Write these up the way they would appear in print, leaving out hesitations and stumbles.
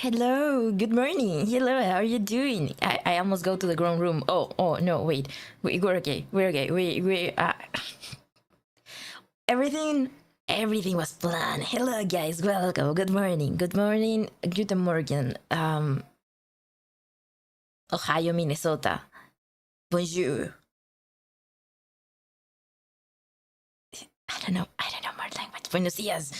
Hello, good morning. Hello, how are you doing? I almost go to the grown room. Oh no, wait. We're okay. We're okay. Everything was planned. Hello guys, welcome. Good morning. Good morning. Guten Morgen. Ohio, Minnesota. Bonjour. I don't know more language. Buenos dias.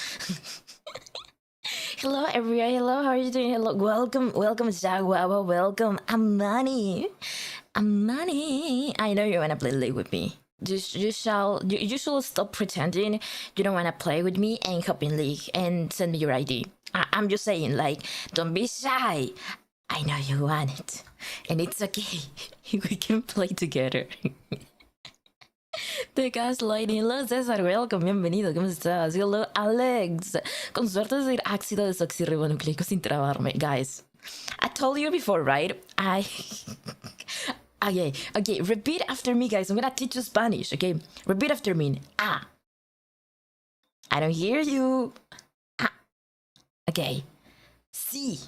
Hello everyone, hello, how are you doing? Hello, welcome, Jaguaba, welcome, Amani. I know you wanna play League with me. You should stop pretending you don't wanna play with me and hop in League and send me your ID. I'm just saying, like, don't be shy. I know you want it, and it's okay. We can play together. The gaslighting. Hello César, welcome, bienvenido, ¿cómo estás? Hello Alex. Con suerte de decir ácido desoxirribonucleico sin trabarme. Guys, I told you before, right? Okay, repeat after me, guys. I'm gonna teach you Spanish, okay? Repeat after me. Ah. I don't hear you. Ah. Okay. Sí.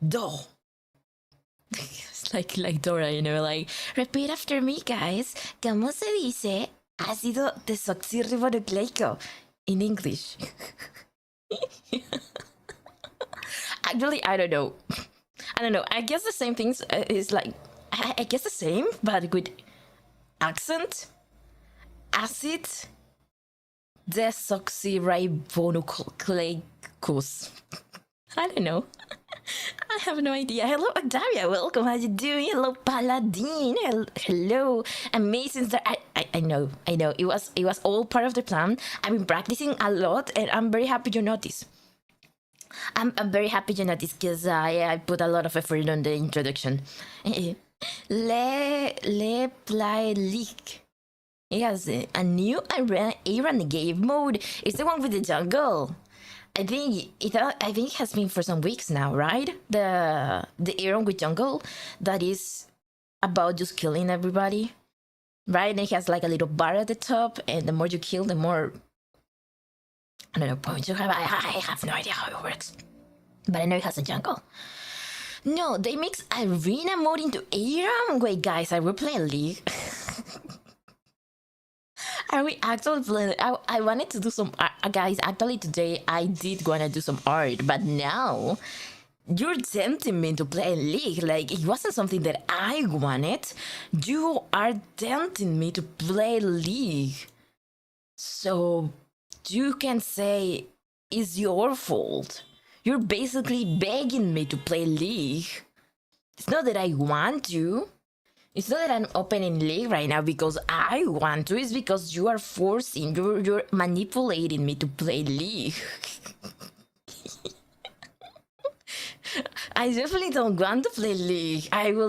Do. It's like Dora, you know, like, repeat after me, guys. ¿Cómo se dice ácido desoxirribonucleico in English? Actually, I don't know. I guess the same things is like, I guess the same, but with accent. Acid desoxirribonucleicos. I don't know. I have no idea. Hello, Octavia. Welcome. How you doing? Hello, Paladin. Hello, amazing star. I know. It was all part of the plan. I've been practicing a lot, and I'm very happy you noticed. I'm very happy you noticed because I put a lot of effort on the introduction. Le play leak. It has a new Iran game mode. It's the one with the jungle. I think it has been for some weeks now, right? The Aaron with jungle that is about just killing everybody, right? And it has like a little bar at the top, and the more you kill, the more, I don't know, points you have. I have no idea how it works, but I know it has a jungle. No, they mix arena mode into Aaron. Wait, guys, are we playing League? Are we actually playing? I wanted to do some guys. Actually, today I did want to do some art, but now you're tempting me to play League. Like, it wasn't something that I wanted. You are tempting me to play League, so you can say it's your fault. You're basically begging me to play League. It's not that I want to. It's not that I'm opening League right now because I want to. It's because you are forcing, you're manipulating me to play League. I definitely don't want to play League. I will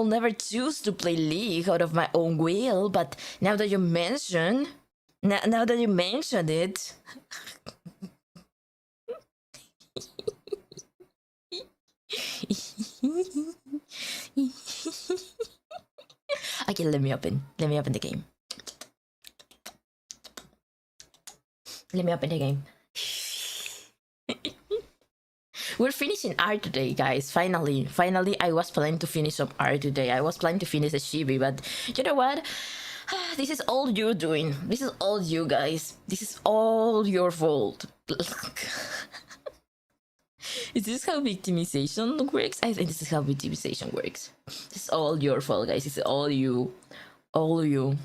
never choose to play League out of my own will. But now that you mention, now that you mentioned it. Okay, let me open the game. Let me open the game. We're finishing art today, guys. Finally, I was planning to finish some art today. I was planning to finish the chibi, but you know what? This is all you're doing. This is all you guys. This is all your fault. Is this how victimization works? I think this is how victimization works. It's all your fault, guys. It's all you. All you.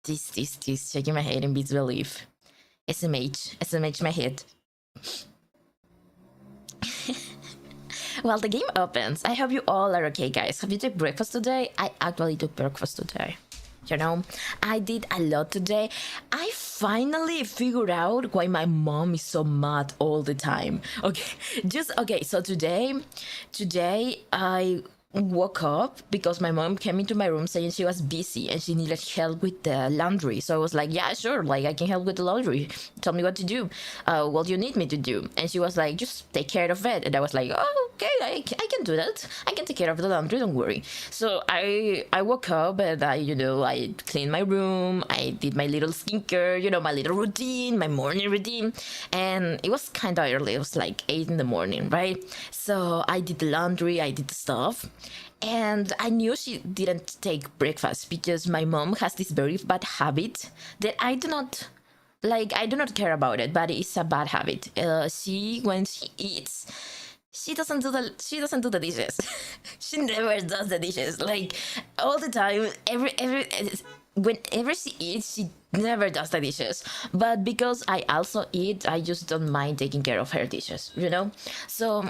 This. Shaking my head in disbelief. SMH my head. Well, the game opens. I hope you all are okay, guys. Have you took breakfast today? I actually took breakfast today. You know, I did a lot today. I finally figured out why my mom is so mad all the time. Okay, so today I woke up because my mom came into my room saying she was busy and she needed help with the laundry. So I was like, yeah, sure, like I can help with the laundry. Tell me what to do. What do you need me to do? And she was like, just take care of it. And I was like, oh, okay, I can do that. I can take care of the laundry, don't worry. So I woke up and I cleaned my room. I did my little skincare, my little routine, my morning routine. And it was kind of early. It was like 8 in the morning, right? So I did the laundry, I did the stuff. And I knew she didn't take breakfast because my mom has this very bad habit that I do not like. I do not care about it, but it's a bad habit. When she eats, she doesn't do the dishes. She never does the dishes. Like all the time, whenever she eats, she never does the dishes. But because I also eat, I just don't mind taking care of her dishes. So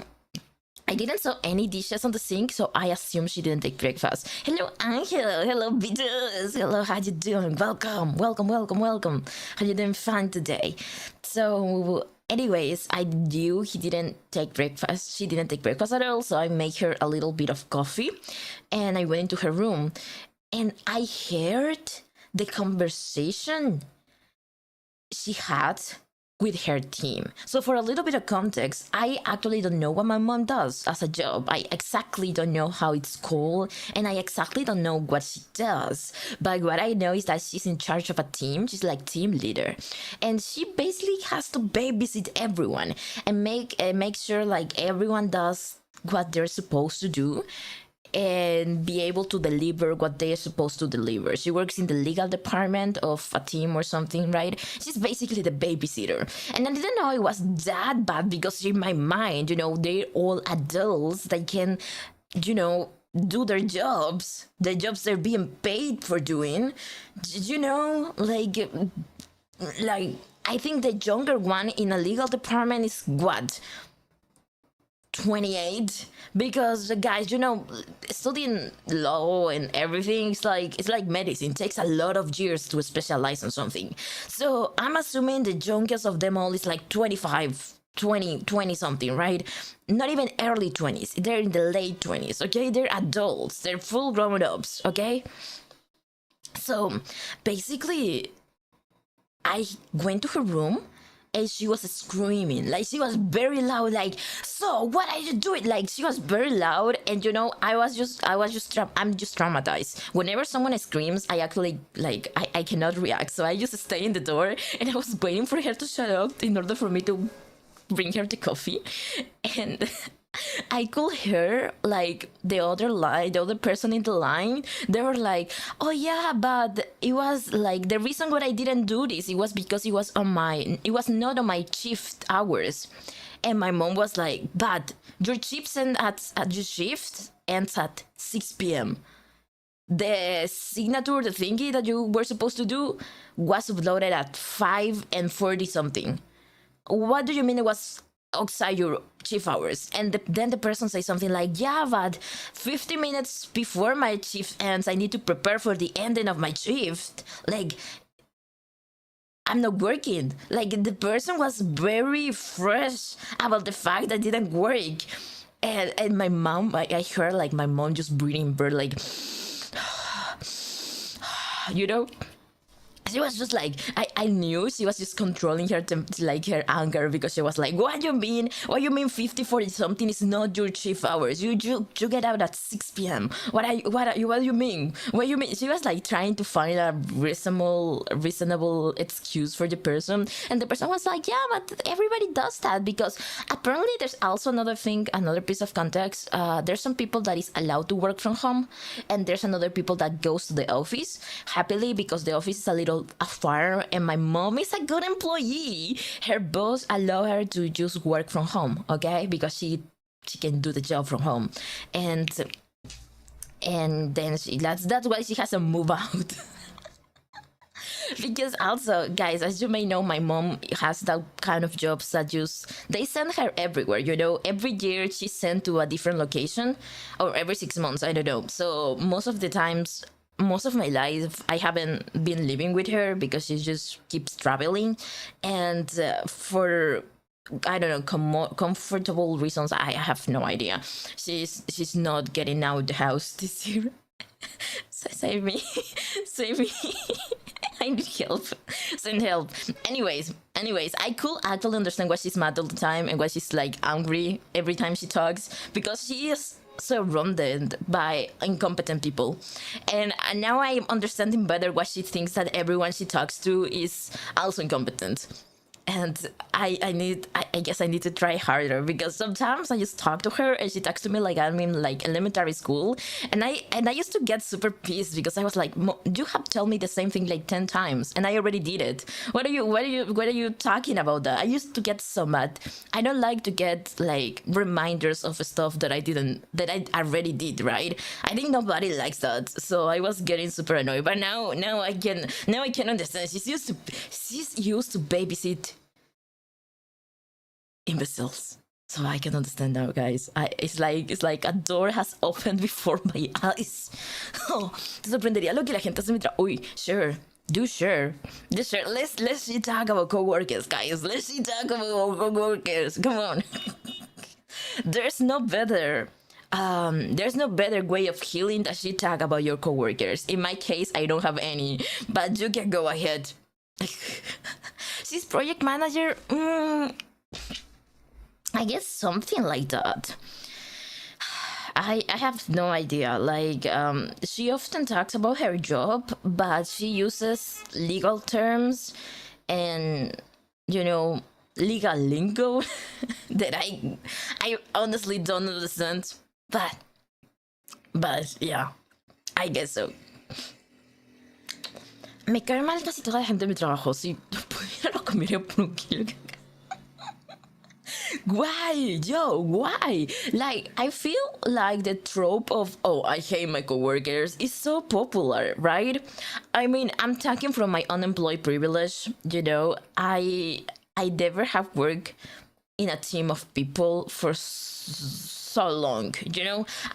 I didn't saw any dishes on the sink, so I assumed she didn't take breakfast. Hello, Angel. Hello, Beatles. Hello, how you doing? Welcome. How you doing? Fine today. So, anyways, I knew he didn't take breakfast. She didn't take breakfast at all, so I made her a little bit of coffee, and I went into her room, and I heard the conversation she had with her team. So for a little bit of context, I actually don't know what my mom does as a job. I exactly don't know how it's called, and I exactly don't know what she does. But what I know is that she's in charge of a team. She's like team leader, and she basically has to babysit everyone and make sure like everyone does what they're supposed to do and be able to deliver what they're supposed to deliver. She works in the legal department of a team or something, right? She's basically the babysitter. And I didn't know it was that bad because in my mind, they're all adults. They can, do their jobs, the jobs they're being paid for doing. Like I think the younger one in a legal department is what? 28, because the guys, studying law and everything, it's like medicine. It takes a lot of years to specialize on something. So I'm assuming the youngest of them all is like 25, 20 something, right? Not even early 20s. They're in the late 20s, okay? They're adults. They're full grown ups, okay? So basically, I went to her room and she was screaming, like she was very loud, like, so what are you doing? Like she was very loud, and I'm just traumatized. Whenever someone screams, I actually I cannot react, so I just stay in the door, and I was waiting for her to shut up in order for me to bring her the coffee, and I could hear like the other person in the line. They were like, "Oh yeah, but it was like the reason why I didn't do this. It was because it was not on my shift hours." And my mom was like, "But your shift ends at 6 p.m. The signature, the thingy that you were supposed to do, was uploaded at 5:40 something. What do you mean it was outside your shift hours?" And then the person says something like, "Yeah, but 50 minutes before my shift ends, I need to prepare for the ending of my shift. Like, I'm not working." Like, the person was very fresh about the fact that it didn't work. And my mom, I heard like my mom just breathing bird, like, she was just like, I knew she was just controlling her her anger, because she was like, what you mean 50 40 something is not your shift hours? You get out at 6 p.m. What do you mean? She was like trying to find a reasonable excuse for the person, and the person was like, yeah, but everybody does that. Because apparently there's also another piece of context. There's some people that is allowed to work from home, and there's another people that goes to the office happily, because the office is a little afar, and my mom is a good employee. Her boss allow her to just work from home, okay, because she can do the job from home, and then that's why she has to move out. Because also, guys, as you may know, my mom has that kind of jobs that they send her everywhere. Every year she's sent to a different location, or every 6 months, I don't know. So most of my life, I haven't been living with her because she just keeps traveling. And for I don't know, comfortable reasons. I have no idea. She's not getting out the house this year. Save me, save me. I need help. Send help. Anyways, I could actually understand why she's mad all the time and why she's like angry every time she talks, because she is surrounded by incompetent people, and now I'm understanding better why she thinks that everyone she talks to is also incompetent. And I guess I need to try harder, because sometimes I just talk to her and she talks to me like I'm in like elementary school, and I used to get super pissed because I was like, you have told me the same thing like 10 times and I already did it. What are you talking about that? I used to get so mad. I don't like to get like reminders of stuff that I already did, right? I think nobody likes that, so I was getting super annoyed. But now I can understand. She's used to babysit imbeciles. So I can understand now, guys. It's like a door has opened before my eyes. Oh, te sorprendería lo que la gente hace mientras. Uy, sure. Do share. Just share. Let's talk about coworkers, guys. Let's talk about coworkers. Come on. There's no better way of healing than she talk about your coworkers. In my case, I don't have any, but you can go ahead. She's project manager. I guess something like that. I have no idea. Like, she often talks about her job, but she uses legal terms and, legal lingo that I honestly don't understand. But yeah, I guess so. Me cae mal casi toda la gente de mi trabajo. Si pudiera lo comería por un kilo. Why? Yo, why? Like, I feel like the trope of, oh, I hate my coworkers is so popular, right? I mean, I'm talking from my unemployed privilege, I never have worked in a team of people for so long,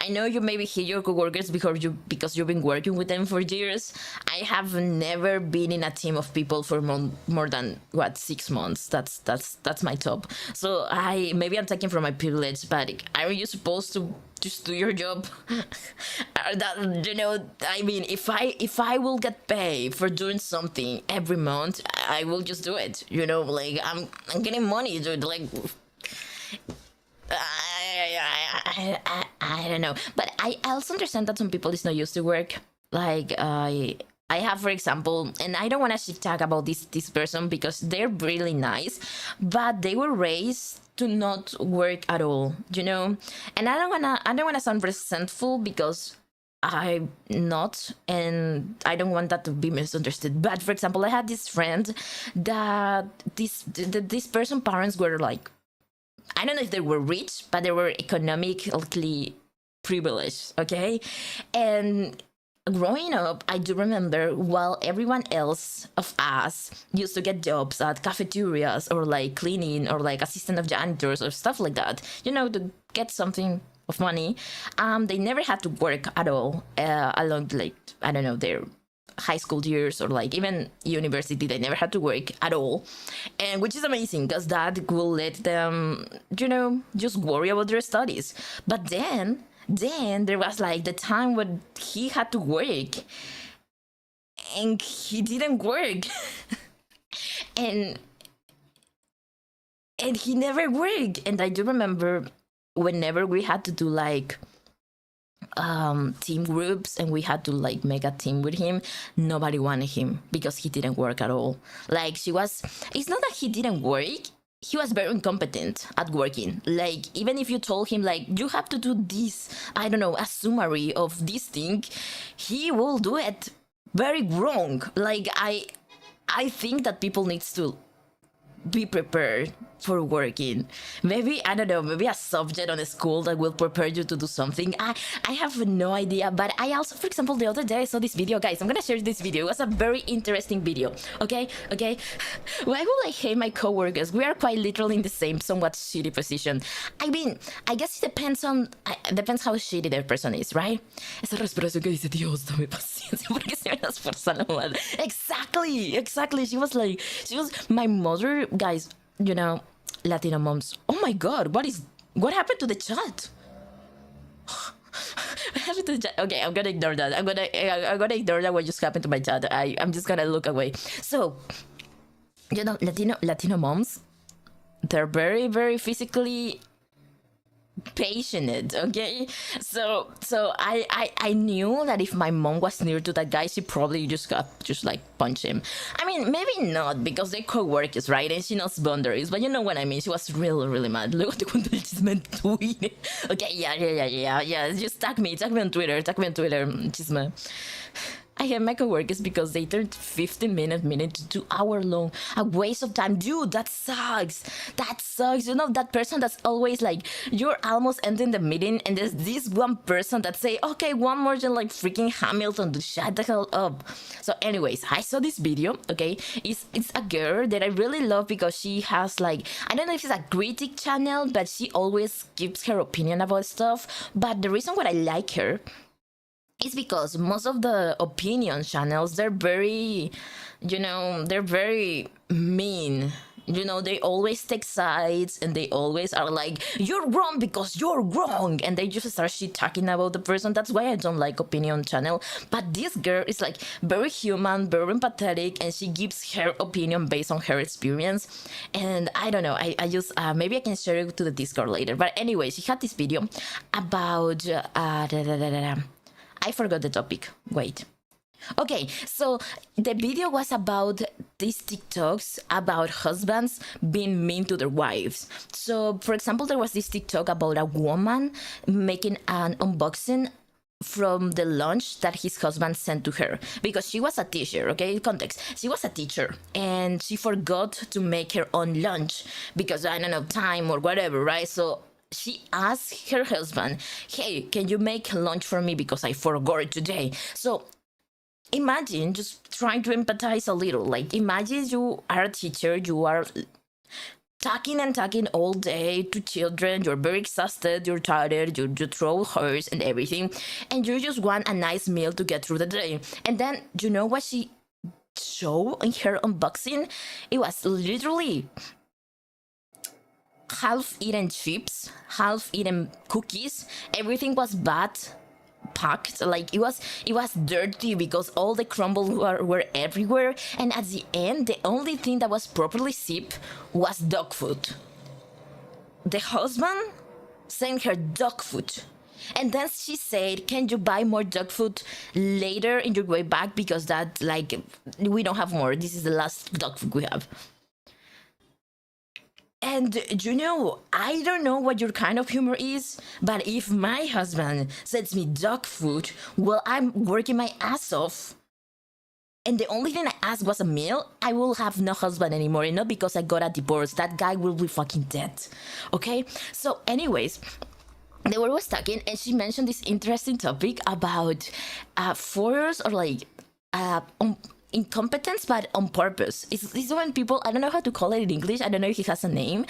I know you maybe hate your coworkers because you've been working with them for years. I have never been in a team of people for more than 6 months. That's my top. So maybe I'm taking from my privilege, but are you supposed to just do your job? I mean, if I will get paid for doing something every month, I will just do it. Like I'm getting money, dude. Like, I don't know, but I also understand that some people is not used to work. Like I have, for example, and I don't want to talk about this person because they're really nice, but they were raised to not work at all, and I don't wanna sound resentful because I'm not, and I don't want that to be misunderstood. But for example, I had this friend that this person's parents were like, I don't know if they were rich, but they were economically privileged, okay? And growing up, I do remember while everyone else of us used to get jobs at cafeterias or like cleaning or like assistant of janitors or stuff like that, to get something of money, they never had to work at all along, like, I don't know, their high school years or like even university. They never had to work at all, and which is amazing because that will let them just worry about their studies. But then there was like the time when he had to work and he didn't work and he never worked. And I do remember whenever we had to do like team groups and we had to like make a team with him, nobody wanted him because he didn't work at all. Like, it's not that he didn't work, he was very incompetent at working. Like, even if you told him like you have to do this, I don't know, a summary of this thing, he will do it very wrong. Like, I think that people needs to be prepared for working. Maybe, I don't know, maybe a subject on a school that will prepare you to do something. I have no idea. But I also, for example, the other day I saw this video. Guys, I'm gonna share this video. It was a very interesting video. Okay. Why will I hate my coworkers? We are quite literally in the same somewhat shitty position. I mean, I guess it depends how shitty their person is, right? Esa respiración que dice, Dios, dame paciencia porque se me esfuerza la madre. Exactly. She was my mother, guys. Latino moms. Oh my god, what happened to the chat? What happened to the chat? Okay, I'm gonna ignore that. I'm gonna ignore that what just happened to my chat. I'm just gonna look away. So, you know, Latino moms, they're very, very physically passionate. Okay, so I knew that if my mom was near to that guy, she probably just like punch him. I mean, maybe not, because they're co-workers, right? And she knows boundaries, but you know what I mean. She was really mad. Luego te cuento el chisme en Twitter. Okay, yeah. Just tag me on Twitter, chisme. I have my coworkers because they turned 15-minute to 2-hour long. A waste of time. Dude, that sucks. You know, that person that's always like, you're almost ending the meeting and there's this one person that say, okay, one more than like freaking Hamilton to shut the hell up. So anyways, I saw this video, okay? It's a girl that I really love because she has like, I don't know if it's a critic channel, but she always gives her opinion about stuff. But the reason why I like her, it's because most of the opinion channels, they're very, they're very mean. You know, they always take sides and they always are like, you're wrong because you're wrong. And they just start shit talking about the person. That's why I don't like opinion channel. But this girl is like very human, very empathetic, and she gives her opinion based on her experience. And I don't know, I just, maybe I can share it to the Discord later. But anyway, she had this video about, I forgot the topic. Wait. Okay, so the video was about these TikToks about husbands being mean to their wives. So, for example, there was this TikTok about a woman making an unboxing from the lunch that his husband sent to her, because she was a teacher. Okay, context, she was a teacher and she forgot to make her own lunch because I don't know, time or whatever, right? So she asked her husband, hey, can you make lunch for me because I forgot it today? So imagine, just trying to empathize a little, like imagine you are a teacher, you are talking all day to children, you're very exhausted, you're tired, you throw hers and everything, and you just want a nice meal to get through the day. And then, you know what she showed in her unboxing? It was literally half-eaten chips, half-eaten cookies. Everything was bad packed, like it was dirty because all the crumbles were everywhere, and at the end the only thing that was properly sipped was dog food. The husband sent her dog food, and then she said, can you buy more dog food later in your way back, because that, like, we don't have more, this is the last dog food we have. And you know, I don't know what your kind of humor is, but if my husband sends me dog food while I'm working my ass off, and the only thing I asked was a meal, I will have no husband anymore, and not because I got a divorce. That guy will be fucking dead. Okay? So anyways, they were always talking, and she mentioned this interesting topic about force, or like incompetence, but on purpose. It's when people, I don't know how to call it in English, I don't know if it has a name.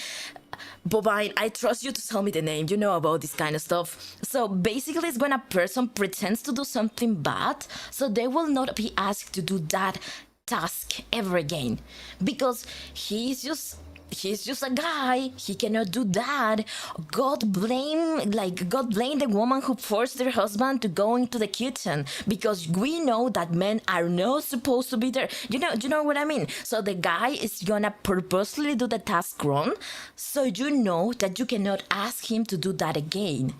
Bobine, I trust you to tell me the name, you know about this kind of stuff. So basically it's when a person pretends to do something bad, so they will not be asked to do that task ever again, because he's just a guy, he cannot do that. God blame the woman who forced their husband to go into the kitchen, because we know that men are not supposed to be there. You know what I mean? So the guy is gonna purposely do the task wrong, so you know that you cannot ask him to do that again,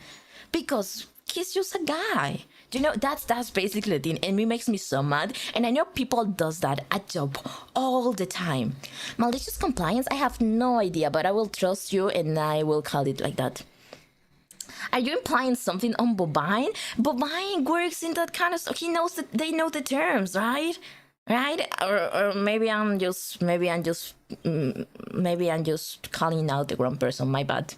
because he's just a guy. You know, that's basically the thing, and it makes me so mad. And I know people does that at job all the time. Malicious compliance, I have no idea, but I will trust you and I will call it like that. Are you implying something on Bobine? Bobine works in that kind of stuff. He knows that they know the terms, right? Right? Or maybe I'm just calling out the wrong person. My bad.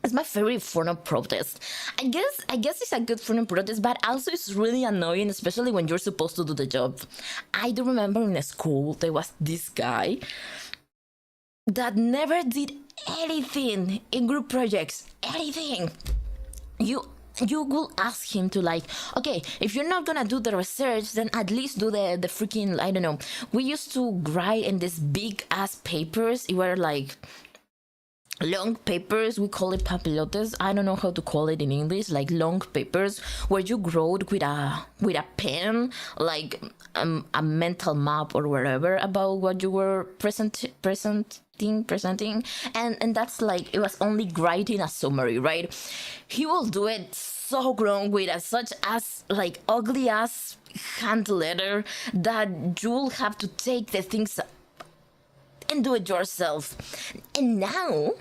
It's my favorite form of protest. I guess it's a good form of protest, but also it's really annoying, especially when you're supposed to do the job. I do remember in school there was this guy that never did anything in group projects. Anything. you will ask him to like, okay, if you're not gonna do the research, then at least do the freaking, I don't know. We used to write in these big ass papers. It were like long papers. We call it papelotes. I don't know how to call it in English. Like long papers where you wrote with a pen, like a mental map or whatever about what you were presenting, and that's like, it was only writing a summary, right? He will do it so wrong with such as like ugly ass hand letter that you'll have to take the things and do it yourself. And now,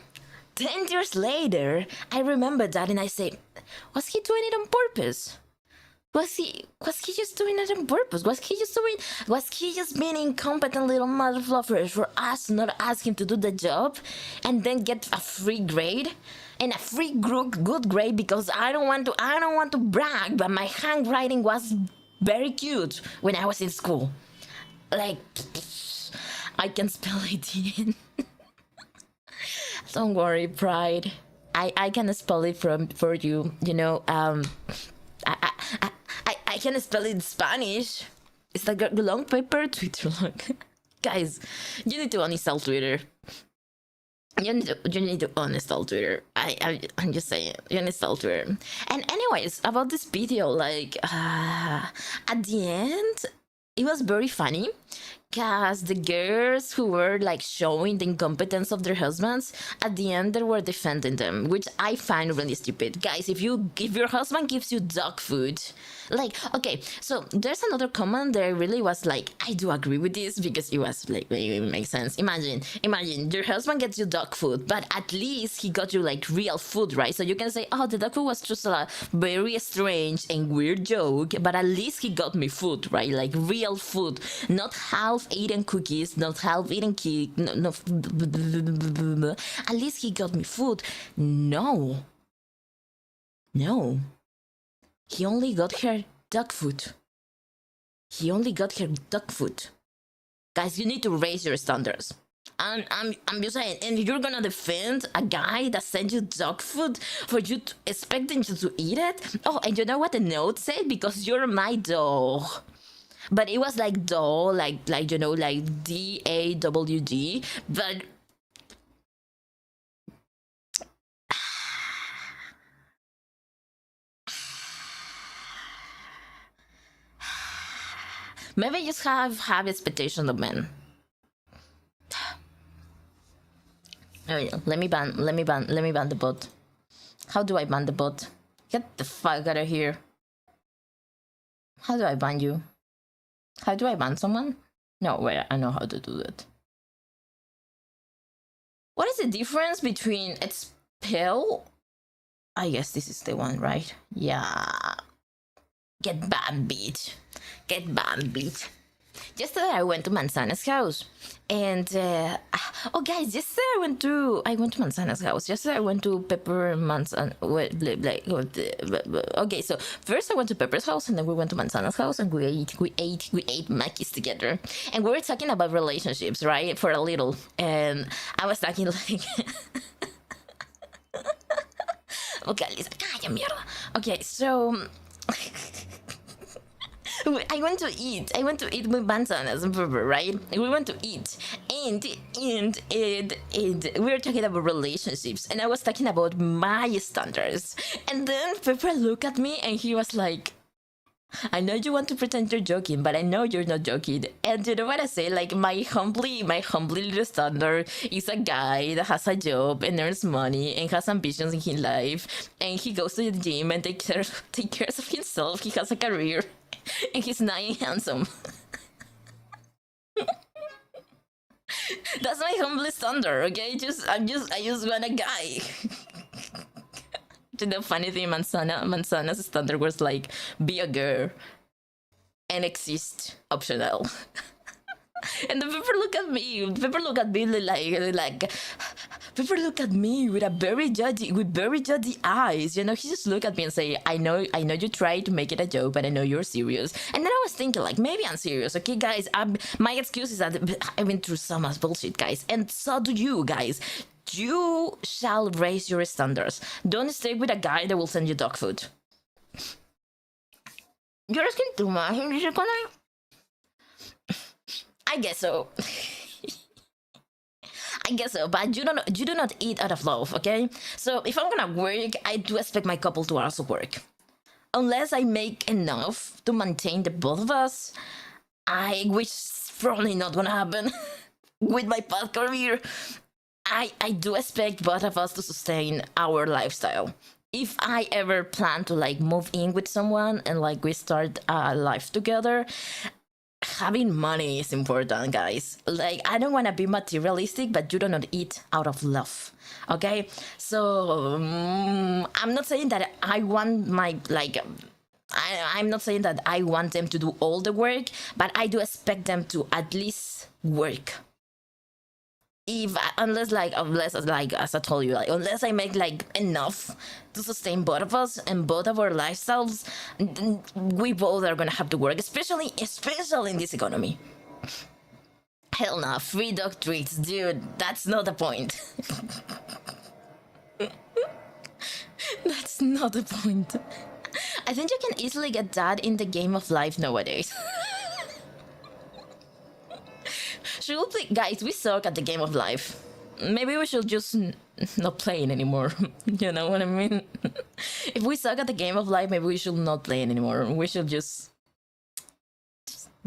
10 years later, I remember that and I say, was he doing it on purpose? Was he just doing it on purpose? Was he just being incompetent little mother fluffer for us to not ask him to do the job and then get a free grade? And a free good grade because I don't want to brag, but my handwriting was very cute when I was in school. Like, I can spell it in. Don't worry, pride. I can spell it for you. You know, I can spell it in Spanish. It's like a long paper, Twitter long. Guys, you need to uninstall Twitter. You need to uninstall Twitter. I'm just saying, you uninstall Twitter. And anyways, about this video, like at the end, it was very funny because the girls who were like showing the incompetence of their husbands, at the end they were defending them, which I find really stupid. Guys, if your husband gives you dog food, like, okay, so there's another comment that really was like, I do agree with this because it was like, it makes sense. Imagine your husband gets you dog food, but at least he got you like real food, right? So you can say, oh, the dog food was just a very strange and weird joke, but at least he got me food, right? Like real food, not half-eaten cookies, not half-eaten cake, no, at least he got me food. No, he only got her dog food. Guys, you need to raise your standards. I'm just saying, and you're gonna defend a guy that sent you dog food for you expecting you to eat it? Oh, and you know what the note said? Because you're my dog. But it was like dog, like you know, like DAWG, but maybe I just have expectations of men. Let me ban the bot. How do I ban the bot? Get the fuck out of here. How do I ban you? How do I ban someone? No, wait, I know how to do that. What is the difference between expel? I guess this is the one, right? Yeah. Get banned, bitch. Yesterday I went to Manzana's house, and oh guys, yesterday I went to Manzana's house. Yesterday I went to Pepper Manzana. Okay, so first I went to Pepper's house, and then we went to Manzana's house, and we ate Mackey's together, and we were talking about relationships, right, for a little, and I was talking like. Okay, Lisa, calla mierda. Okay, so. I went to eat with Manzanas and Pepper, right? We went to eat, and we were talking about relationships, and I was talking about my standards, and then Pepper looked at me and he was like, I know you want to pretend you're joking, but I know you're not joking. And you know what I say? Like, my humbly little standard is a guy that has a job and earns money and has ambitions in his life, and he goes to the gym and takes care of himself. He has a career. And he's nice and handsome. That's my humble standard, okay? I just want a guy. The funny thing, Manzana's standard was like, be a girl and exist optional. And the people look at me like people look at me with very judgy eyes. You know, he just look at me and say, I know you try to make it a joke, but I know you're serious. And then I was thinking, like, maybe I'm serious, okay, guys? My excuse is that I've been through so much bullshit, guys, and so do you, guys. You shall raise your standards. Don't stay with a guy that will send you dog food. You're asking too much in this economy? I guess so. I guess so, but you do not eat out of love, okay? So if I'm gonna work, I do expect my couple to also work. Unless I make enough to maintain the both of us, which is probably not gonna happen with my path career. I do expect both of us to sustain our lifestyle. If I ever plan to like move in with someone and like we start a life together, having money is important, guys. Like, I don't want to be materialistic, but you do not eat out of love, okay? So I'm not saying that I want my like I'm not saying that I want them to do all the work, but I do expect them to at least work. Unless as I told you, like unless I make like enough to sustain both of us and both of our lifestyles, we both are gonna have to work, especially in this economy. Hell no, free dog treats, dude. That's not the point. That's not the point. I think you can easily get that in the game of life nowadays. Should we play? Guys, we suck at the game of life. Maybe we should just not play it anymore. You know what I mean? If we suck at the game of life, maybe we should not play it anymore. We should just...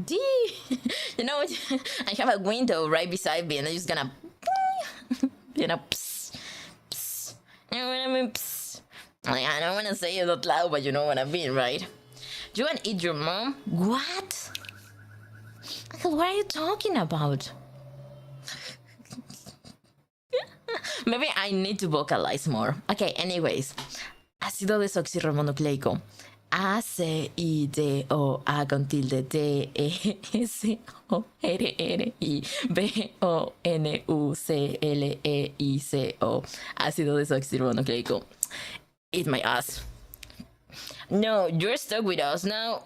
You know, I have a window right beside me and I'm just gonna... You know, psst, psst. You know what I mean? Psst. Like, I don't want to say it out loud, but you know what I mean, right? Do you want to eat your mom? What? What are you talking about? Maybe I need to vocalize more. Okay, anyways. Ácido desoxirribonucleico. A-C-I-D-O-A con tilde D-E-S-O-R-R-I-B-O-N-U-C-L-E-I-C-O. Ácido desoxirribonucleico. Eat my ass. No, you're stuck with us now.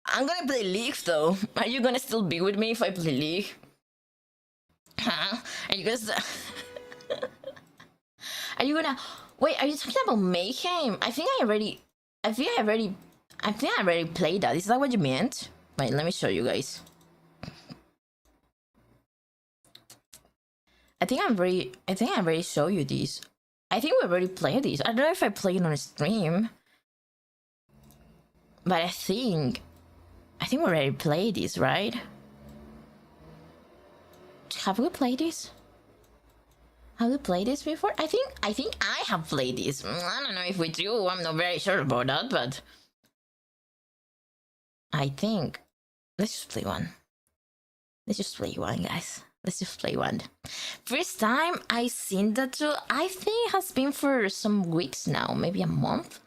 I'm gonna play League though. Are you gonna still be with me if I play League? Huh? Are you gonna... Are you gonna... Wait, are you talking about Mayhem? I think I already played that. Is that what you meant? Wait, let me show you guys. I think I already showed you these. I think we already played these. I don't know if I played it on a stream. But I think we already played this, right? Have we played this? Have we played this before? I think I have played this. I don't know if we do. I'm not very sure about that, but I think let's just play one. Let's just play one, guys. Let's just play one. First time I seen that too. I think it has been for some weeks now, maybe a month.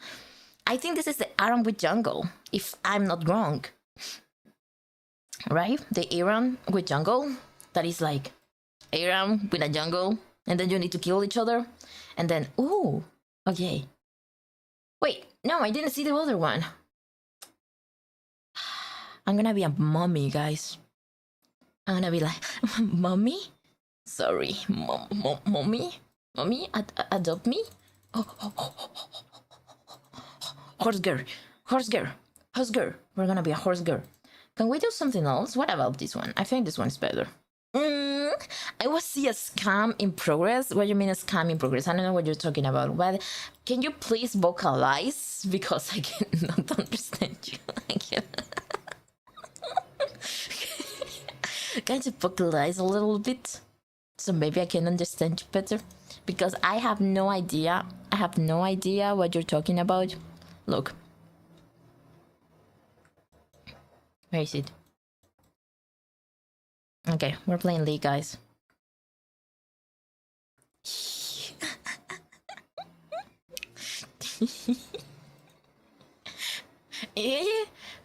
I think this is the Aram with jungle, if I'm not wrong. Right? The Aram with jungle. That is like Aram with a jungle. And then you need to kill each other. And then, ooh, okay. Wait, no, I didn't see the other one. I'm gonna be a mommy, guys. I'm gonna be like, mommy? Sorry, mommy? Mommy, adopt me? Horse girl. We're gonna be a horse girl. Can we do something else? What about this one? I think this one's better. I was see a scam in progress. What do you mean a scam in progress? I don't know what you're talking about. But can you please vocalize? Because I cannot understand you. Can you vocalize a little bit? So maybe I can understand you better. Because I have no idea. What you're talking about. Look. Where is it? Okay, we're playing League, guys.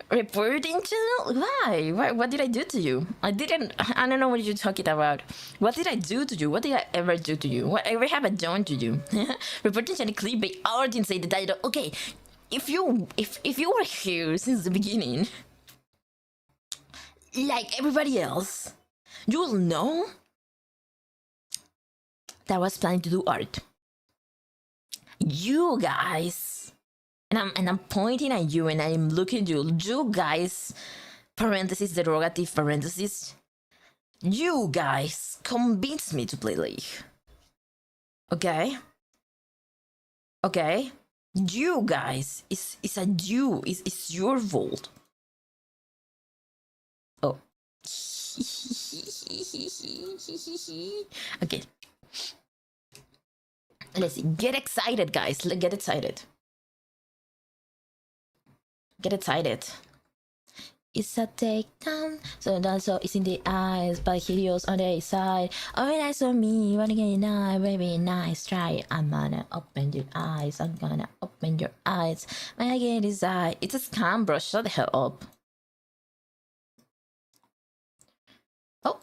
Reporting channel? Why? What did I do to you? I don't know what you're talking about. What did I do to you? What did I ever do to you? Whatever have I done to you? Reporting channel clip by ARTING say the title. Okay, if you were here since the beginning, like everybody else, you will know that I was planning to do art. You guys and I'm pointing at you and I'm looking at you guys, parentheses, derogative parentheses. You guys convinced me to play League. Okay? Okay? You guys, it's your fault. Oh. Okay. Let's see. Get excited, guys. Let's get excited. Get excited. It's a takedown, so that's all it's in the eyes, but heroes on the side. Oh, that's on me, running in the night, very nice try. I'm gonna open your eyes, I'm gonna open your eyes. When I get inside, it's a scam, bro. Shut the hell up. Oh,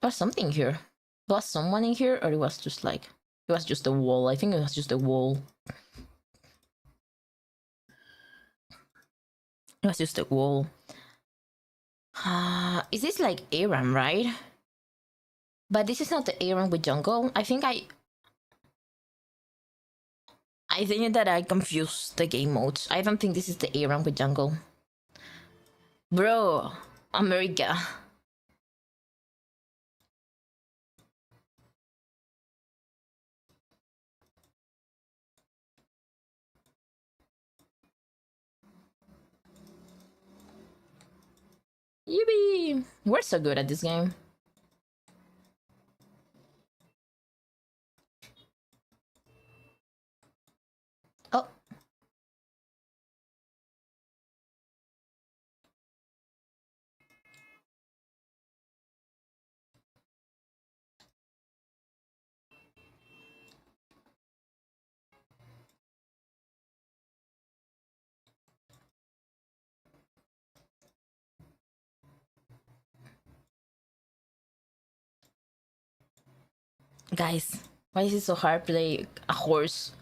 there's something here. Was someone in here, or it was just like, it was just a wall? I think it was just a wall. It was just a wall. Is this like Aram, right? But this is not the Aram with jungle. I think that I confused the game modes. I don't think this is the Aram with jungle. Bro, America. Yippee! We're so good at this game. Oh. Guys, why is it so hard to play a horse?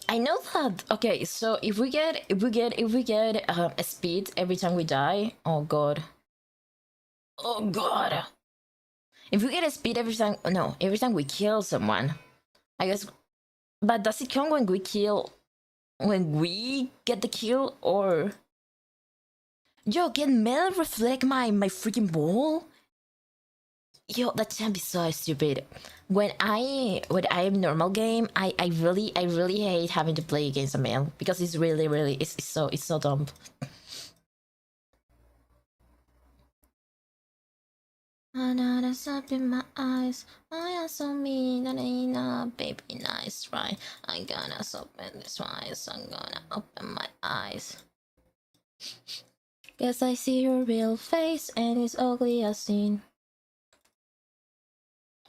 I know that. Okay, so if we get a speed every time we die, oh god. Oh god. If we get a speed every time, no, every time we kill someone, I guess. But does it count when we get the kill, or? Yo, can Mel reflect my freaking ball? Yo, that can't be so stupid. When I am normal game, I really hate having to play against a male, because it's really it's so dumb. Another up in my eyes. I am so mean, baby, nice try. I'm gonna open this eyes. I'm gonna open my eyes. Guess I see your real face, and it's ugly as sin.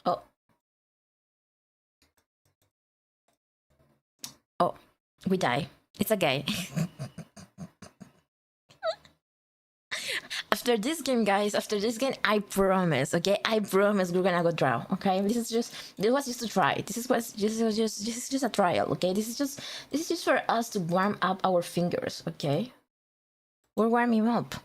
Oh. Oh, we die. It's okay. After this game, guys, I promise, okay? I promise we're gonna go draw, okay? This was just a try. This is just a trial, okay? This is just for us to warm up our fingers, okay? We're warming up.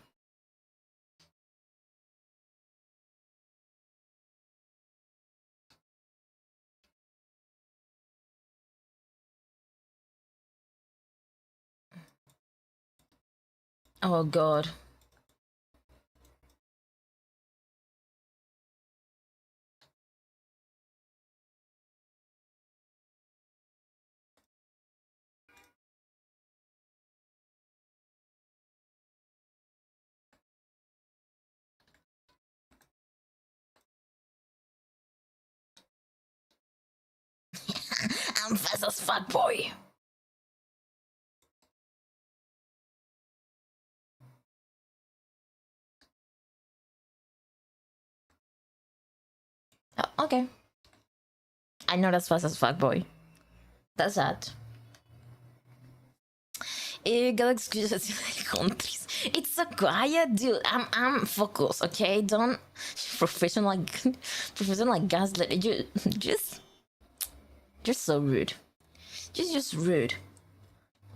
Oh god. I'm fast as fuck, boy. Oh, okay. I'm not as fast as fuck, boy. That's that. Galaxy countries. It's so quiet, dude. I'm focused, okay? Don't professional gaslight. You just so rude. Just rude.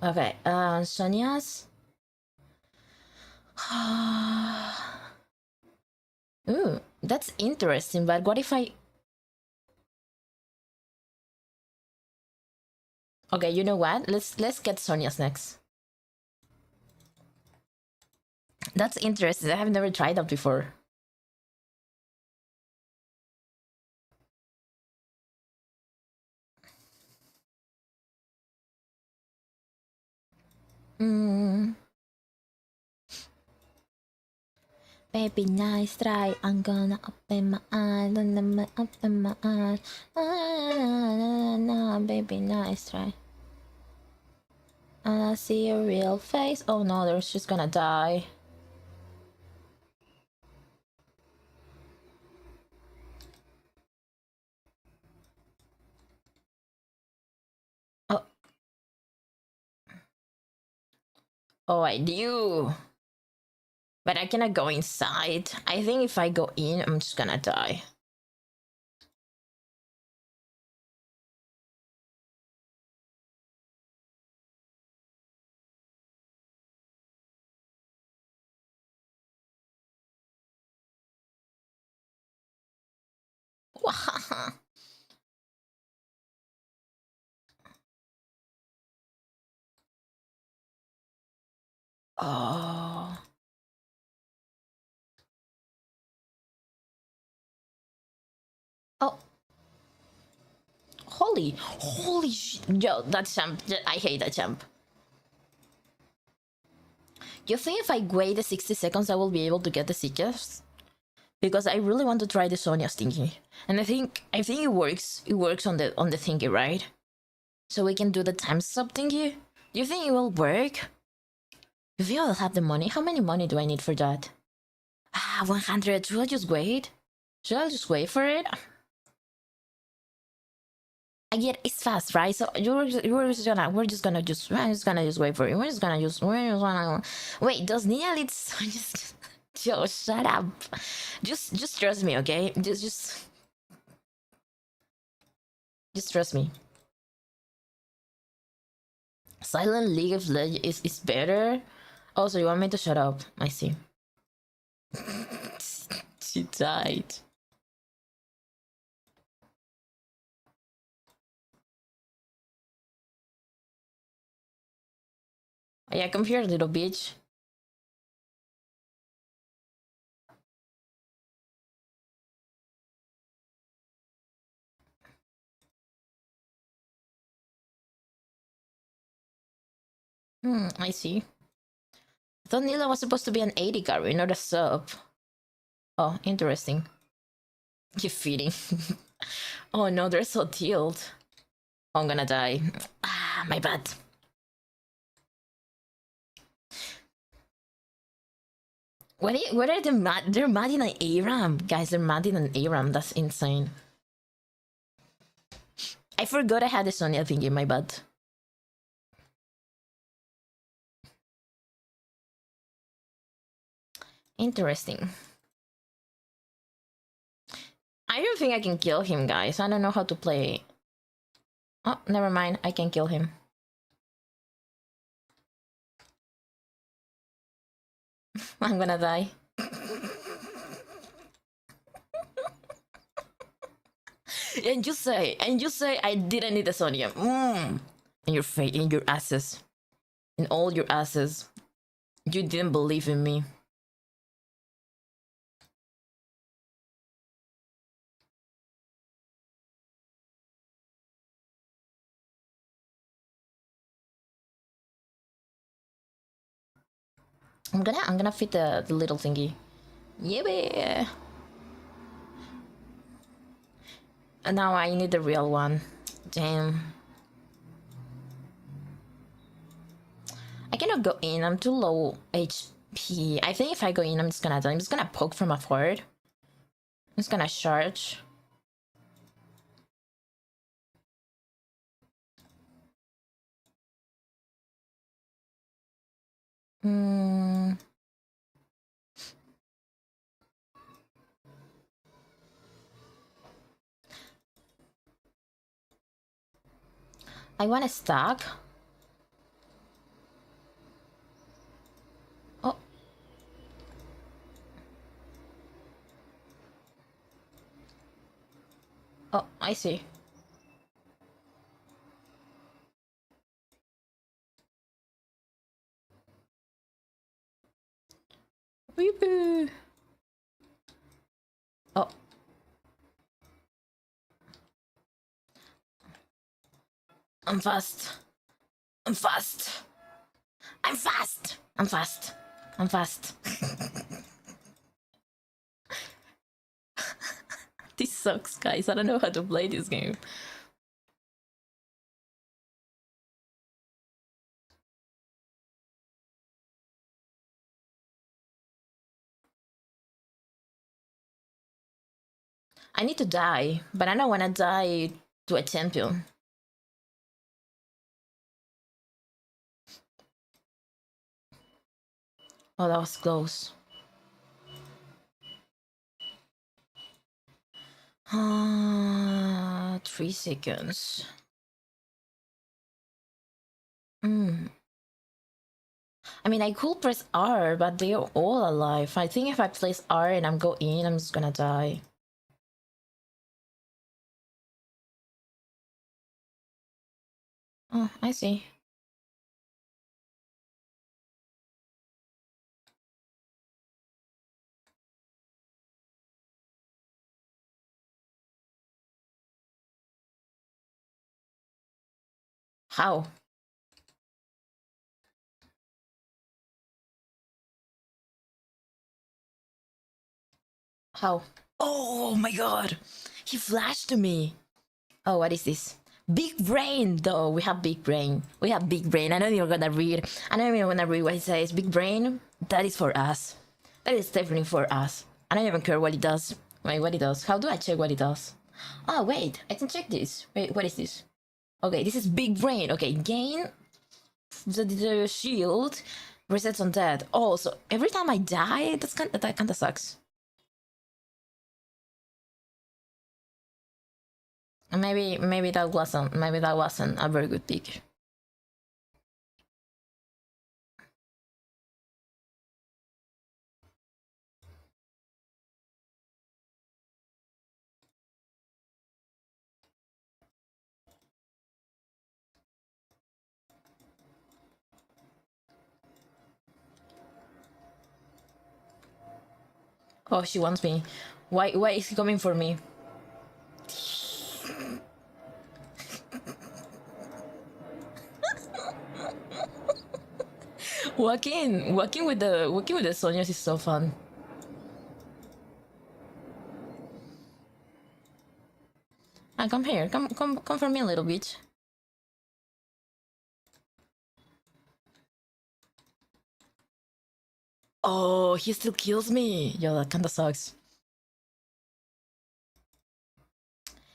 Okay, Sonia's. Ooh, that's interesting, but what if I... Okay, you know what? Let's get Sonia's next. That's interesting. I have never tried that before. Baby, nice try. I'm gonna open my eyes. Open my eyes. Baby, nice try. And I see a real face. Oh no, they're just gonna die. Oh. Oh, I do. But I cannot go inside. I think if I go in, I'm just gonna die. Oh. Oh. Holy yo, that champ, I hate that champ. You think if I wait the 60 seconds I will be able to get the seekers? Because I really want to try the Sonia thingy. And I think it works. It works on the thingy, right? So we can do the time stop thingy. Do you think it will work? You think I'll have the money? How many money do I need for that? 100. Should I just wait? Should I just wait for it? I get it's fast, right? So we're just gonna wait for it. Wait. Does Nia lead just Joe? Shut up. Just trust me, okay? Just trust me. Silent League of Legends is better. Also, you want me to shut up? I see. She died. Oh, yeah, come here, little bitch. I see. I thought Nila was supposed to be an 80 carry, not a sub. Oh, interesting. You're feeding. Oh no, they're so tilted. Oh, I'm gonna die. My bad. What are they mad? They're mad in an ARAM. Guys, they're mad in an ARAM. That's insane. I forgot I had the Sonia thingy, my bad. Interesting. I don't think I can kill him, guys. I don't know how to play. Oh, never mind. I can kill him. I'm gonna die. And you say I didn't need the Sonia. In your face, in your asses. In all your asses. You didn't believe in me. I'm gonna fit the little thingy. Yeah. And now I need the real one. Damn. I cannot go in. I'm too low HP. I think if I go in, I'm just gonna die. I'm just gonna poke from afar. I'm just gonna charge. I want to stack. Oh. Oh, I see. Weepoo. Oh. I'm fast. I'm fast. I'm fast. I'm fast. I'm fast. This sucks, guys. I don't know how to play this game. I need to die, but I don't want to die to a champion. Oh, that was close. 3 seconds. I mean, I could press R, but they're all alive. I think if I place R and I'm go in, I'm just gonna die. Oh, I see. How? How? Oh my god! He flashed to me! Oh, what is this? Big brain, though. We have big brain. We have big brain. I know you're gonna read. I know you're gonna read what he says. Big brain, that is for us. That is definitely for us. I don't even care what it does. Wait, what it does? How do I check what it does? Oh, wait. I can check this. Wait, what is this? Okay, this is big brain. Okay, gain the shield resets on that. Oh, so every time I die, that kinda sucks. Maybe that wasn't a very good pick. Oh, she wants me. Why is he coming for me? Walking with the Sonyas is so fun. Ah, come here. Come for me a little bit. Oh, he still kills me. Yo, that kinda sucks.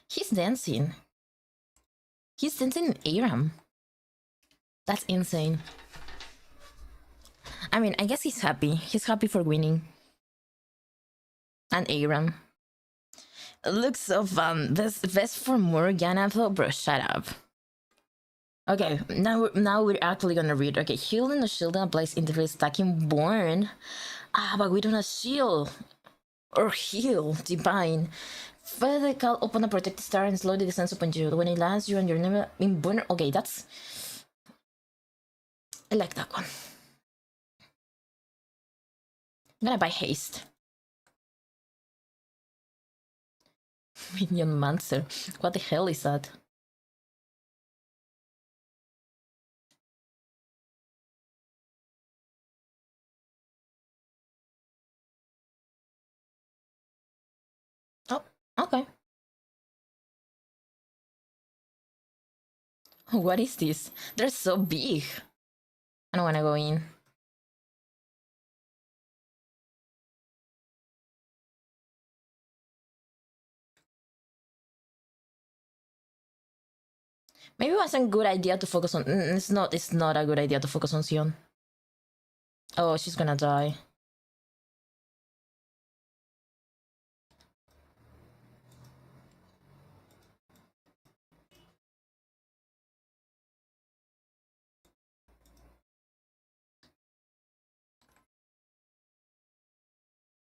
He's dancing. He's dancing in Aram. That's insane. I mean, I guess he's happy. He's happy for winning. And Aram. It looks so fun. Best for Morgana though, bro. Shut up. Okay, now we're actually gonna read. Okay, heal in the shield and applies interface attacking born. Ah, but we don't have shield or heal divine. Further call upon a protected star and slowly descends upon you. When it lands, you and your name in burn. Okay, that's. I like that one. I'm gonna buy haste. Minion Mancer. What the hell is that? Oh, okay. What is this? They're so big. I don't wanna go in. Maybe it wasn't a good idea to focus on. It's not a good idea to focus on Sion. Oh, she's gonna die.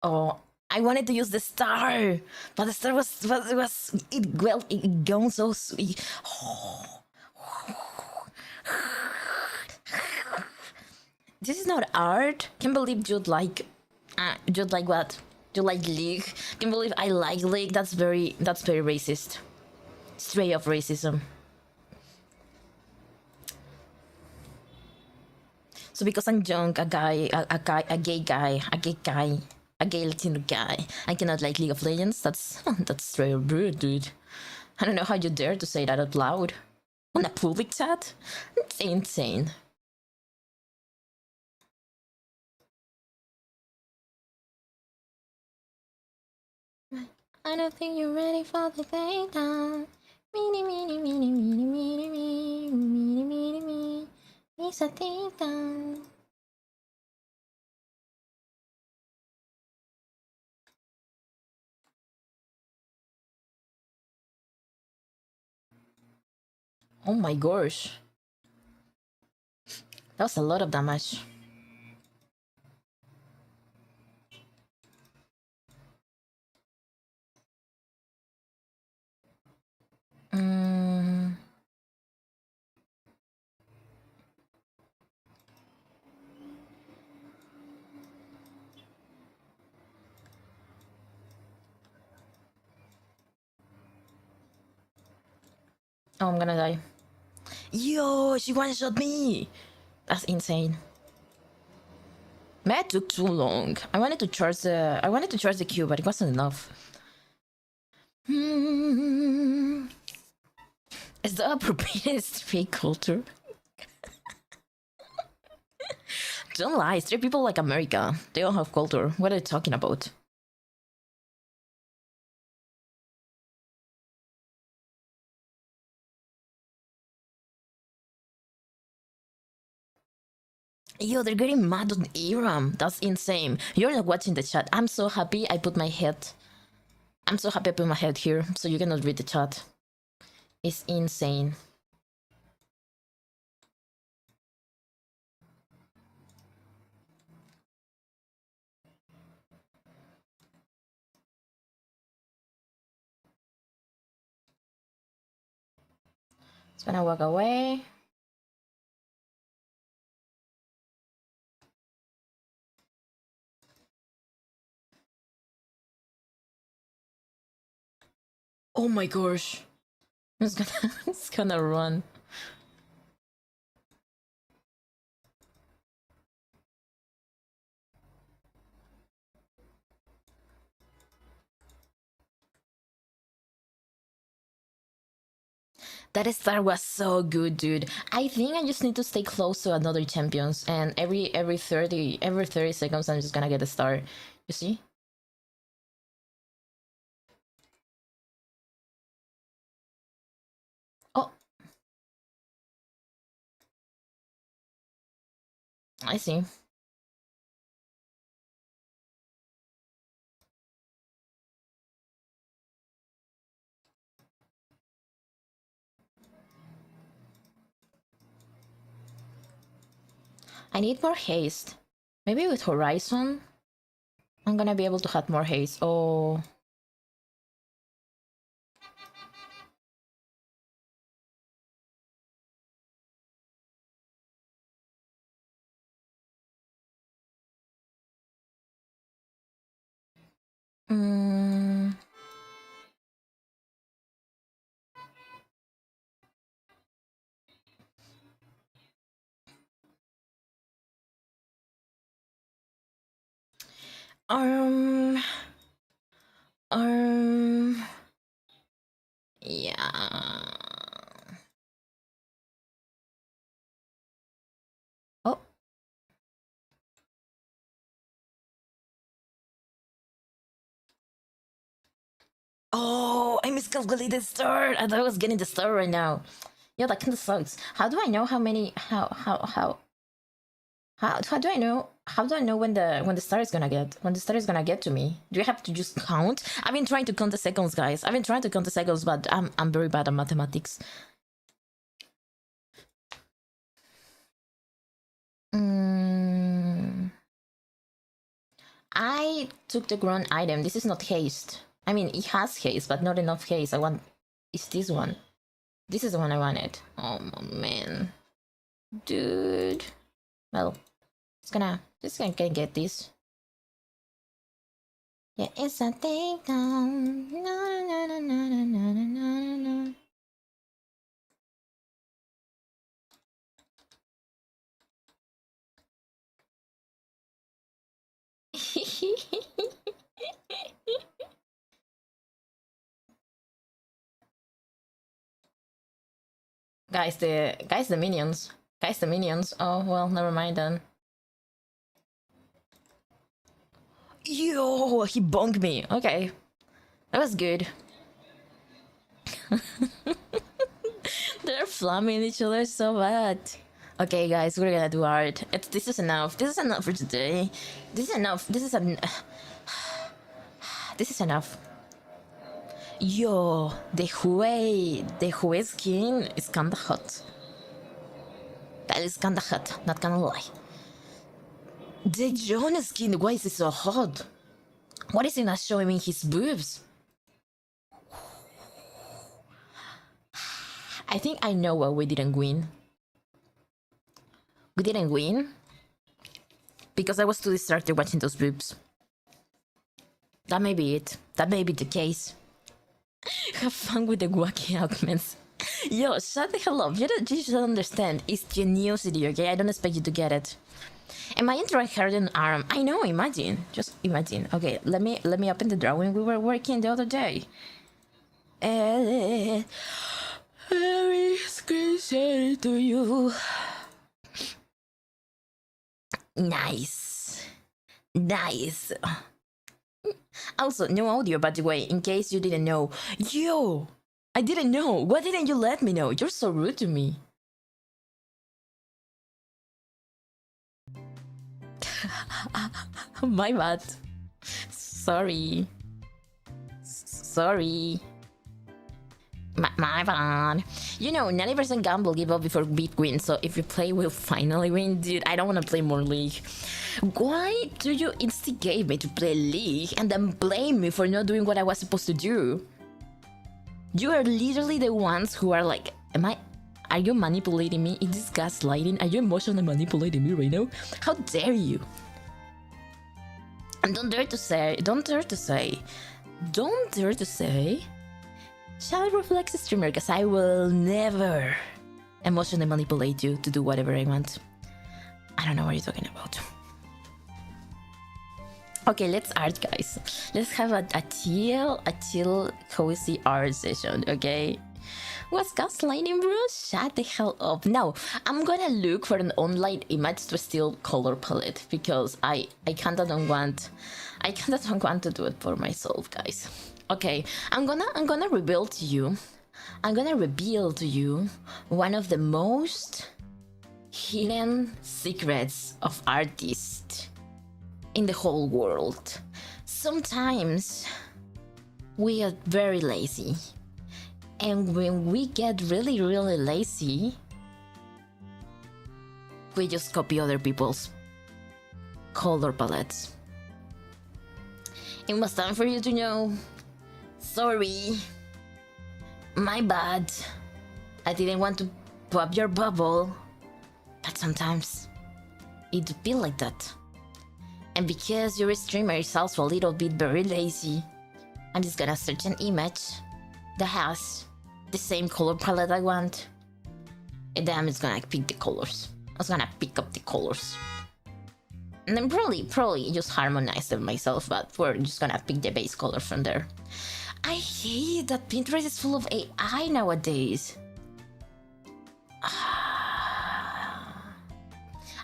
Oh, I wanted to use the star, but the star it gone so sweet. This is not art. Can't believe you'd like You like what? You like League? Can you believe I like League? That's very racist. Straight up racism. So because I'm young, a gay Latino guy, I cannot like League of Legends. That's straight up rude, dude. I don't know how you dare to say that out loud on a public chat. It's insane. I don't think you're ready for the playdown. It's a takedown. Oh my gosh. That was a lot of damage. Oh, I'm gonna die. Yo, she one-shot me! That's insane. That took too long. I wanted to charge the Q, but it wasn't enough. Is the appropriate street culture? Don't lie, straight people like America. They don't have culture. What are you talking about? Yo, they're getting mad on Iram. That's insane. You're not watching the chat. I'm so happy I put my head here so you cannot read the chat. It's insane. It's gonna walk away. Oh my gosh. It's gonna run. That start was so good, dude. I think I just need to stay close to another champions, and every 30 seconds I'm just gonna get a star. You see? Oh, I see. I need more haste. Maybe with Horizon, I'm gonna be able to have more haste. Oh. Mm. Um. Yeah. Oh. Oh, I miscalculated star. I thought I was getting the star right now. Yeah, that kind of sucks. How do I know how many? How do I know? How do I know when the star is gonna get to me? Do you have to just count? I've been trying to count the seconds, guys. I've been trying to count the seconds, but I'm very bad at mathematics. I took the ground item. This is not haste. I mean, it has haste, but not enough haste. It's this one. This is the one I wanted. Oh man, dude. Well, just gonna get this. Yeah, it's a thing. Na, na, na, na, na, na, na, na. Guys, the minions. Guys, the minions. Oh well, never mind then. Yo, he bonked me. Okay, that was good. They're flamming each other so bad. Okay, guys, we're gonna do art. This is enough. This is enough for today. This is enough. This is enough. Yo, the Hue skin is kinda hot. That is kinda hot, not gonna lie. The John skin, why is it so hot? What is he not showing me his boobs? I think I know why we didn't win. We didn't win because I was too distracted watching those boobs. That may be it. That may be the case. Have fun with the wacky augments. Yo, shut the hell up. You should understand. It's geniusity, okay? I don't expect you to get it. Am I in tryhard an arm? I know, imagine. Just imagine. Okay, let me open the drawing we were working the other day. Very screen to you. Nice. Nice. Also, no audio, by the way, in case you didn't know. Yo! I didn't know. Why didn't you let me know? You're so rude to me. My bad. Sorry. Sorry. My bad. You know, 90% gamble give up before beat win, so if you play, we'll finally win. Dude, I don't want to play more League. Why do you instigate me to play League and then blame me for not doing what I was supposed to do? You are literally the ones who are like, are you manipulating me? Is this gaslighting? Are you emotionally manipulating me right now? How dare you? And don't dare to say, Shall reflex streamer, because I will never emotionally manipulate you to do whatever I want. I don't know what you're talking about. Okay, let's art, guys. Let's have a chill, cozy art session, okay? What's gaslighting, bro? Shut the hell up. Now, I'm gonna look for an online image to steal color palette because I kinda don't want to do it for myself, guys. Okay, I'm gonna reveal to you one of the most hidden secrets of artists in the whole world. Sometimes we are very lazy. And when we get really, really lazy, we just copy other people's color palettes. It was time for you to know. Sorry. My bad. I didn't want to pop your bubble. But sometimes it be like that. And because your streamer is also a little bit very lazy, I'm just gonna search an image that has the same color palette I want, and then I'm just gonna pick the colors. I was gonna pick up the colors, and then probably just harmonize them myself, but we're just gonna pick the base color from there. I hate that Pinterest is full of AI nowadays.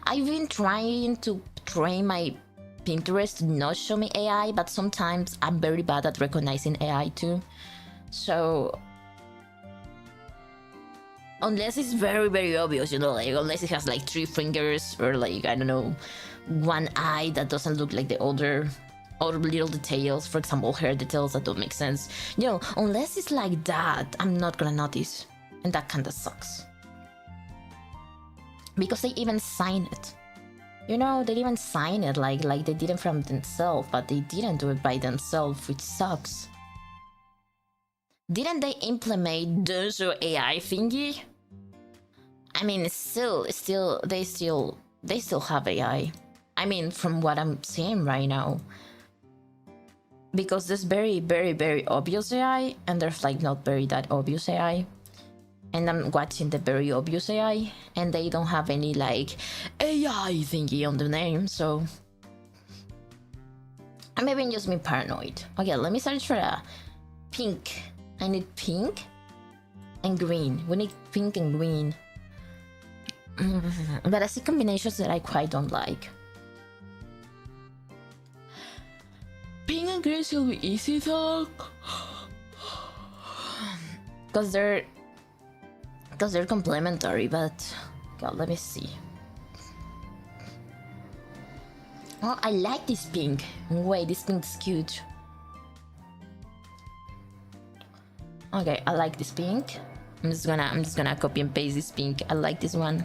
I've been trying to train my Pinterest to not show me AI, but sometimes I'm very bad at recognizing AI too. So unless it's very, very obvious, you know, like unless it has like 3 fingers or like, I don't know, one eye that doesn't look like the other, or little details, for example, hair details that don't make sense. You know, unless it's like that, I'm not gonna notice. And that kinda sucks. Because they even sign it. You know, they even sign it like they did it from themselves, but they didn't do it by themselves, which sucks. Didn't they implement the AI thingy? I mean, they still have AI. I mean, from what I'm seeing right now. because there's very obvious AI, and there's like not very that obvious AI. And I'm watching the very obvious AI, and they don't have any like AI thingy on the name, so maybe I'm just being paranoid. Okay, let me search for a pink. I need pink and green. We need pink and green. But I see combinations that I quite don't like. Pink and green should be easy though, because they're complementary. But God, let me see. Oh, I like this pink. Wait, this pink is cute. Okay, I like this pink. I'm just gonna copy and paste this pink. I like this one.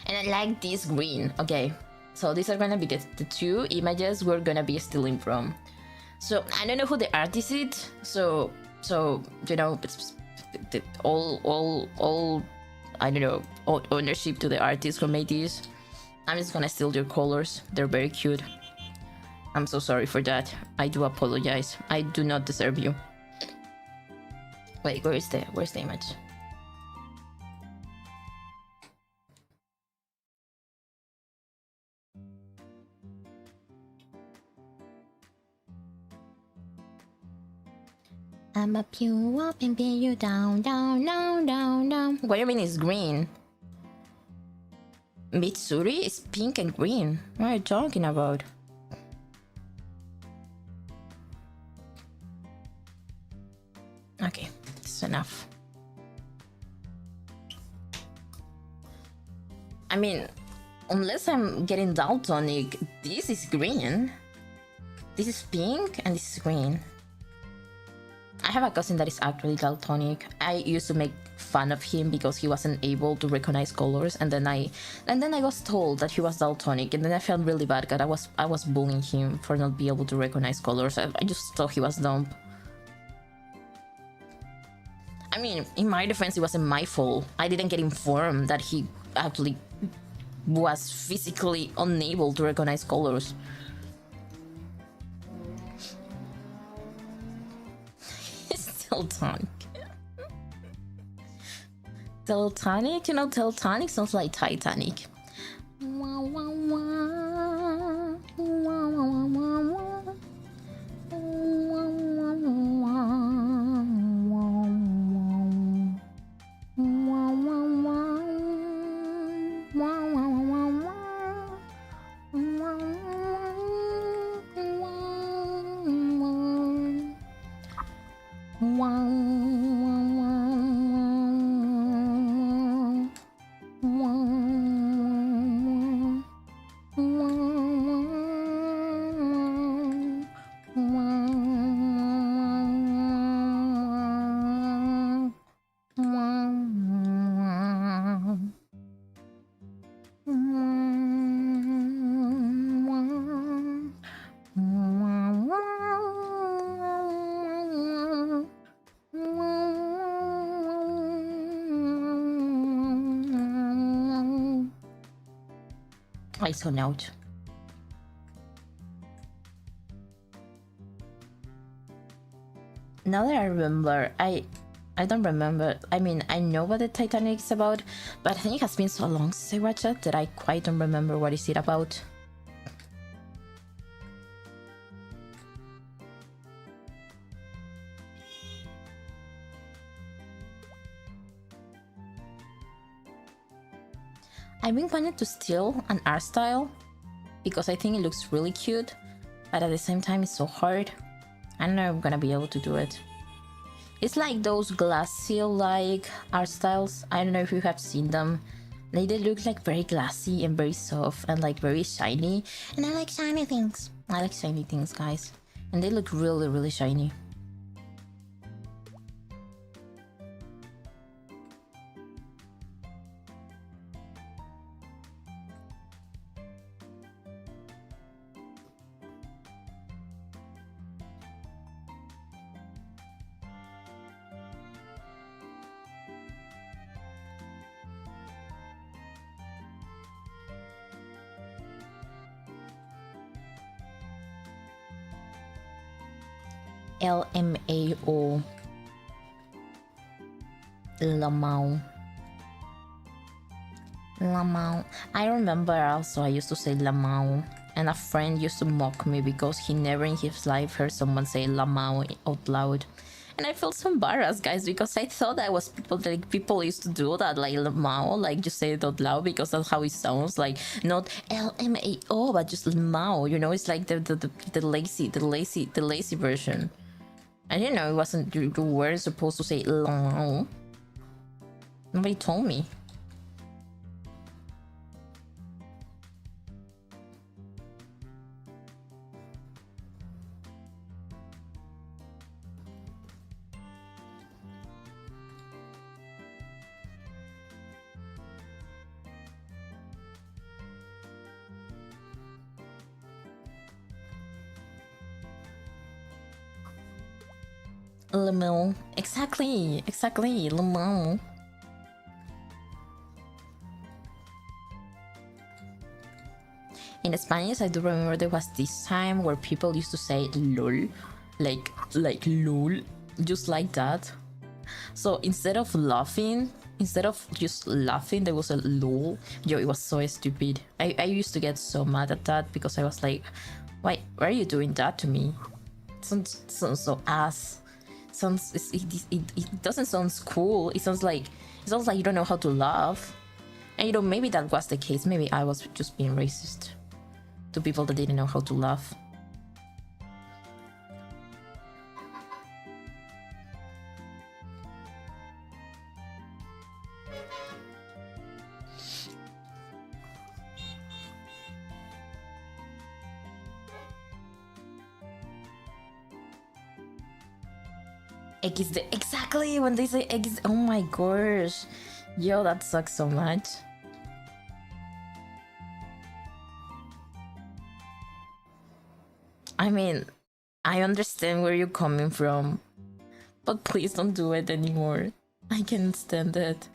And I like this green. Okay, so these are gonna be the two images we're gonna be stealing from. So I don't know who the artist is, so you know, it's all I don't know, all ownership to the artist who made this. I'm just gonna steal your colors. They're very cute. I'm so sorry for that. I do apologize. I do not deserve you. Wait, where's the image? I'm up you up and pin you down, down, down, down, down. What do you mean it's green? Mitsuri is pink and green. What are you talking about? Okay, that's enough. I mean, unless I'm getting daltonic, this is green. This is pink and this is green. I have a cousin that is actually daltonic. I used to make fun of him because he wasn't able to recognize colors, and then I was told that he was daltonic, and then I felt really bad because I was bullying him for not being able to recognize colors. I just thought he was dumb. I mean, in my defense, it wasn't my fault. I didn't get informed that he actually was physically unable to recognize colors. Teltonic. Teltonic? You know, Teltonic sounds like Titanic. I saw note. Now that I remember, I don't remember. I mean, I know what the Titanic is about, but I think it has been so long since I watched it that I quite don't remember what is it about. I've been wanting to steal an art style because I think it looks really cute, but at the same time it's so hard. I don't know if I'm gonna be able to do it. It's like those glacial-like art styles. I don't know if you have seen them. Like, they look like very glassy and very soft and like very shiny. And I like shiny things. I like shiny things, guys. And they look really, really shiny. LMAO. Lamau. Lamau. I remember also I used to say Lamau. And a friend used to mock me because he never in his life heard someone say Lamau out loud. And I felt so embarrassed, guys, because I thought that was people used to do that, like Lamau, like just say it out loud because that's how it sounds, like not LMAO, but just Lamau, you know, it's like the lazy version. I didn't know it wasn't, you were supposed to say Lamau. Nobody told me. Lemon. Exactly, lemon. In Spanish, I do remember there was this time where people used to say lol, like lol, just like that. So instead of just laughing, there was a lol. Yo, it was so stupid. I used to get so mad at that because I was like, why are you doing that to me? It sounds so ass. It doesn't sound cool. It sounds like you don't know how to laugh. And you know, maybe that was the case. Maybe I was just being racist to people that didn't know how to laugh. XD, exactly, when they say XD, oh my gosh, yo, that sucks so much. I mean, I understand where you're coming from, but please don't do it anymore. I can't stand it.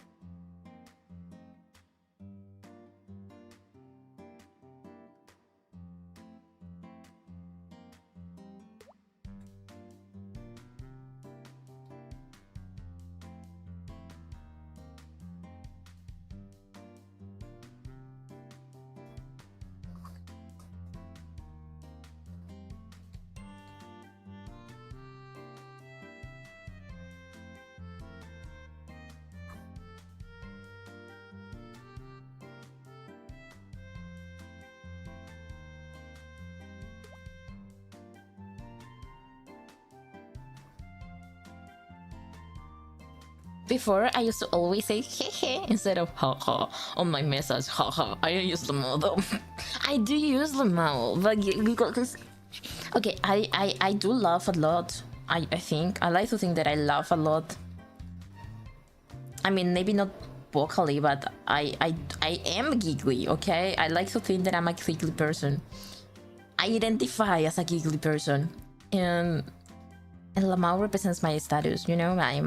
Before, I used to always say hehe instead of haha on my message. Haha, I don't use lemao though. I do use lemao, but because okay, I do laugh a lot. I think I like to think that I laugh a lot. I mean, maybe not vocally, but I am giggly. Okay, I like to think that I'm a giggly person. I identify as a giggly person, and lemao represents my status, you know, my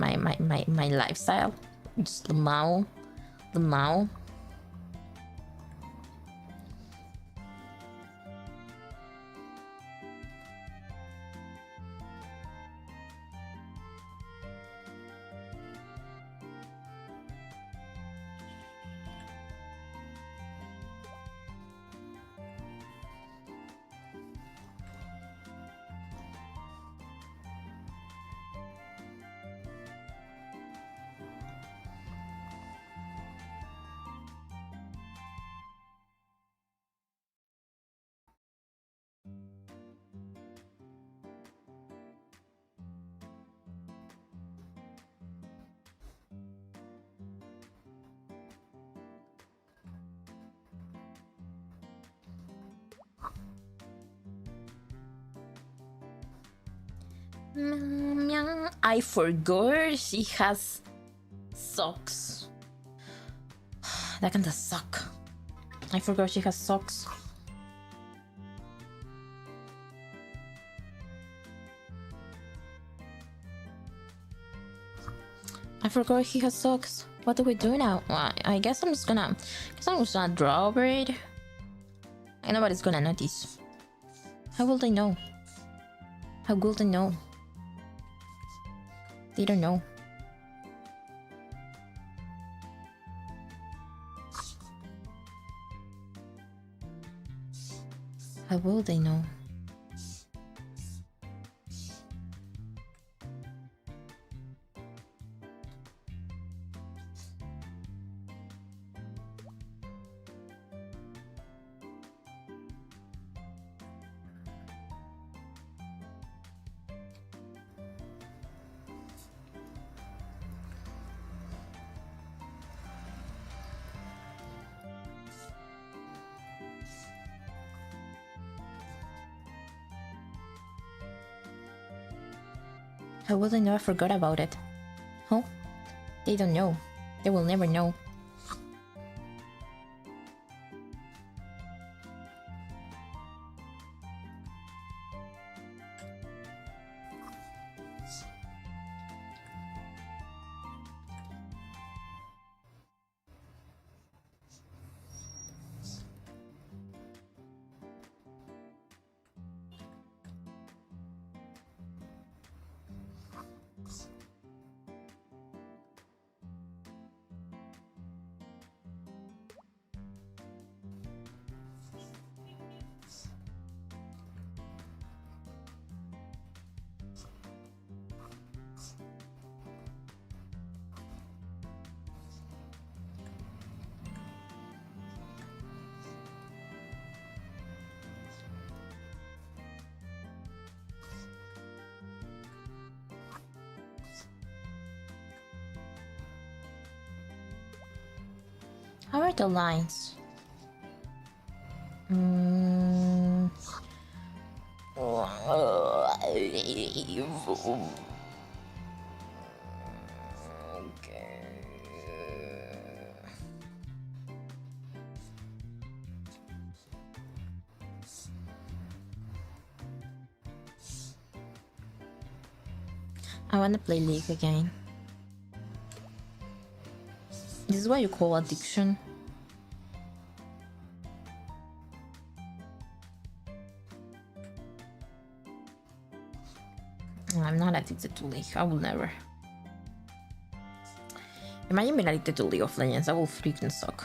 lifestyle. Just lemao. I forgot she has socks. That kinda suck. I forgot she has socks. I forgot he has socks. What do we do now? Well, I guess I'm just gonna draw over it. And nobody's gonna notice. How will they know? How will they know? They don't know. How will they know? How will they know I forgot about it? Huh? They don't know. They will never know. How are the lines? I wanna play League again. This is what you call addiction. I'm not addicted to League. I will never. Imagine being addicted to League of Legends. That will freaking suck.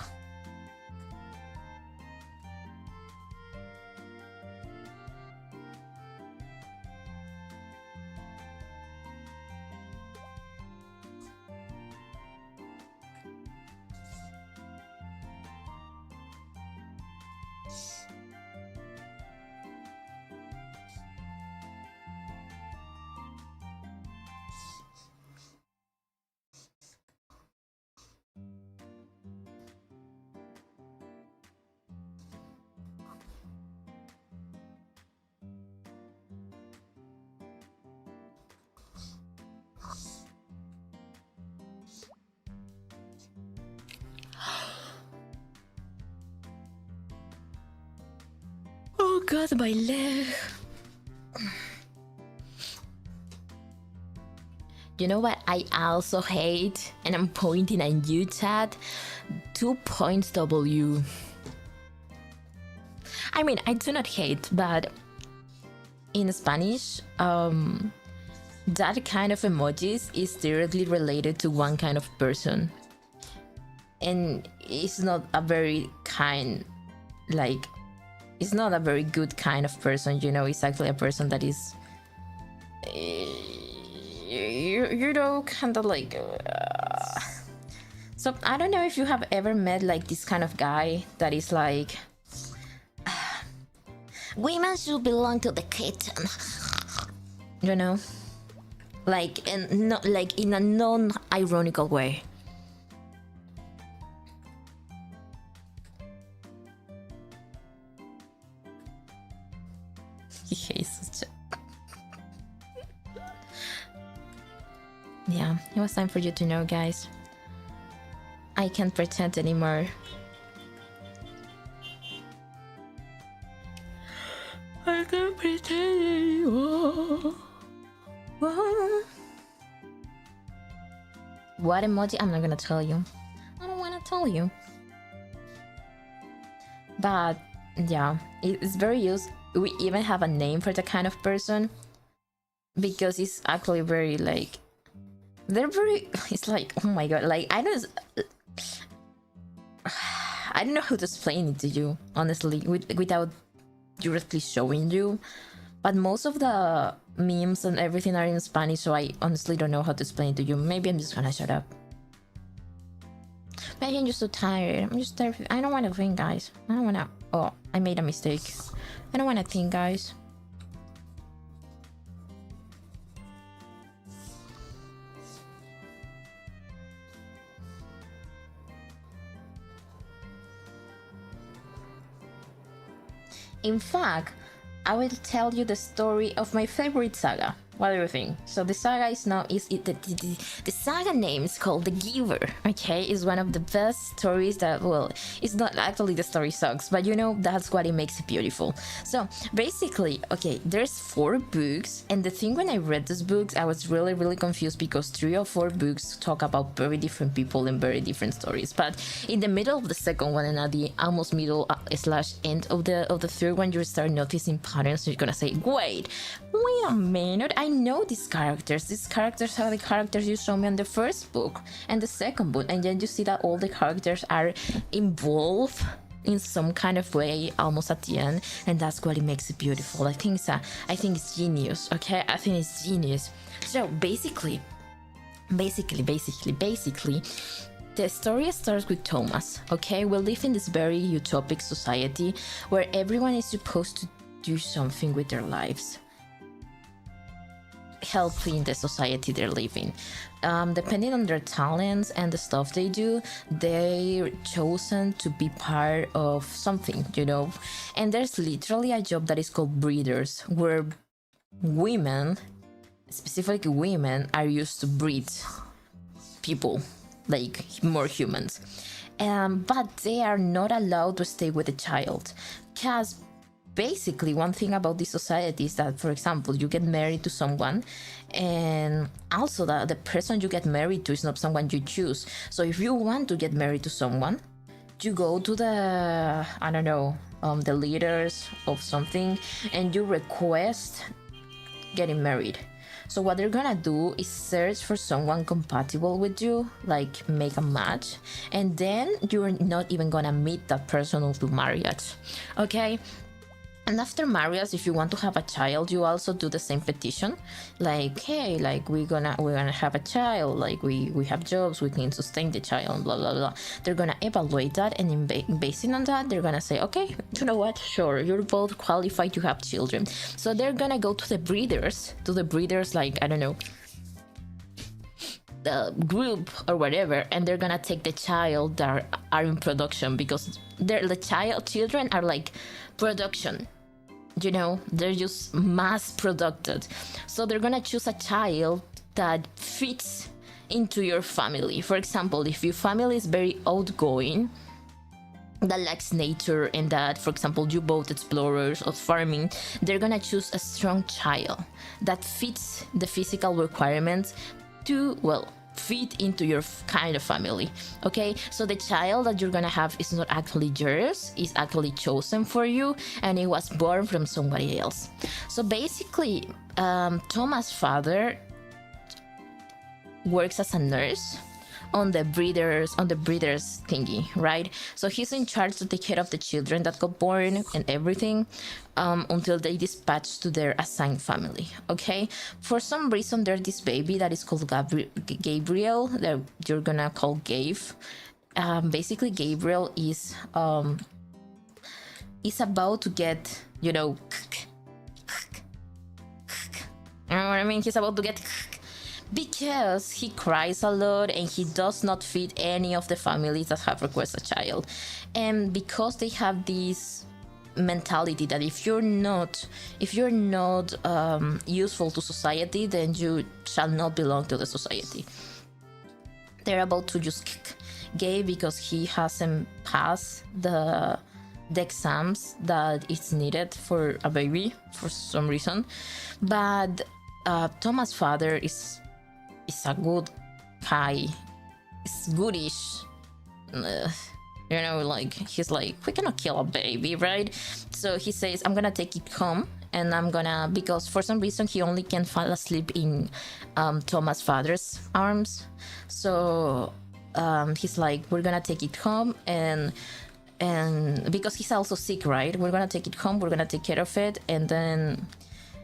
Oh god, my leg. You know what I also hate? And I'm pointing at you, chat. 2 points W. I mean, I do not hate, but in Spanish, that kind of emojis is directly related to one kind of person. And it's not a very kind, like, it's not a very good kind of person, you know. It's actually a person that is, you know, kind of like, so I don't know if you have ever met like this kind of guy that is like, women should belong to the kitchen, you know, like, and not like in a non-ironical way. He hates such a... Yeah, it was time for you to know, guys. I can't pretend anymore. I can't pretend anymore. What emoji? I'm not gonna tell you. I don't wanna tell you. But yeah, it's very used. We even have a name for the kind of person because it's actually very like they're very, it's like, oh my god, like I don't know how to explain it to you, honestly, without directly showing you. But most of the memes and everything are in Spanish, so I honestly don't know how to explain it to you. Maybe I'm just gonna shut up. Maybe I'm just so tired. I'm just tired. I don't want to think, guys. I don't want to. Oh, I made a mistake. I don't want to think, guys. In fact, I will tell you the story of my favorite saga. What do you think? So the saga is now the saga name is called The Giver. Okay, it's one of the best stories that, well, it's not actually the story sucks, but you know, that's what it makes it beautiful. So basically, okay, there's 4 books, and the thing when I read these books, I was really confused because 3 or 4 books talk about very different people and very different stories. But in the middle of the second one and at the almost middle slash end of the third one, you start noticing patterns. You're gonna say, wait a minute, I know these characters. These characters are the characters you showed me in the first book and the second book, and then you see that all the characters are involved in some kind of way almost at the end, and that's what it makes it beautiful. I think it's genius. Okay, I think it's genius. So basically, the story starts with Thomas. Okay, we live in this very utopic society where everyone is supposed to do something with their lives, helping the society they're living. Depending on their talents and the stuff they do, they're chosen to be part of something, you know. And there's literally a job that is called breeders, where women, specifically women, are used to breed people, like more humans. But they are not allowed to stay with the child, because basically one thing about this society is that, for example, you get married to someone, and also that the person you get married to is not someone you choose. So if you want to get married to someone, you go to the, I don't know, the leaders of something, and you request getting married. So what they're gonna do is search for someone compatible with you, like make a match, and then you're not even gonna meet that person until marriage. Okay. And after marriage, if you want to have a child, you also do the same petition, like, hey, like we're gonna have a child, like we have jobs, we can sustain the child, blah blah blah. They're gonna evaluate that, and basing on that, they're gonna say, okay, you know what, sure, you're both qualified to have children. So they're gonna go to the breeders, like, I don't know, the group or whatever, and they're gonna take the child that are in production, because children are like production, you know, they're just mass produced. So they're gonna choose a child that fits into your family. For example, if your family is very outgoing, that likes nature, and that, for example, you both explorers of farming, they're gonna choose a strong child that fits the physical requirements to, well, fit into your kind of family. Okay, so the child that you're gonna have is not actually yours, it's actually chosen for you, and it was born from somebody else. So basically, Thomas' father works as a nurse on the breeders thingy, right? So he's in charge to take care of the children that got born and everything, until they dispatch to their assigned family. Okay, for some reason there's this baby that is called Gabriel, that you're gonna call Gabe. Basically Gabriel is about to get, you know what I mean, he's about to get because he cries a lot and he does not fit any of the families that have requested a child. And because they have this mentality that if you're not useful to society, then you shall not belong to the society. They're about to just kick Gay because he hasn't passed the exams that is needed for a baby for some reason. But Thomas' father is a good guy. It's goodish. Like, he's like, we cannot kill a baby, right? So he says, I'm gonna take it home and I'm gonna, because for some reason he only can fall asleep in Thomas' father's arms. So he's like, we're gonna take it home, and because he's also sick, right? We're gonna take it home, we're gonna take care of it, and then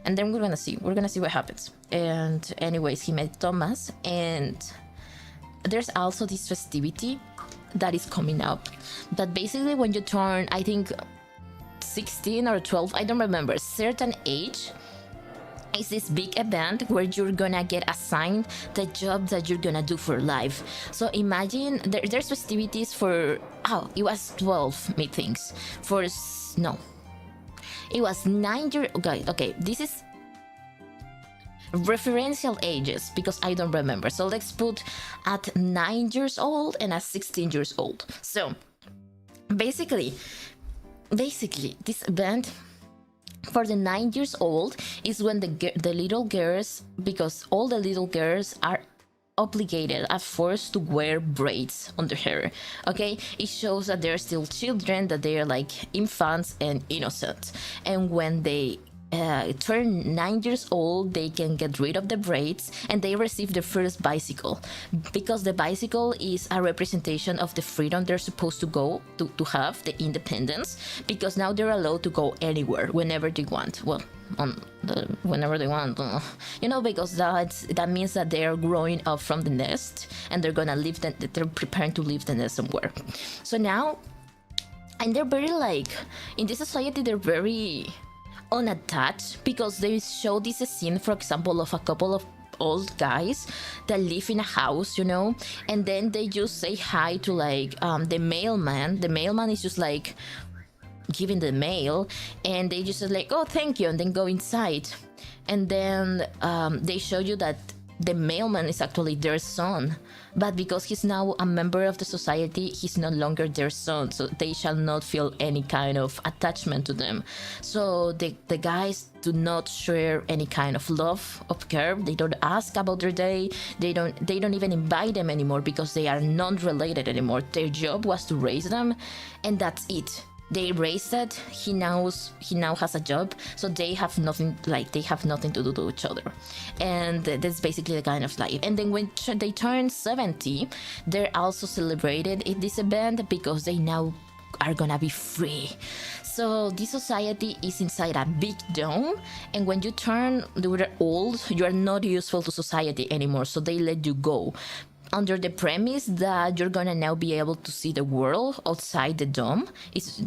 we're gonna see what happens. And anyways, he met Thomas, and there's also this festivity that is coming up, that basically when you turn, I think 16 or 12, I don't remember, certain age, is this big event where you're gonna get assigned the job that you're gonna do for life. So imagine there's festivities for, it was 12 meetings for, no, it was 9 years. Okay, this is referential ages because I don't remember. So let's put at 9 years old and at 16 years old. So basically this event for the 9 years old is when the little girls, because all the little girls are obligated at first to wear braids on their hair. Okay, it shows that they're still children, that they are like infants and innocent, and when they turn 9 years old, they can get rid of the braids and they receive the first bicycle, because the bicycle is a representation of the freedom they're supposed to go to have, the independence, because now they're allowed to go anywhere whenever they want. Well, whenever they want, because that means that they're growing up from the nest and they're gonna leave, they're preparing to leave the nest somewhere. So now, and they're very like, in this society, they're very unattached, because they show this scene, for example, of a couple of old guys that live in a house, and then they just say hi to like the mailman. The mailman is just like giving the mail, and they just like, oh, thank you, and then go inside. And then they show you that the mailman is actually their son, but because he's now a member of the society, he's no longer their son, so they shall not feel any kind of attachment to them. So the guys do not share any kind of love or care. They don't ask about their day. They don't even invite them anymore, because they are not related anymore. Their job was to raise them, and that's it. They raised it. He now has a job, so they have nothing to do to each other, and that's basically the kind of life. And then when they turn 70, they're also celebrated in this event, because they now are gonna be free. So this society is inside a big dome, and when you turn old, you are not useful to society anymore, so they let you go, under the premise that you're gonna now be able to see the world outside the dome.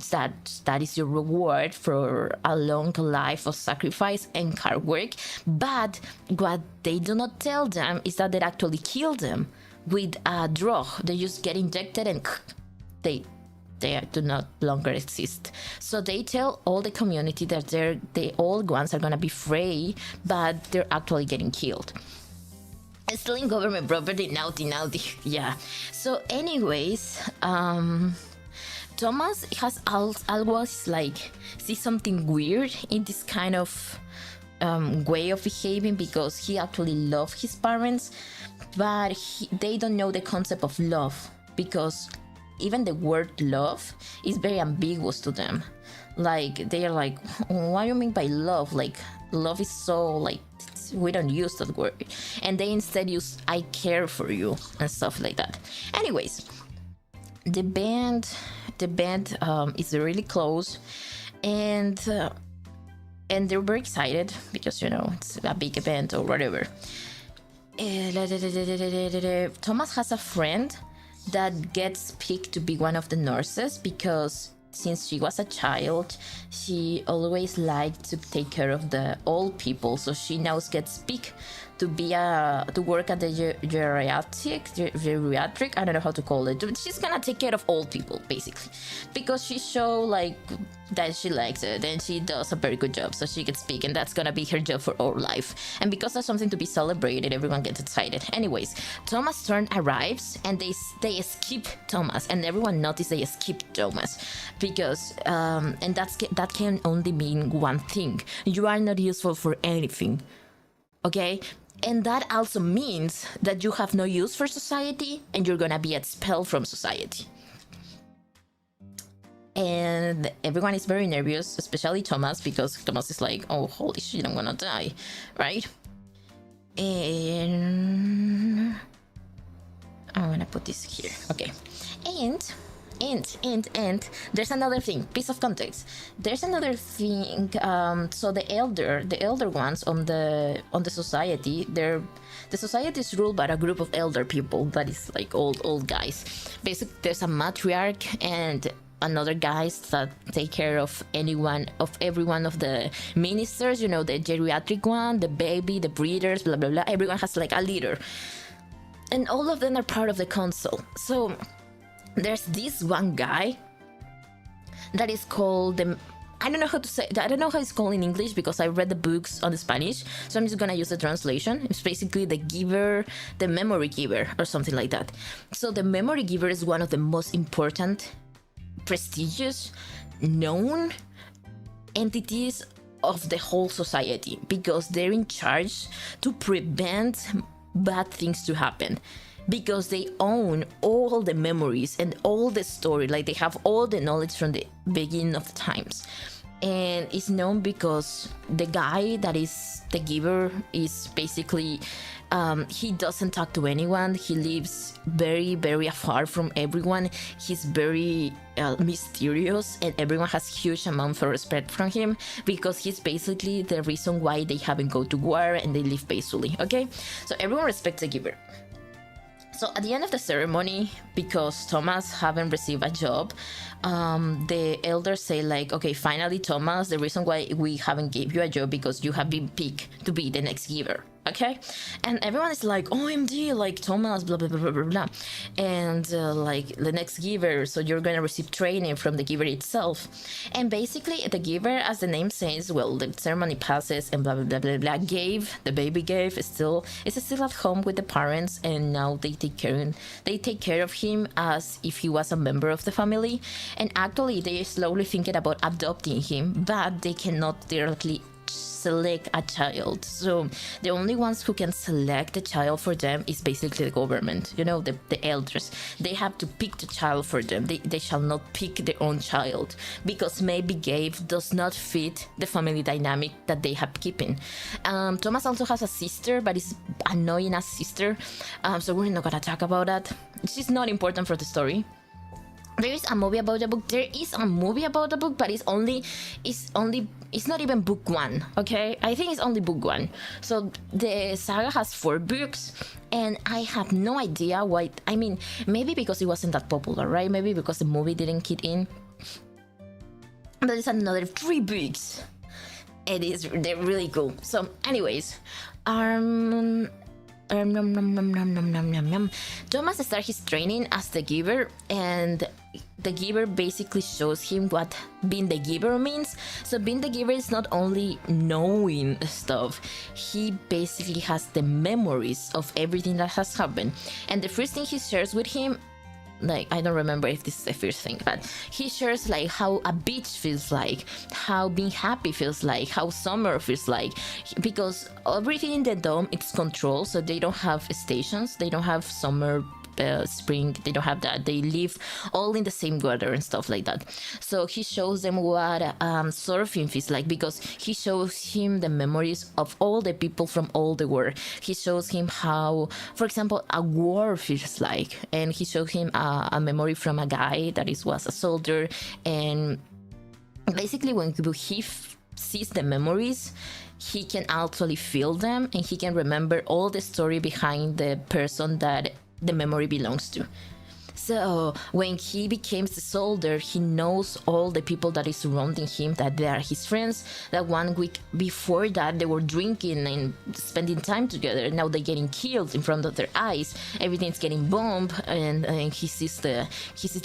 That is your reward for a long life of sacrifice and hard work. But what they do not tell them is that they actually kill them with a drug. They just get injected and they do not longer exist. So they tell all the community that the old ones are gonna be free, but they're actually getting killed. Stealing government property, naughty. Yeah. So anyways, Thomas has always like see something weird in this kind of way of behaving, because he actually loves his parents, but they don't know the concept of love, because even the word love is very ambiguous to them. Like they are like, what do you mean by love? Like love is so like, we don't use that word, and they instead use I care for you and stuff like that. Anyways, the band is really close, and they're very excited because it's a big event or whatever. Thomas has a friend that gets picked to be one of the nurses, because since she was a child, she always liked to take care of the old people. So she now gets picked to work at the geriatric. I don't know how to call it. She's gonna take care of old people basically, because she show like that she likes it and she does a very good job. So she gets picked, and that's gonna be her job for all life. And because that's something to be celebrated, everyone gets excited. Anyways, Thomas' turn arrives, and they skip Thomas, and everyone notices they skip Thomas, because and that can only mean one thing: you are not useful for anything. Okay. And that also means that you have no use for society, and you're gonna be expelled from society. And everyone is very nervous, especially Thomas, because Thomas is like, oh, holy shit, I'm gonna die, right? And I'm gonna put this here. Okay. And there's another thing, piece of context. There's another thing. So the elder ones on the society, the society is ruled by a group of elder people that is like old guys. Basically, there's a matriarch and another guys that take care of every one of the ministers, you know, the geriatric one, the baby, the breeders, blah blah blah. Everyone has like a leader, and all of them are part of the council. So there's this one guy that is called the, I don't know how it's called in English because I read the books on the Spanish, so I'm just gonna use the translation. It's basically the giver, the memory giver, or something like that. So the memory giver is one of the most important, prestigious, known entities of the whole society, because they're in charge to prevent bad things to happen, because they own all the memories and all the story, like they have all the knowledge from the beginning of times. And it's known because the guy that is the giver is basically he doesn't talk to anyone. He lives very, very far from everyone. He's very mysterious, and everyone has huge amount of respect from him because he's basically the reason why they haven't go to war and they live peacefully. Okay, so everyone respects the giver. So at the end of the ceremony, because Thomas haven't received a job, the elders say like, okay, finally Thomas, the reason why we haven't gave you a job because you have been picked to be the next giver. Okay, and everyone is like, OMG, like Thomas, blah blah blah blah blah blah, and like the next giver, so you're gonna receive training from the giver itself. And basically the giver, as the name says, well, the ceremony passes and blah blah blah blah blah. The baby is still at home with the parents, and now they take care of him as if he was a member of the family. And actually they are slowly thinking about adopting him, but they cannot directly select a child. So the only ones who can select the child for them is basically the government, you know, the elders. They have to pick the child for them. They shall not pick their own child, because maybe Gabe does not fit the family dynamic that they have keeping. Thomas also has a sister, but it's annoying as sister, so we're not gonna talk about that. She's not important for the story. There is a movie about the book. But it's not even book one. Okay, I think it's only book one. So the saga has 4 books, and I have no idea why. I mean, maybe because it wasn't that popular, right? Maybe because the movie didn't kick in. But it's another 3 books. They're really cool. So, anyways, Thomas starts his training as the giver, and the giver basically shows him what being the giver means. So being the giver is not only knowing stuff, he basically has the memories of everything that has happened. And the first thing he shares with him, like, I don't remember if this is the first thing, but he shares like how a beach feels like, how being happy feels like, how summer feels like, because everything in the dome, it's controlled, so they don't have stations, they don't have summer, spring, they don't have that. They live all in the same weather and stuff like that. So he shows them what surfing feels like, because he shows him the memories of all the people from all the world. He shows him how, for example, a war feels like, and he shows him a memory from a guy that was a soldier. And basically when he sees the memories, he can actually feel them, and he can remember all the story behind the person that the memory belongs to. So when he becomes the soldier, he knows all the people that is surrounding him, that they are his friends, that 1 week before that they were drinking and spending time together. Now they're getting killed in front of their eyes. Everything's getting bombed, and he sees the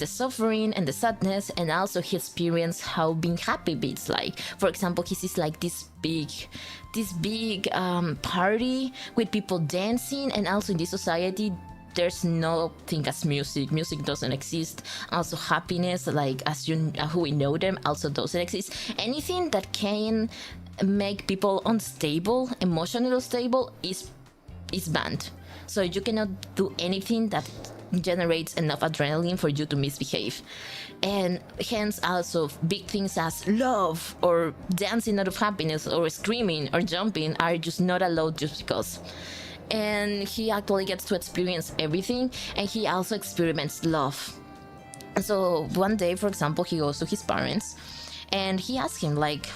suffering and the sadness, and also he experiences how being happy beats like. For example, he sees like this big party with people dancing, and also in this society there's nothing as music. Music doesn't exist. Also happiness, like as who we know them, also doesn't exist. Anything that can make people unstable, emotionally unstable, is banned. So you cannot do anything that generates enough adrenaline for you to misbehave. And hence also big things as love or dancing out of happiness or screaming or jumping are just not allowed just because. And he actually gets to experience everything, and he also experiments love. So one day, for example, he goes to his parents and he asks him like,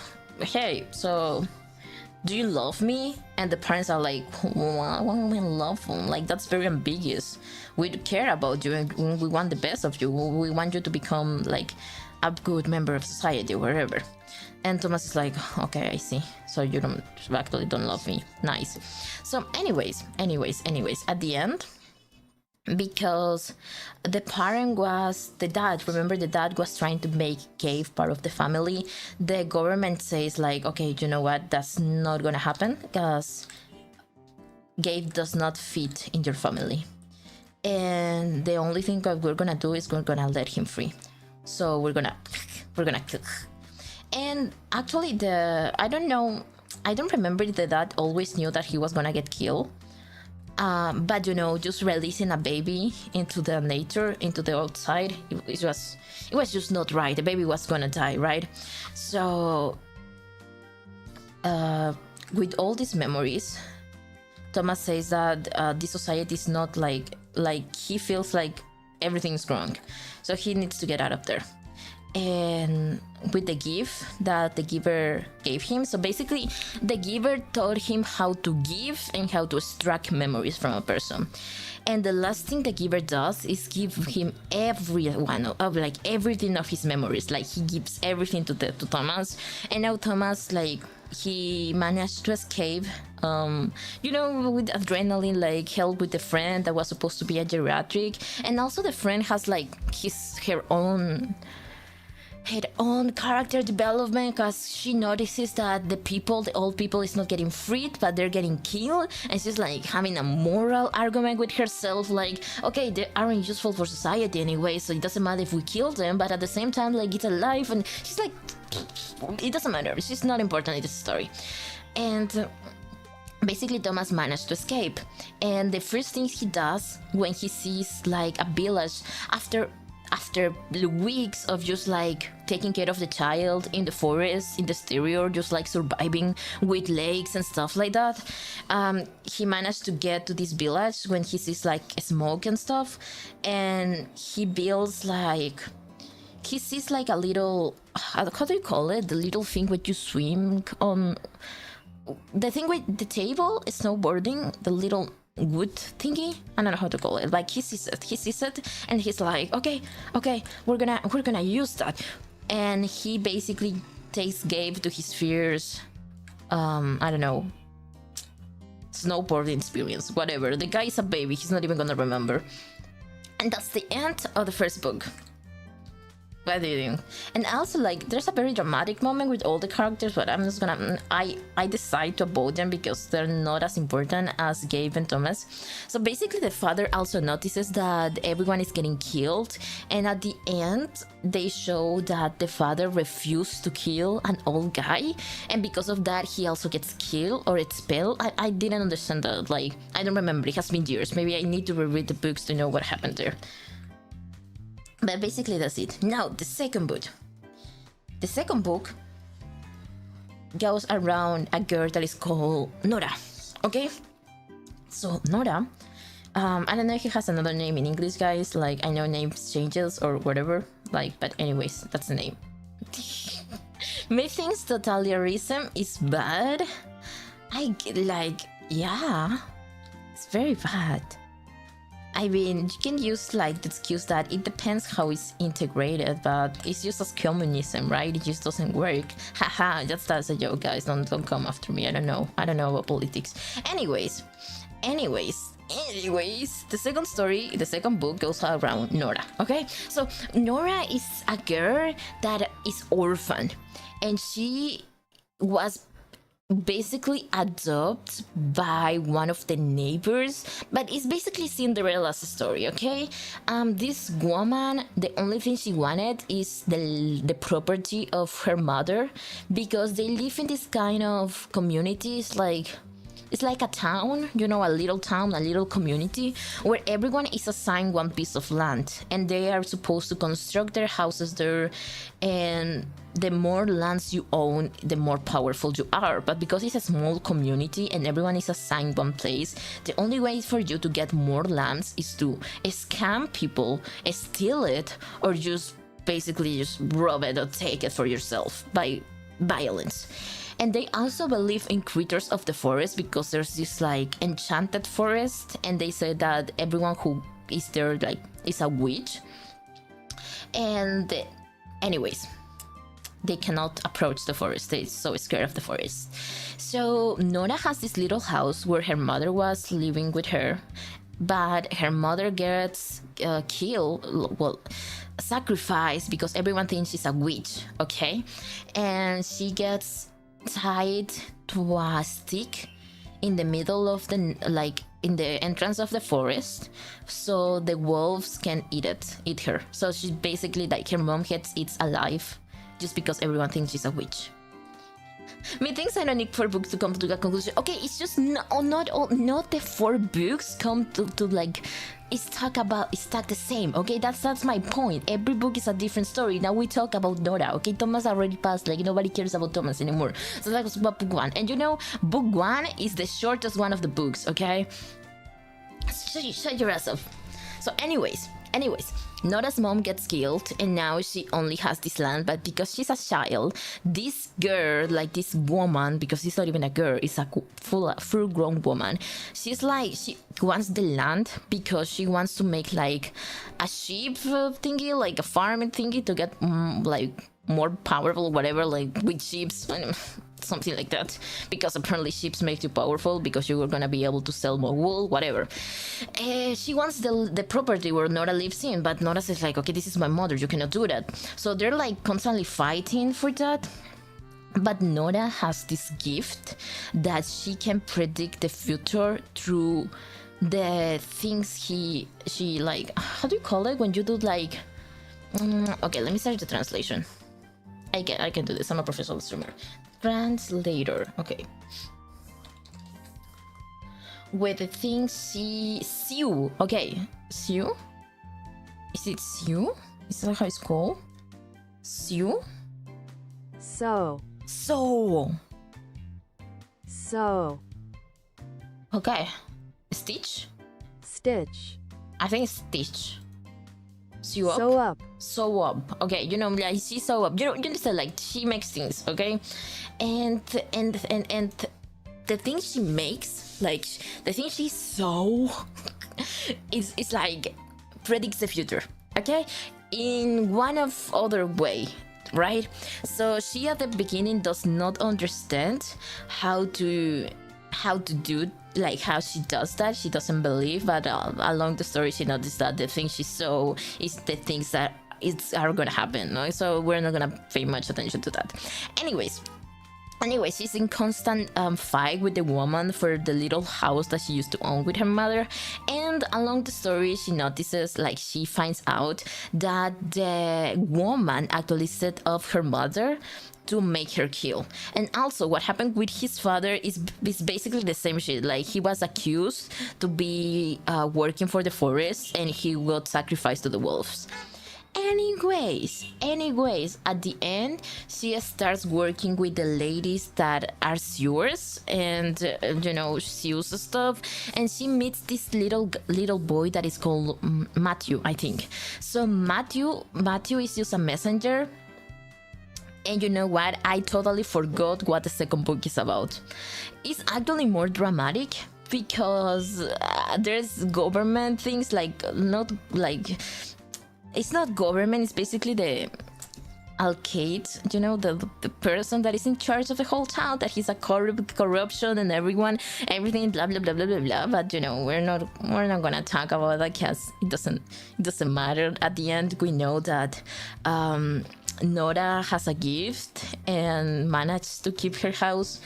hey, so do you love me? And the parents are like, why do we love him? Like, that's very ambiguous. We care about you and we want the best of you. We want you to become like a good member of society or wherever. And Thomas is like, okay, I see. So you actually don't love me. Nice. So anyways, at the end, because the parent was the dad, remember the dad was trying to make Gabe part of the family, the government says like, okay, you know what, that's not gonna happen because Gabe does not fit in your family, and the only thing that we're gonna do is we're gonna let him free. So we're gonna kill. And actually I don't remember if the dad always knew that he was gonna get killed. But you know, just releasing a baby into the nature, into the outside, it was just not right. The baby was gonna die, right? So with all these memories, Thomas says that this society is not like he feels like everything's wrong, so he needs to get out of there. And with the gift that the giver gave him, so basically the giver taught him how to give and how to extract memories from a person. And the last thing the giver does is give him everything of his memories. Like, he gives everything to Thomas, and now Thomas, like, he managed to escape, with adrenaline, like help with the friend that was supposed to be a geriatric, and also the friend has like her own character development, because she notices that the old people is not getting freed but they're getting killed, and she's like having a moral argument with herself, like, okay, they aren't useful for society anyway, so it doesn't matter if we kill them, but at the same time, like, it's alive, and she's like, it doesn't matter, she's not important in this story. And basically Thomas managed to escape, and the first thing he does when he sees like a village after weeks of just like taking care of the child in the forest, in the exterior, just like surviving with lakes and stuff like that, he managed to get to this village when he sees like smoke and stuff, and he sees like a little, how do you call it, the little thing where you swim on, the thing with the table, snowboarding, the little wood thingy, I don't know how to call it. Like, he sees it and he's like, okay, we're gonna use that. And he basically takes Gabe to his fierce snowboarding experience, whatever. The guy is a baby, he's not even gonna remember. And that's the end of the first book. What do you think? And also, like, there's a very dramatic moment with all the characters, but I'm just gonna, I decide to avoid them because they're not as important as Gabe and Thomas. So basically the father also notices that everyone is getting killed, and at the end they show that the father refused to kill an old guy, and because of that he also gets killed or expelled. I didn't understand that, like, I don't remember, it has been years, maybe I need to reread the books to know what happened there. But basically that's it. Now, the second book. The second book goes around a girl that is called Nora, okay? So Nora, I don't know if he has another name in English, guys. Like, I know names changes or whatever, like, but anyways, that's the name. Methinks totalitarianism is bad. Yeah, it's very bad. I mean, you can use like the excuse that it depends how it's integrated, but it's just as communism, right? It just doesn't work. Haha, that's a joke, guys. Don't come after me. I don't know about politics. Anyways, the second book goes around Nora, okay? So Nora is a girl that is orphan, and she was basically adopted by one of the neighbors, but it's basically Cinderella's story, okay? This woman, the only thing she wanted is the property of her mother, because they live in this kind of communities, like it's like a town, you know, a little town, a little community where everyone is assigned one piece of land and they are supposed to construct their houses there. And the more lands you own, the more powerful you are. But because it's a small community and everyone is assigned one place, the only way for you to get more lands is to scam people, steal it, or just basically just rob it or take it for yourself by violence. And they also believe in creatures of the forest because there's this like enchanted forest, and they say that everyone who is there like is a witch. And anyways, they cannot approach the forest. They're so scared of the forest. So Nora has this little house where her mother was living with her, but her mother gets killed, well, sacrificed, because everyone thinks she's a witch, okay? And she gets tied to a stick in the middle of the, like, in the entrance of the forest, so the wolves can eat her. So she's basically like, her mom gets eaten alive just because everyone thinks she's a witch. Methinks I don't need 4 books to come to a conclusion. Okay, it's just not the 4 books come to like, it's talk the same. Okay, that's my point. Every book is a different story. Now we talk about Nora. Okay, Thomas already passed. Like, nobody cares about Thomas anymore. So that was about book 1. And you know, book 1 is the shortest one of the books. Okay, shut your ass up. So anyways, Nora's mom gets killed, and now she only has this land. But because she's a child, this girl, like this woman, because she's not even a girl, it's a full-grown woman. She's like, she wants the land because she wants to make like a sheep thingy, like a farming thingy, to get like more powerful, whatever, like with sheep. Something like that, because apparently sheep make you powerful because you were gonna be able to sell more wool, whatever. She wants the property where Nora lives in, but Nora says like, okay, this is my mother, you cannot do that. So they're like constantly fighting for that. But Nora has this gift that she can predict the future through the things she like, how do you call it when you do like, okay, let me search the translation. I can do this, I'm a professional streamer. Translator, okay. With the things she sew, okay, sew. Is it sew? Is that how it's called? Sew. So. Okay, stitch. I think it's stitch. Sew up. Okay, you know, like she sew up. You understand? Like she makes things. Okay, and the things she makes, like the things she sew, is like predicts the future. Okay, in one of other way, right? So she at the beginning does not understand how to do, like how she does that. She doesn't believe, but along the story she noticed that the things she saw is the things that are gonna happen, no? So we're not gonna pay much attention to that. Anyways, she's in constant fight with the woman for the little house that she used to own with her mother. And along the story, she notices, like she finds out that the woman actually set up her mother to make her kill. And also what happened with his father is basically the same shit. Like he was accused to be working for the forest, and he got sacrificed to the wolves. Anyways, at the end, she starts working with the ladies that are sewers, and you know, sews stuff, and she meets this little boy that is called Matthew, I think. So Matthew is just a messenger. And you know what? I totally forgot what the second book is about. It's actually more dramatic because there's government things, like not like, it's not government, it's basically the alcade, you know, the person that is in charge of the whole town, that he's a corruption and everything blah blah blah blah blah blah. But you know, we're not gonna talk about that because it doesn't matter. At the end, we know that Nora has a gift and managed to keep her house.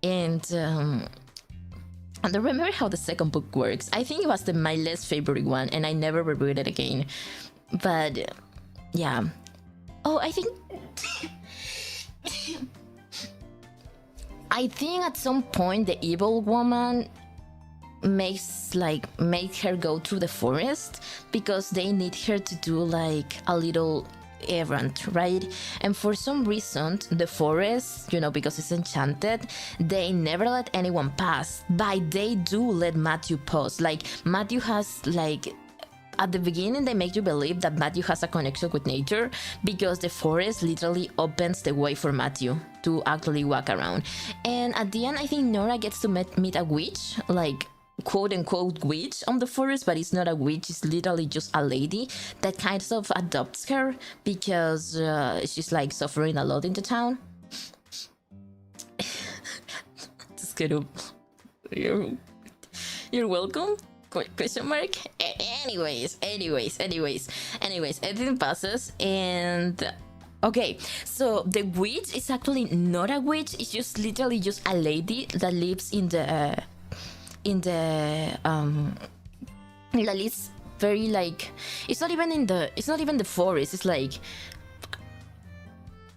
And I don't remember how the second book works. I think it was my least favorite one, and I never reread it again. But yeah. Oh, I I think at some point the evil woman make her go through the forest because they need her to do like a little errand, right? And for some reason the forest, you know, because it's enchanted, they never let anyone pass, but they do let Matthew pass. Like Matthew has like, at the beginning they make you believe that Matthew has a connection with nature because the forest literally opens the way for Matthew to actually walk around. And at the end I think Nora gets to meet a witch, like quote unquote witch on the forest, but it's not a witch, it's literally just a lady that kind of adopts her because she's like suffering a lot in the town. Just kidding. You're welcome? Question mark? Anyways, everything passes and okay, so the witch is actually not a witch, it's just literally just a lady that lives in the that is very like, it's not even the forest, it's like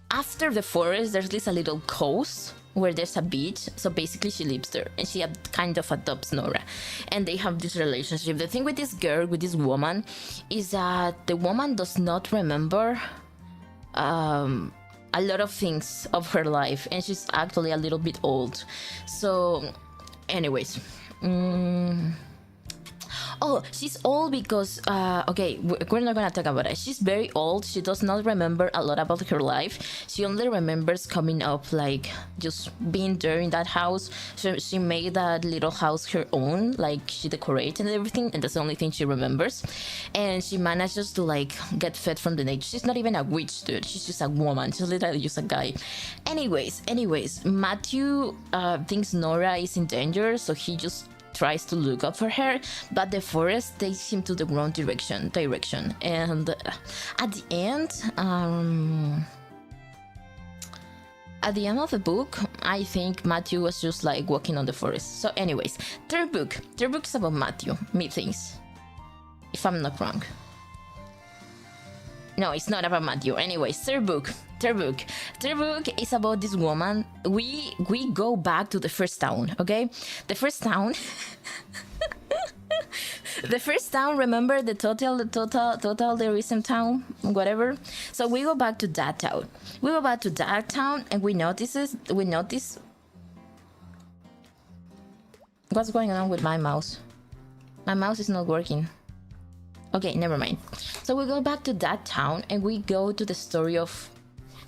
after the forest there's this a little coast where there's a beach, so basically she lives there and she kind of adopts Nora and they have this relationship. The thing with this girl, with this woman, is that the woman does not remember a lot of things of her life and she's actually a little bit old. So anyways, oh, she's old because okay, we're not gonna talk about it. She's very old. She does not remember a lot about her life. She only remembers coming up, like just being there in that house. So she made that little house her own, like she decorated and everything, and that's the only thing she remembers. And she manages to like get fed from the nature. She's not even a witch, dude. She's just a woman. She's literally just a guy. Anyways, Matthew thinks Nora is in danger, so he just tries to look up for her, but the forest takes him to the wrong direction. And at the end of the book, I think Matthew was just like walking on the forest. So anyways, third book is about Matthew, methinks, if I'm not wrong. No, it's not about Matthew. Anyways, third book is about this woman. We go back to the first town, okay? The first town. The first town, remember the total the recent town, whatever. So we go back to that town. And we notice what's going on with my mouse. My mouse is not working. Okay, never mind. So we go back to that town and we go to the story of,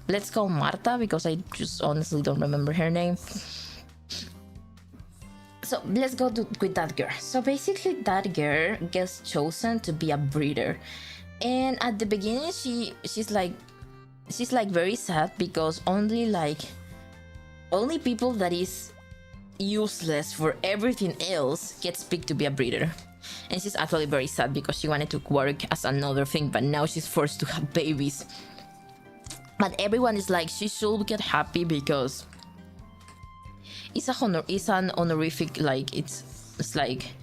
let's call Marta because I just honestly don't remember her name. So let's go with that girl. So basically that girl gets chosen to be a breeder. And at the beginning she's like very sad because only people that is useless for everything else gets picked to be a breeder. And she's actually very sad because she wanted to work as another thing, but now she's forced to have babies. But everyone is like, she should get happy because it's an honorific, like it's like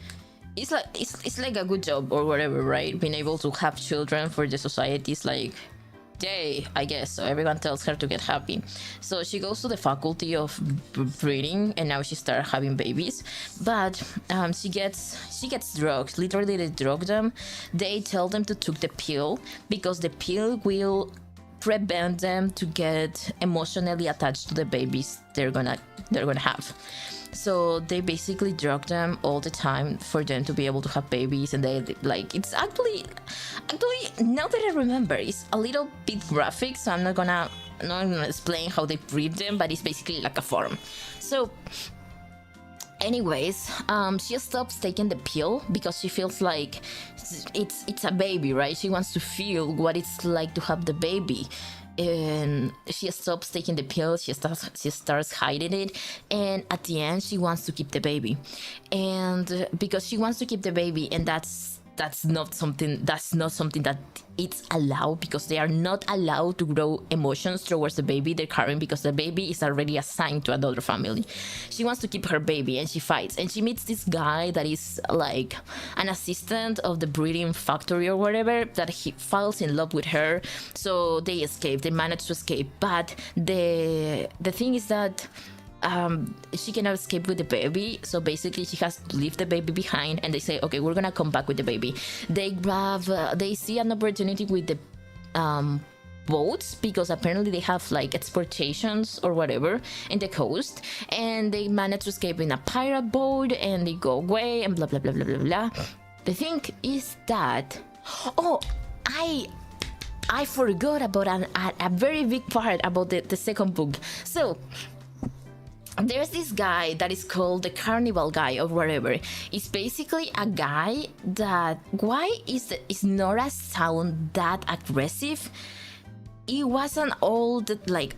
a good job or whatever, right? Being able to have children for the society is like, yay, I guess. So everyone tells her to get happy. So she goes to the faculty of breeding and now she starts having babies. But she gets drugged. Literally they drug them. They tell them to take the pill because the pill will prevent them to get emotionally attached to the babies they're gonna have. So they basically drug them all the time for them to be able to have babies, and they like, it's actually now that I remember, it's a little bit graphic, so I'm not gonna explain how they breed them, but it's basically like a farm. So anyways, she stops taking the pill because she feels like it's a baby, right? She wants to feel what it's like to have the baby. And she stops taking the pill, she starts hiding it, and at the end she wants to keep the baby. And because she wants to keep the baby, and that's not something that it's allowed, because they are not allowed to grow emotions towards the baby they're carrying, because the baby is already assigned to another family. She wants to keep her baby, and she fights, and she meets this guy that is like an assistant of the breeding factory or whatever, that he falls in love with her. So they manage to escape, but the thing is that she cannot escape with the baby, so basically she has to leave the baby behind, and they say, okay, we're gonna come back with the baby. They see an opportunity with the boats, because apparently they have like exportations or whatever in the coast, and they manage to escape in a pirate boat, and they go away, and blah blah blah blah blah blah. The thing is that, oh, I forgot about a very big part about the second book. So there's this guy that is called the carnival guy or whatever. It's basically a guy that, why is Nora sound that aggressive? It wasn't all that, like,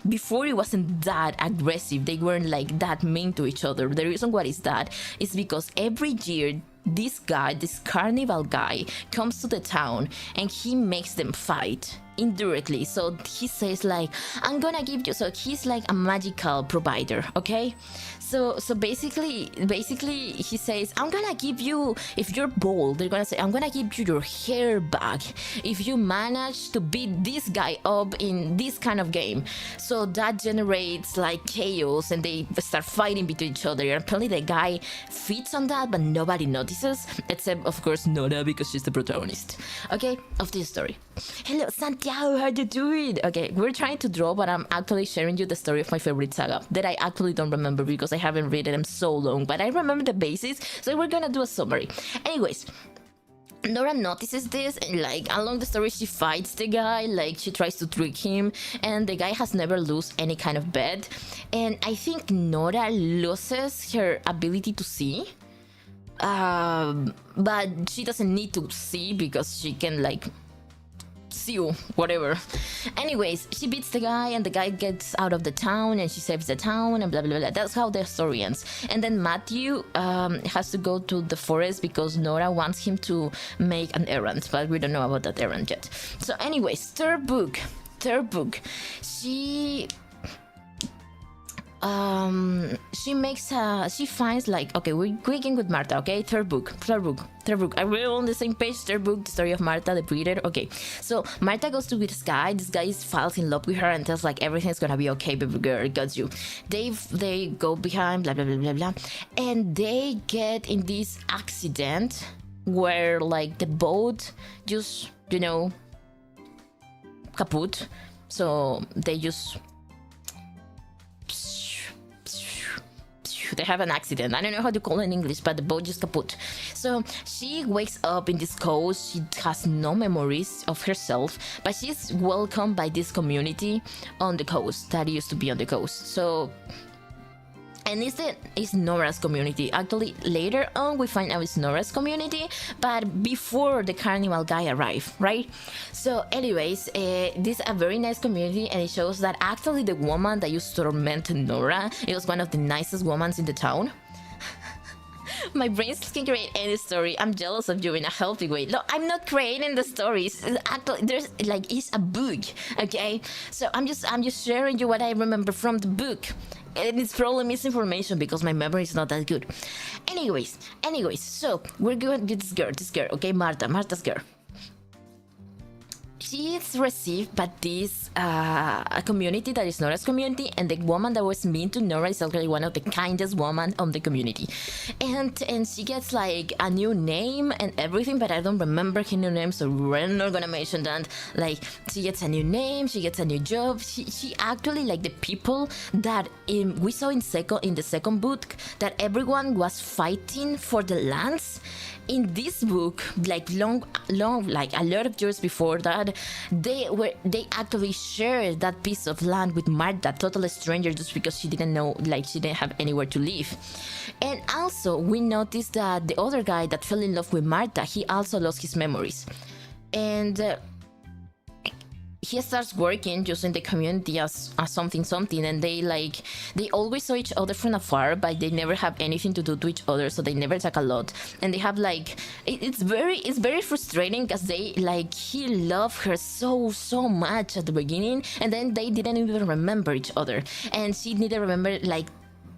before it wasn't that aggressive. They weren't like that mean to each other. The reason why is that is because every year this guy, this carnival guy, comes to the town and he makes them fight indirectly. So he says like, I'm gonna give you, so he's like a magical provider, okay? So basically he says, I'm gonna give you, if you're bold, they're gonna say, I'm gonna give you your hair back if you manage to beat this guy up in this kind of game. So that generates like chaos, and they start fighting between each other. And apparently the guy feeds on that, but nobody notices, except of course Nora, because she's the protagonist, okay, of this story. Hello Santiago, how you doing? Okay, we're trying to draw, but I'm actually sharing you the story of my favorite saga that I actually don't remember because I haven't read it in so long, but I remember the basics, so we're gonna do a summary. Anyways, Nora notices this, and like along the story she fights the guy, like she tries to trick him, and the guy has never lost any kind of bet, and I think Nora loses her ability to see, but she doesn't need to see because she can like see you, whatever. Anyways, she beats the guy, and the guy gets out of the town, and she saves the town, and blah blah blah. That's how the story ends. And then Matthew has to go to the forest because Nora wants him to make an errand, but we don't know about that errand yet. So anyways, third book, she finds like, okay, we're begin with Marta, okay? Third book. Are we all on the same page? Third book, the story of Marta the breeder. Okay, so Marta goes to this guy falls in love with her and tells like everything's gonna be okay, baby girl, got you. They go behind, blah blah blah blah blah, and they get in this accident where like the boat just, you know, kaput. So they just, they have an accident. I don't know how to call it in English, but the boat just kaput. So she wakes up in this coast. She has no memories of herself, but she's welcomed by this community on the coast that used to be on the coast. So, and it's Nora's community. Actually, later on we find out it's Nora's community, but before the carnival guy arrived, right? So anyways, this is a very nice community, and it shows that actually the woman that used to torment Nora, it was one of the nicest women in the town. My brain can create any story. I'm jealous of you in a healthy way. No, I'm not creating the stories. Actually, there's like, it's a book, okay? So I'm just sharing you what I remember from the book. And it's probably misinformation because my memory is not that good. Anyways, so we're going to this girl, okay? Marta's girl. She is received by this a community that is Nora's community, and the woman that was mean to Nora is actually one of the kindest women on the community, and she gets like a new name and everything, but I don't remember her new name, so we're not gonna mention that. Like, she gets a new name, she gets a new job. She actually, like, the people that we saw in the second book, that everyone was fighting for the lands. In this book, like long, like a lot of years before that, they actually shared that piece of land with Marta, total stranger, just because she didn't know, like she didn't have anywhere to live. And also, we noticed that the other guy that fell in love with Marta, he also lost his memories, and he starts working just in the community as something, and they always saw each other from afar, but they never have anything to do to each other, so they never talk a lot. And they have like, it's very frustrating because they, like, he loved her so much at the beginning, and then they didn't even remember each other, and she didn't remember like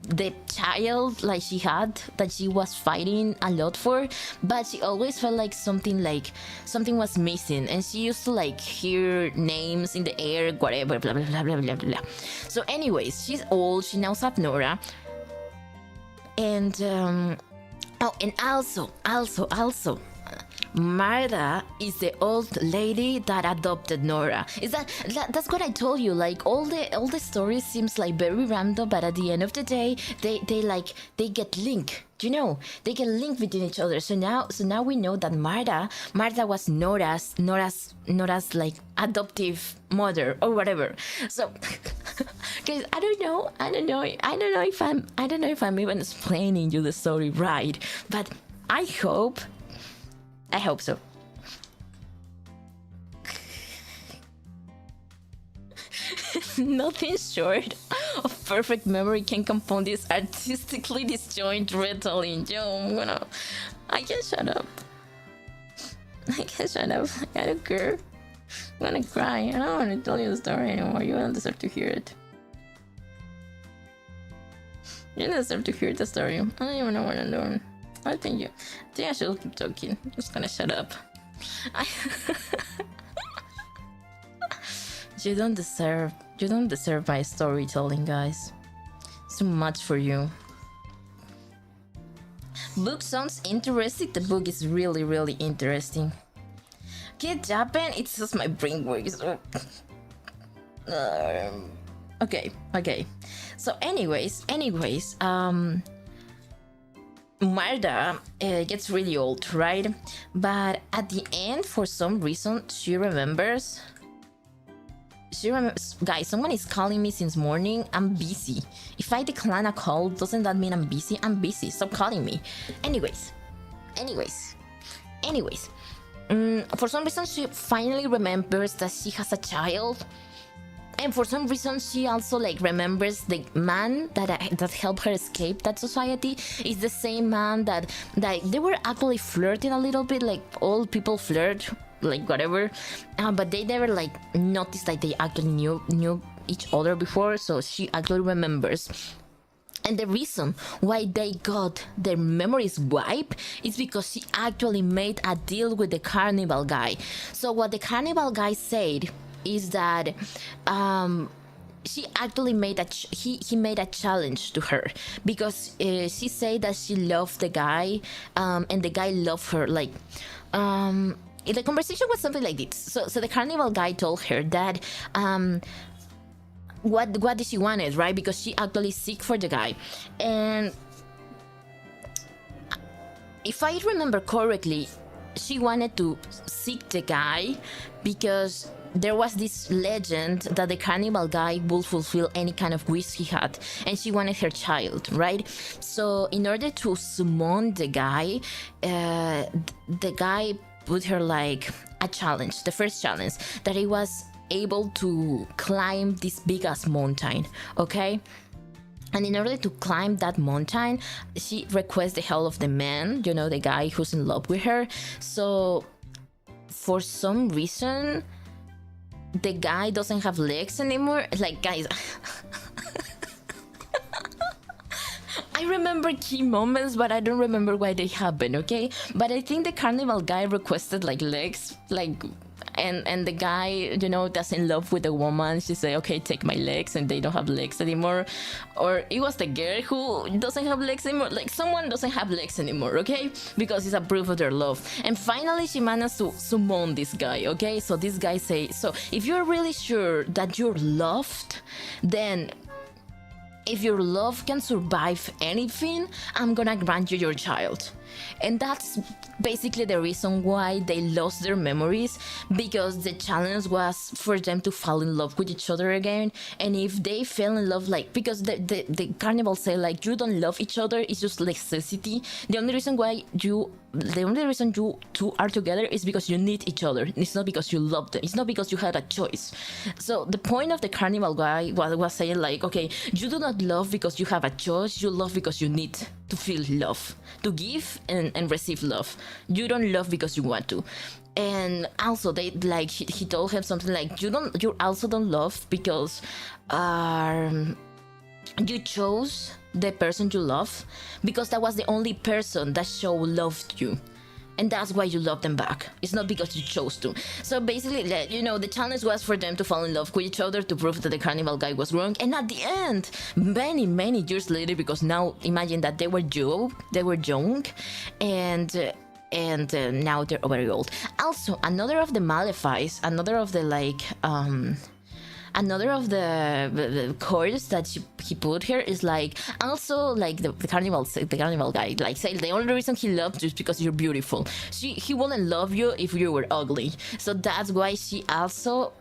the child like she had that she was fighting a lot for, but she always felt like something was missing, and she used to like hear names in the air, whatever, blah blah blah blah blah blah. So anyways, she's old, she now has Nora, and oh, and also Martha is the old lady that adopted Nora. That's what I told you? Like all the stories seems like very random, but at the end of the day, they get linked. You know, they get linked between each other. So now we know that Martha was Nora's like adoptive mother or whatever. So, guys, I don't know if I'm even explaining you the story right, but I hope so. Nothing short of perfect memory can compound this artistically disjointed retelling. I can shut up. I don't care. I'm gonna cry. I don't want to tell you the story anymore. You don't deserve to hear it. You don't deserve to hear the story. I don't even know what I'm doing. I think I should keep talking. I'm just gonna shut up. You don't deserve my storytelling, guys. It's too much for you. Book sounds interesting. The book is really, really interesting. Okay, Japan, it's just my brain works. Okay. So anyways, Martha gets really old, right? But at the end, for some reason, she remembers. Guys, someone is calling me since morning. I'm busy. If I decline a call, doesn't that mean I'm busy? I'm busy. Stop calling me. Anyways. For some reason, she finally remembers that she has a child. And for some reason, she also like remembers the man that helped her escape that society is the same man that they were actually flirting a little bit, like all people flirt, like whatever, but they never like noticed that they actually knew each other before. So she actually remembers. And the reason why they got their memories wiped is because she actually made a deal with the carnival guy. So what the carnival guy said is that she actually made he made a challenge to her because she said that she loved the guy and the guy loved her. Like the conversation was something like this. So the carnival guy told her that what did she wanted, right? Because she actually seek for the guy. And if I remember correctly, she wanted to seek the guy because there was this legend that the carnival guy will fulfill any kind of wish he had, and she wanted her child, right? So in order to summon the guy put her like a challenge, the first challenge, that he was able to climb this big ass mountain, okay? And in order to climb that mountain, she requests the help of the man, you know, the guy who's in love with her. So for some reason, the guy doesn't have legs anymore. Like, guys, I remember key moments, but I don't remember why they happened, okay? But I think the carnival guy requested like legs, like, and the guy, you know, that's in love with the woman, she said, okay, take my legs, and they don't have legs anymore. Or it was the girl who doesn't have legs anymore. Like, someone doesn't have legs anymore, okay? Because it's a proof of their love. And finally, she managed to summon this guy, okay? So this guy say, so if you're really sure that you're loved, then if your love can survive anything, I'm gonna grant you your child. And that's basically the reason why they lost their memories, because the challenge was for them to fall in love with each other again. And if they fell in love, like, because the carnival say like, you don't love each other, it's just necessity. The only reason you two are together is because you need each other. It's not because you love them. It's not because you had a choice. So the point of the carnival guy was saying like, okay, you do not love because you have a choice. You love because you need to feel love, to give and receive love. You don't love because you want to. And also they like he told him something like, you also don't love because you chose the person you love, because that was the only person that showed love to you. And that's why you love them back. It's not because you chose to. So basically, you know, the challenge was for them to fall in love with each other to prove that the carnival guy was wrong. And at the end, many, many years later, because now imagine that they were young, and now they're very old. Also, another of the malefice, another of the chords that he put here is like, also like the carnival guy, like, say the only reason he loves you is because you're beautiful. He wouldn't love you if you were ugly. So that's why she also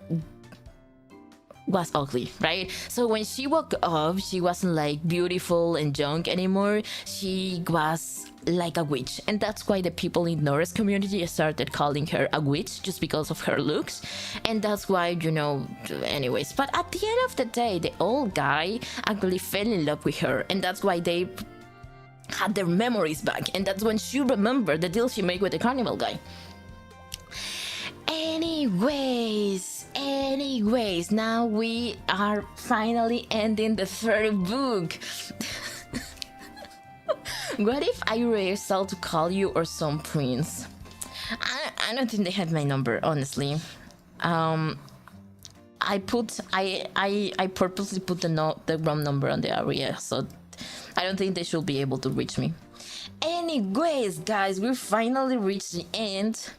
was ugly, right? So when she woke up, she wasn't like beautiful and young anymore. She was like a witch, and that's why the people in Nora's community started calling her a witch, just because of her looks. And that's why, you know, anyways, but at the end of the day, the old guy actually fell in love with her, and that's why they had their memories back, and that's when she remembered the deal she made with the carnival guy. Anyways, now we are finally ending the third book. What if I rehearsal to call you or some prince? I don't think they have my number, honestly. I purposely put the wrong number on the area, so I don't think they should be able to reach me. Anyways, guys, we finally reached the end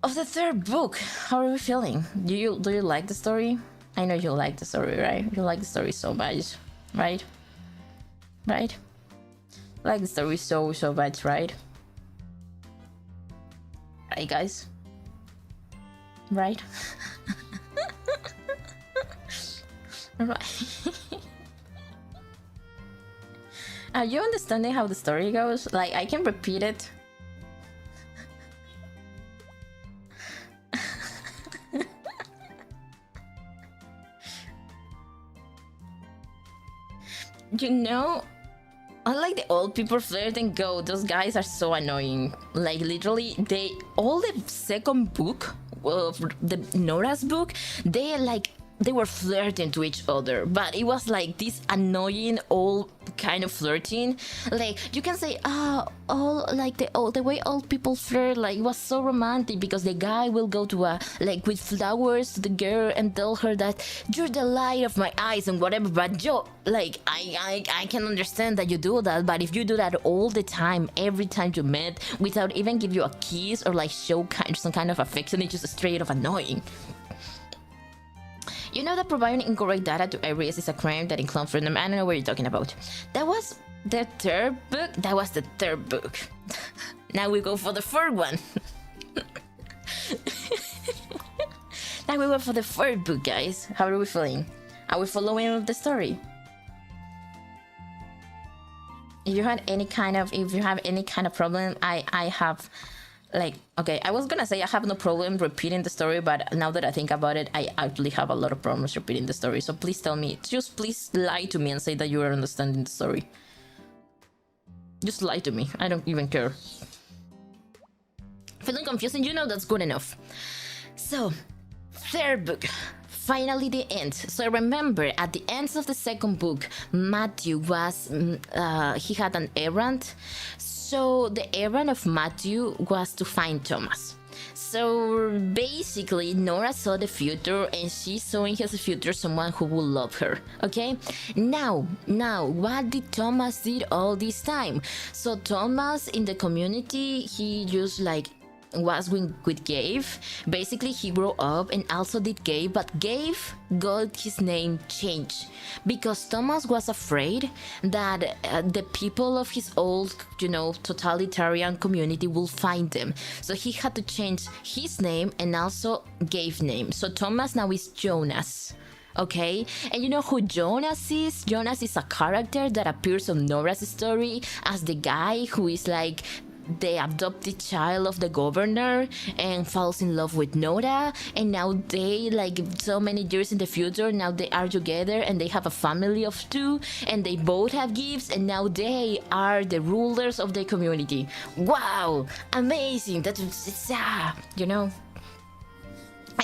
of the third book. How are we feeling? Do you like the story? I know you like the story, right? You like the story so much, right? Right? Like the story so much, right? Right, guys? Right? Right. Are you understanding how the story goes? Like, I can repeat it. You know, unlike the old people flirt and go, those guys are so annoying. Like, literally, all the second book of the Nora's book, they were flirting to each other, but it was like this annoying old kind of flirting. Like, you can say, the way old people flirt, like, it was so romantic, because the guy will go to with flowers to the girl and tell her that you're the light of my eyes and whatever. But I can understand that you do that, but if you do that all the time, every time you met, without even give you a kiss or like show some kind of affection, it's just straight up annoying. You know that providing incorrect data to areas is a crime that includes freedom. I don't know what you're talking about. That was the third book. That was the third book. Now we go for the fourth one. Now we go for the fourth book, guys. How are we feeling? Are we following the story? If you have any kind of problem, I have. Like, okay, I was gonna say I have no problem repeating the story, but now that I think about it, I actually have a lot of problems repeating the story. So please tell me, just please lie to me and say that you are understanding the story. Just lie to me, I don't even care. Feeling confusing, you know, that's good enough. So, third book, finally the end. So remember, at the end of the second book, Matthew was, he had an errand. So the errand of Matthew was to find Thomas. So basically, Nora saw the future, and she saw in his future someone who would love her. Okay? Now, what did Thomas did all this time? So Thomas in the community, he just was with Gabe. Basically, he grew up and also did Gabe, but Gabe got his name changed because Thomas was afraid that the people of his old, totalitarian community will find them. So he had to change his name and also Gabe's name. So Thomas now is Jonas. Okay, and you know who Jonas is? Jonas is a character that appears on Nora's story as the guy who is like the adopted child of the governor and falls in love with Nora, and now they, so many years in the future, now they are together and they have a family of 2 and they both have gifts, and now they are the rulers of the community. Wow, amazing. It's I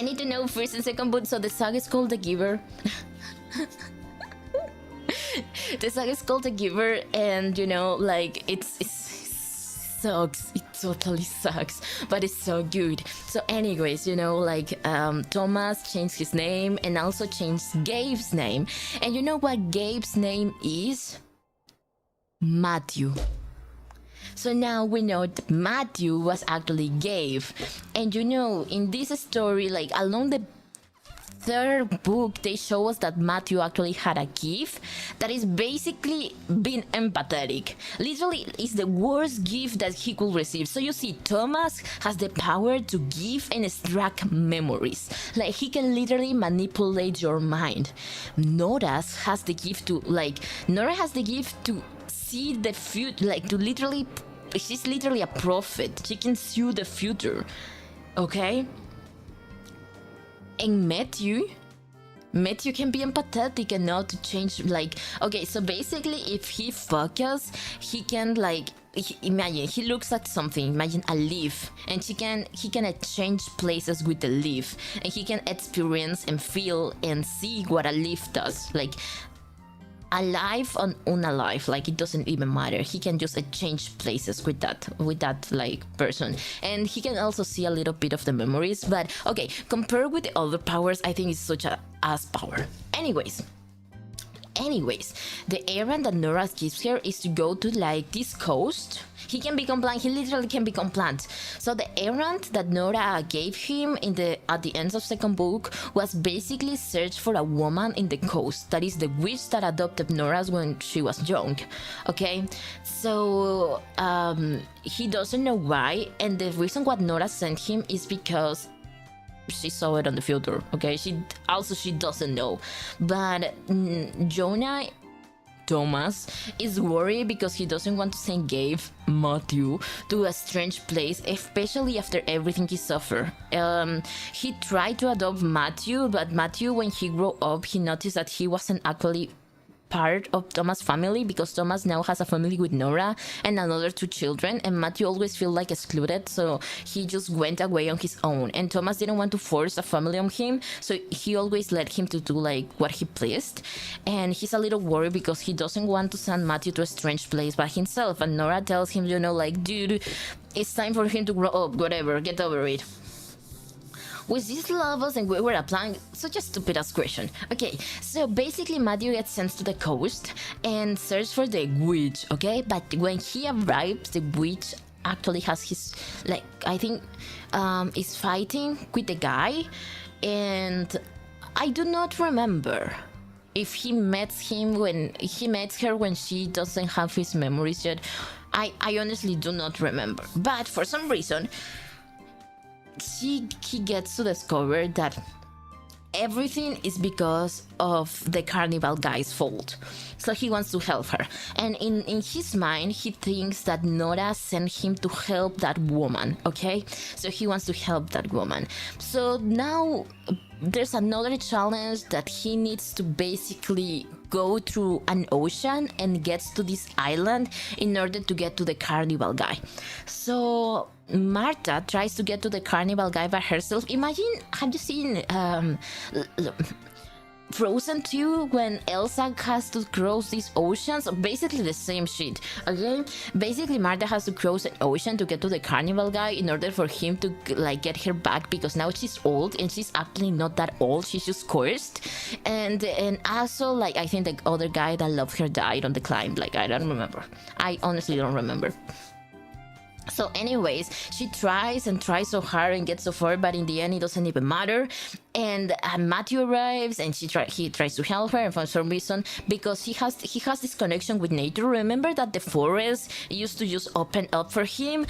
need to know first and second book. So the saga is called The Giver. The song is called The Giver, and you know, like it sucks. It totally sucks, but it's so good. So, anyways, you know, like Thomas changed his name and also changed Gabe's name. And you know what Gabe's name is? Matthew. So now we know that Matthew was actually Gabe. And you know, in this story, like along the third book, they show us that Matthew actually had a gift that is basically being empathetic. Literally, it's the worst gift that he could receive. So you see, Thomas has the power to give and extract memories. Like he can literally manipulate your mind. Nora has the gift to see the future, like to literally, she's literally a prophet. She can see the future. Okay? And Matthew can be empathetic enough to change, like, okay, so basically if he focus, he can imagine he looks at something, imagine a leaf, and he can exchange places with the leaf, and he can experience and feel and see what a leaf does, like alive and unalive, like it doesn't even matter. He can just exchange places with that like person, and he can also see a little bit of the memories. But okay, compared with the other powers, I think it's such a ass power. Anyways, the errand that Nora gives her is to go to like this coast. He can be compliant. He literally can be compliant. So the errand that Nora gave him at the end of second book was basically search for a woman in the coast. That is the witch that adopted Nora when she was young. Okay, so he doesn't know why, and the reason why Nora sent him is because she saw it on the future. Okay, she doesn't know, but Thomas is worried because he doesn't want to send Matthew to a strange place, especially after everything he suffered. He tried to adopt Matthew, but Matthew, when he grew up, he noticed that he wasn't actually part of Thomas' family, because Thomas now has a family with Nora and another 2 children, and Matthew always felt like excluded, so he just went away on his own, and Thomas didn't want to force a family on him, so he always let him to do like what he pleased. And he's a little worried because he doesn't want to send Matthew to a strange place by himself, and Nora tells him, you know, like, dude, it's time for him to grow up, whatever, get over it. With these levels, and we were applying such a stupid ass question. Okay, so basically Matthew gets sent to the coast and search for the witch, okay? But when he arrives, the witch actually has his, like, I think is fighting with the guy, and I do not remember if he met her when she doesn't have his memories yet. I honestly do not remember, but for some reason he gets to discover that everything is because of the carnival guy's fault. So he wants to help her. And in his mind, he thinks that Nora sent him to help that woman, okay? So he wants to help that woman. So now there's another challenge that he needs to basically go through an ocean and gets to this island in order to get to the carnival guy. So Marta tries to get to the carnival guy by herself. Imagine, have you seen Frozen 2 when Elsa has to cross these oceans? Basically the same shit. Okay, basically Marta has to cross an ocean to get to the carnival guy in order for him to like get her back, because now she's old and she's actually not that old, she's just cursed. And also, like, I think the other guy that loved her died on the climb. Like, I don't remember. I honestly don't remember. So anyways, she tries and tries so hard and gets so far, but in the end it doesn't even matter. And Matthew arrives and he tries to help her, and for some reason, because he has this connection with nature. Remember that the forest used to just open up for him?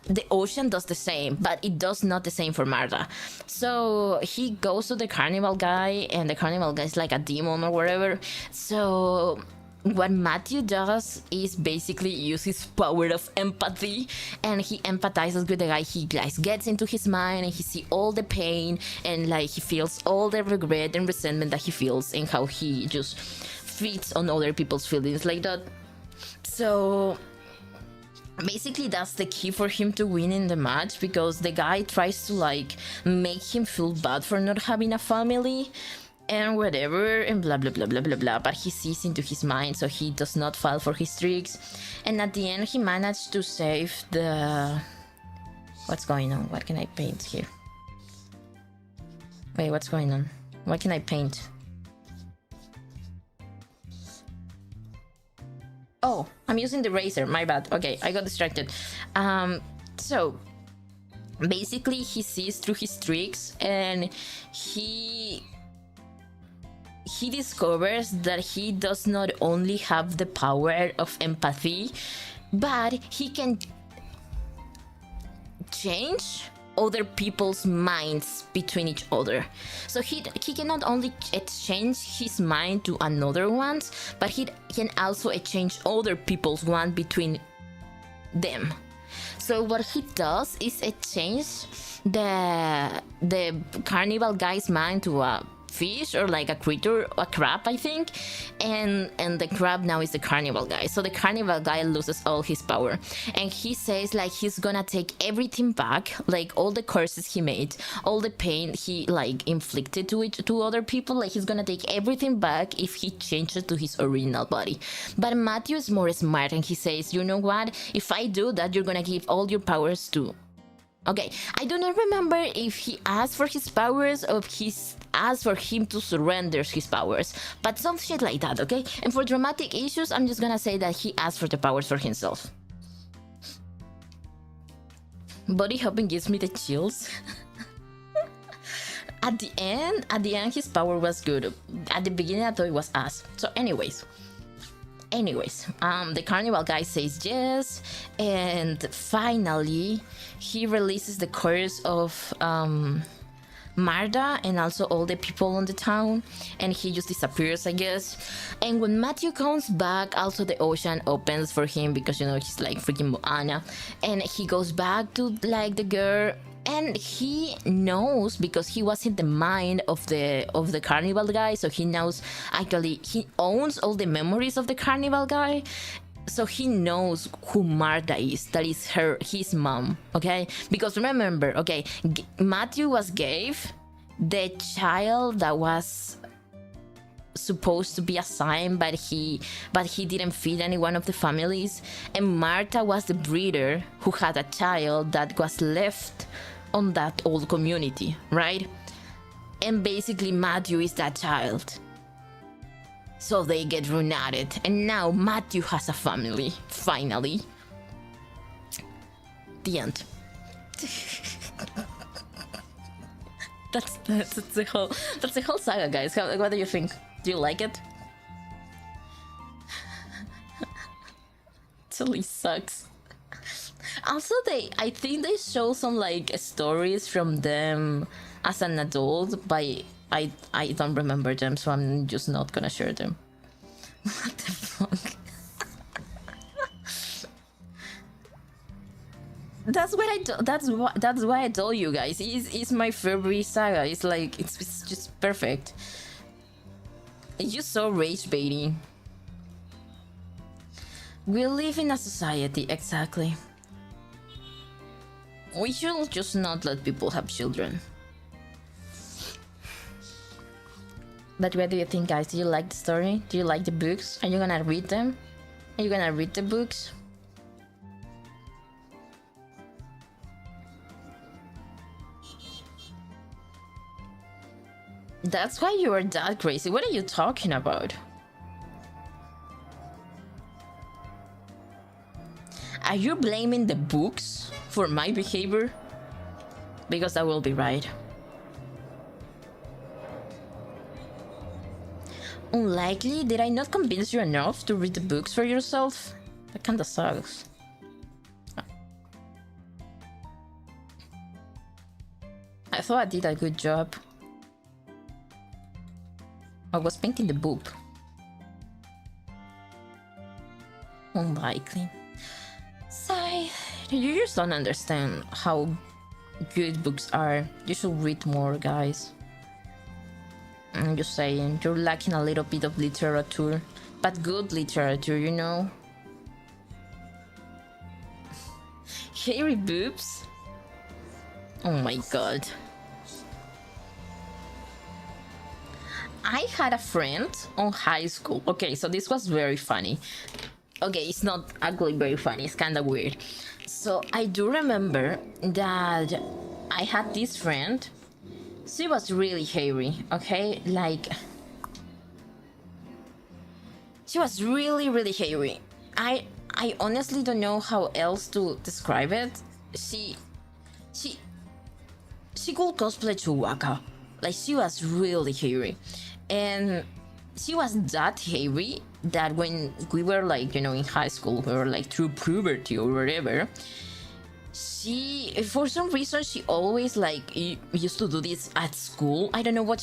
The ocean does the same, but it does not the same for Marta. So he goes to the carnival guy, and the carnival guy is like a demon or whatever. So what Matthew does is basically use his power of empathy, and he empathizes with the guy. He like gets into his mind and he sees all the pain, and like he feels all the regret and resentment that he feels, and how he just feeds on other people's feelings like that. So basically that's the key for him to win in the match, because the guy tries to like make him feel bad for not having a family. and whatever, and blah blah blah blah blah blah. But he sees into his mind, so he does not fall for his tricks. And at the end, he managed to save the. What's going on? What can I paint here? Wait, what's going on? What can I paint? Oh, I'm using the razor. My bad. Okay, I got distracted. So basically, he sees through his tricks, and he discovers that he does not only have the power of empathy, but he can change other people's minds between each other. So he can not only exchange his mind to another one's, but he can also exchange other people's one between them. So what he does is exchange the carnival guy's mind to a fish, or like a creature, a crab, I think, and the crab now is the carnival guy. So the carnival guy loses all his power, and he says like he's gonna take everything back, like all the curses he made, all the pain he like inflicted to other people, like he's gonna take everything back if he changes to his original body. But Matthew is more smart, and he says, you know what, if I do that, you're gonna give all your powers to. Okay, I do not remember if he asked for his powers or if he asked for him to surrender his powers, but some shit like that, okay? And for dramatic issues, I'm just gonna say that he asked for the powers for himself. Body hopping gives me the chills. At the end, his power was good. At the beginning, I thought it was ass. So anyways, the carnival guy says yes, and finally he releases the curse of Marta and also all the people on the town, and he just disappears, I guess. And when Matthew comes back, also the ocean opens for him, because you know he's like freaking Moana, and he goes back to like the girl. And he knows, because he was in the mind of the carnival guy, so he knows, actually he owns all the memories of the carnival guy, so he knows who Marta is. That is his mom, okay? Because remember, okay, Matthew gave the child that was supposed to be assigned, but he didn't feed any one of the families, and Marta was the breeder who had a child that was left on that old community, right? And basically Matthew is that child, so they get reunited, and now Matthew has a family, finally. The end. that's the whole saga, guys. What do you think? Do you like it? Totally sucks. Also, I think they show some like stories from them as an adult, but I don't remember them, so I'm just not gonna share them. What the fuck? That's why I told you guys. It's my favorite saga. It's like it's just perfect. It's just so rage baiting. We live in a society, exactly. We should just not let people have children. But what do you think, guys? Do you like the story? Do you like the books? Are you gonna read them? Are you gonna read the books? That's why you are that crazy. What are you talking about? Are you blaming the books for my behavior? Because I will be right. Unlikely? Did I not convince you enough to read the books for yourself? That kinda sucks. I thought I did a good job. I was painting the book. Unlikely. Sigh. You just don't understand how good books are. You should read more, guys. I'm just saying, you're lacking a little bit of literature, but good literature, you know? Hairy boobs? Oh my god. I had a friend on high school. Okay, so this was very funny. Okay, it's not actually very funny, it's kind of weird. So I do remember that I had this friend. She was really hairy, okay? Like, she was really, really hairy. I honestly don't know how else to describe it. She could cosplay Chewbacca. Like, she was really hairy. And she was that hairy that when we were like, you know, in high school, we were like through puberty or whatever, she, for some reason, she always like used to do this at school. I don't know what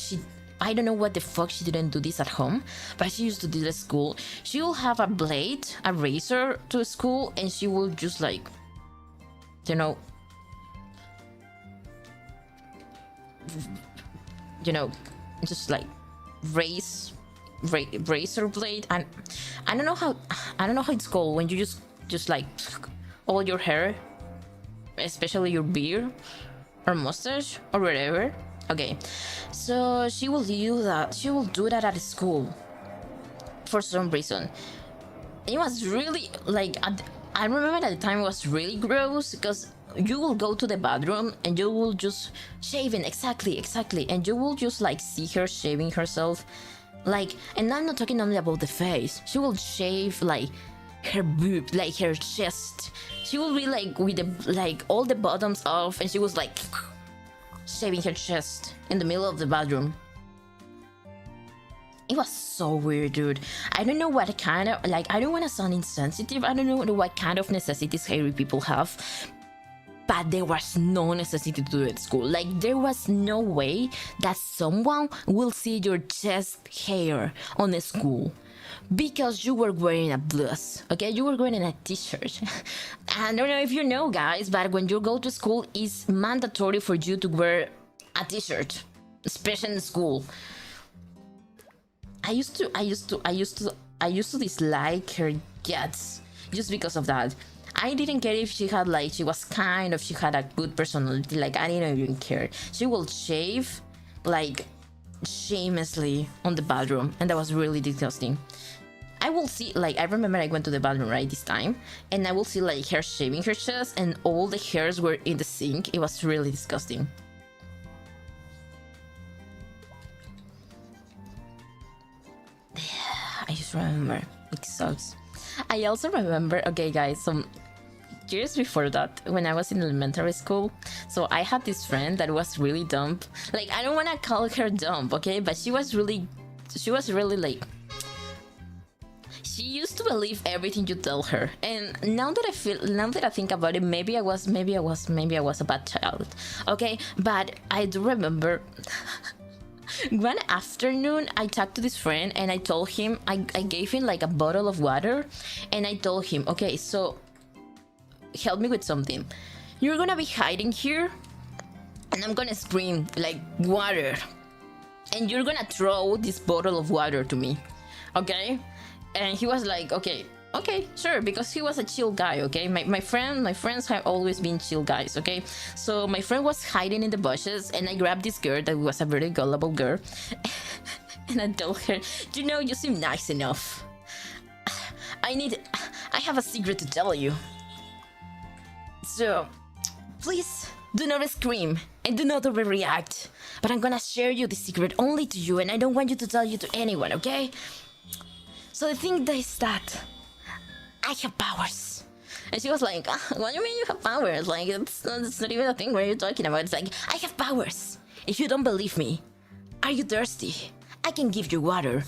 the fuck she didn't do this at home, but she used to do this at school. She will have a blade, a razor to school, and she will just like, you know, just like razor blade, and I don't know how it's called when you just like all your hair, especially your beard or mustache or whatever. Okay, so she will do that at school for some reason. It was really like, I remember at the time it was really gross because you will go to the bathroom and you will just shaving exactly, and you will just like see her shaving herself, like, and I'm not talking only about the face. She will shave like her boob, like her chest. She will be like with the like all the bottoms off, and she was like shaving her chest in the middle of the bathroom. It was so weird, dude. I don't know what kind of, like, I don't want to sound insensitive. I don't know what kind of necessities hairy people have, but there was no necessity to do it at school. Like, there was no way that someone will see your chest hair on the school because you were wearing a blouse, okay? You were wearing a t-shirt. I don't know if you know, guys, but when you go to school, it's mandatory for you to wear a t-shirt, especially in school. I used to dislike her guts just because of that. I didn't care if she had like, she had a good personality. Like, I didn't even care. She will shave like shamelessly on the bathroom, and that was really disgusting. I will see, like, I remember I went to the bathroom right this time, and I will see like her shaving her chest, and all the hairs were in the sink. It was really disgusting. I just remember, it sucks. I also remember, okay guys, some years before that, when I was in elementary school, so I had this friend that was really dumb. Like, I don't want to call her dumb, okay, but she was really like, she used to believe everything you tell her. And now that I think about it, maybe I was a bad child, okay? But I do remember one afternoon I talked to this friend, and I told him, I gave him like a bottle of water, and I told him, okay, so help me with something. You're gonna be hiding here, and I'm gonna scream like, water, and you're gonna throw this bottle of water to me, okay? And he was like, okay, sure, because he was a chill guy, okay? My friends have always been chill guys, okay? So my friend was hiding in the bushes, and I grabbed this girl that was a very gullible girl, and I told her, you know, you seem nice enough. I have a secret to tell you. So, please, do not scream, and do not overreact. But I'm gonna share you the secret only to you, and I don't want you to tell you to anyone, okay? So the thing is that I have powers. And she was like, what do you mean you have powers? Like, it's not even a thing. What are you talking about? It's like, I have powers. If you don't believe me, are you thirsty? I can give you water.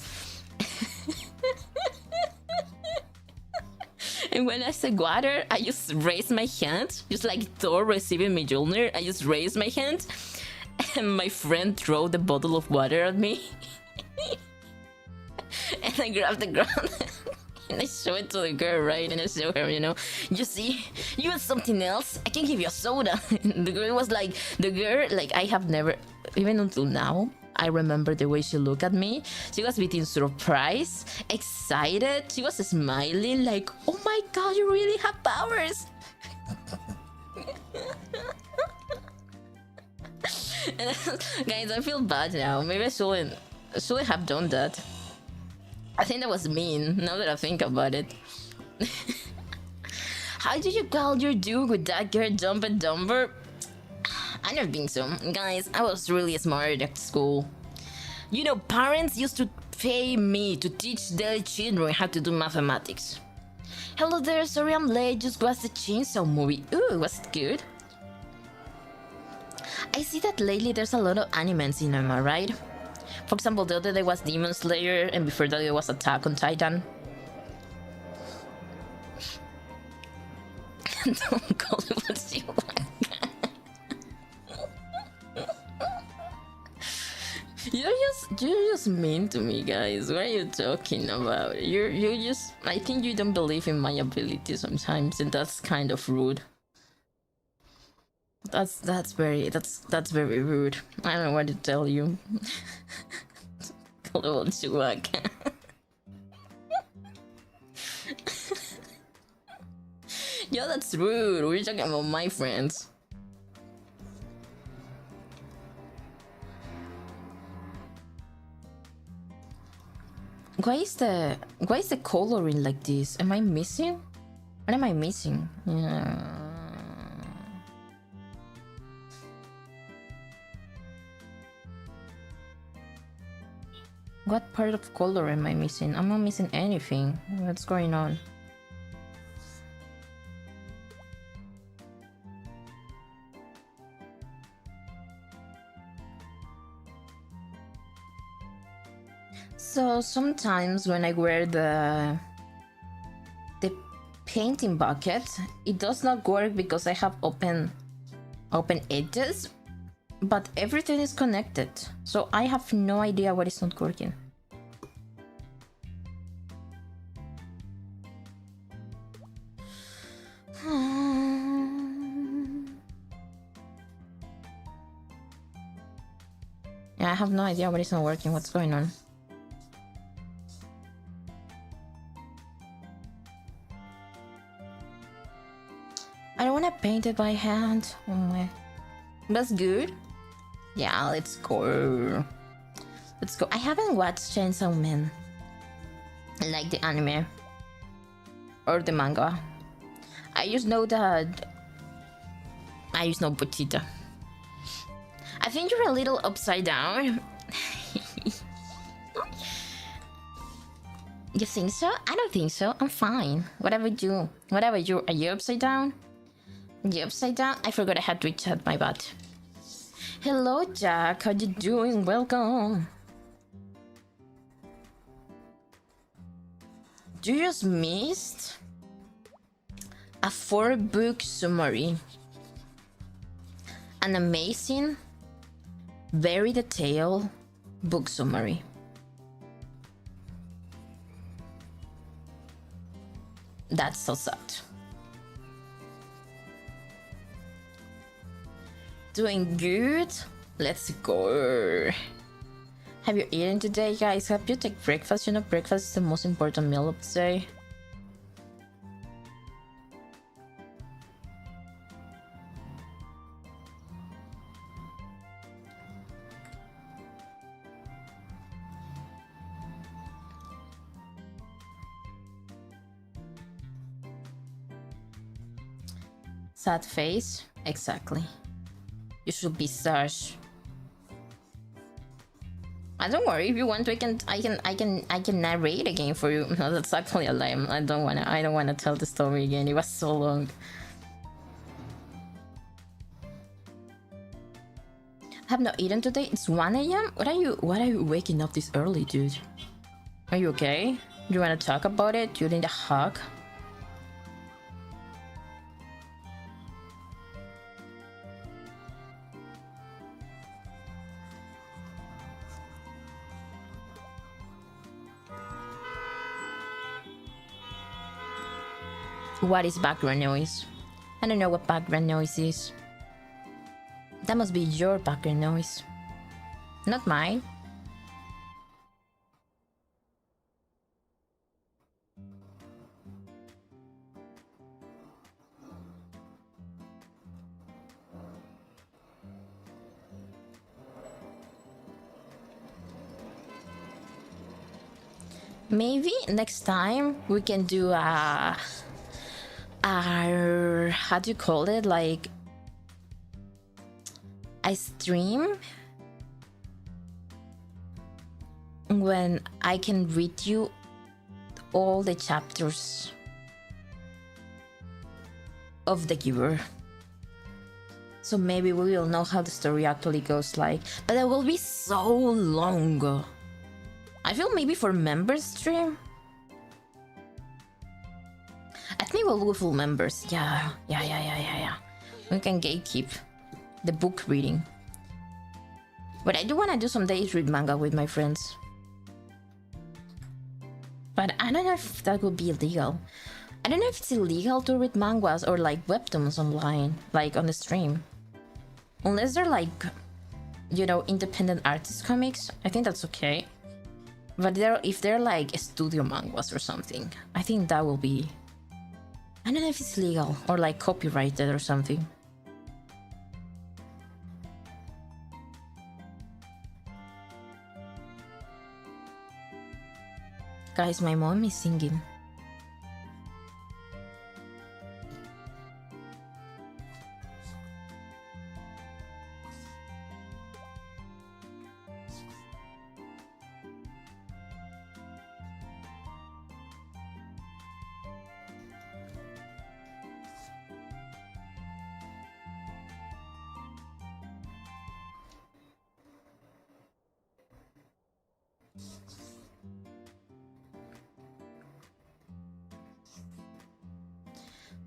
And when I said water, I just raised my hand, just like Thor receiving Mjolnir. I just raised my hand, and my friend threw the bottle of water at me. And I grabbed the ground and I show it to the girl, right? And I show her, you know, you see, you want something else? I can give you a soda. And the girl was like, I have never, even until now, I remember the way she looked at me. She was between surprised, excited. She was smiling like, oh my god, you really have powers. Guys, I feel bad now. Maybe I shouldn't. Should I have done that? I think that was mean, now that I think about it. How did you call your dude with that girl dumb and dumber? I don't think so. Guys, I was really smart at school. You know, parents used to pay me to teach their children how to do mathematics. Hello there, sorry I'm late, just watched the Chainsaw movie. Ooh, was it good? I see that lately there's a lot of anime in cinema, right? For example, the other day was Demon Slayer, and before that it was Attack on Titan. Don't call it what you want. You're just mean to me, guys. What are you talking about? You just, I think you don't believe in my ability sometimes, and that's kind of rude. That's very rude. I don't know what to tell you. Call it what you want. Yo, that's rude. We're talking about my friends. Why is the coloring like this? Am I missing? What am I missing? Yeah. What part of color am I missing? I'm not missing anything. What's going on? So sometimes when I wear the painting bucket, it does not work because I have open edges, but everything is connected. So I have no idea what is not working. Yeah, I have no idea what is not working. What's going on? I don't want to paint it by hand. That's good. Yeah, let's go. Let's go. I haven't watched Chainsaw Man, like the anime or the manga. I just know that. I just know Pochita. I think you're a little upside down. You think so? I don't think so. I'm fine. Whatever you. Are you upside down? You upside down? I forgot I had to reset my butt. Hello, Jack. How you doing? Welcome. You just missed a 4-book summary. An amazing, very detailed book summary. That's so sad. Doing good? Let's go. Have you eaten today, guys? Have you taken breakfast? You know, breakfast is the most important meal of the day. Sad face? Exactly. You should be such. Don't worry. If you want to, I can narrate again for you. No, that's actually a lie. I don't wanna tell the story again. It was so long. I have not eaten today. It's 1 a.m. What are you waking up this early, dude? Are you okay? You wanna talk about it? You need a hug? What is background noise? I don't know what background noise is. That must be your background noise. Not mine. Maybe next time we can do a how do you call it, like a stream when I can read you all the chapters of the giver. So maybe we will know how the story actually goes like, but it will be so long. I feel maybe for members stream. I think we'll go full members. Yeah. We can gatekeep the book reading. But I do want to do some days read manga with my friends. But I don't know if that would be illegal. I don't know if it's illegal to read mangas or like webtoons online, like on the stream. Unless they're like, you know, independent artist comics, I think that's okay. But if they're like studio mangas or something, I think that will be... I don't know if it's legal or like copyrighted or something. Guys, my mom is singing.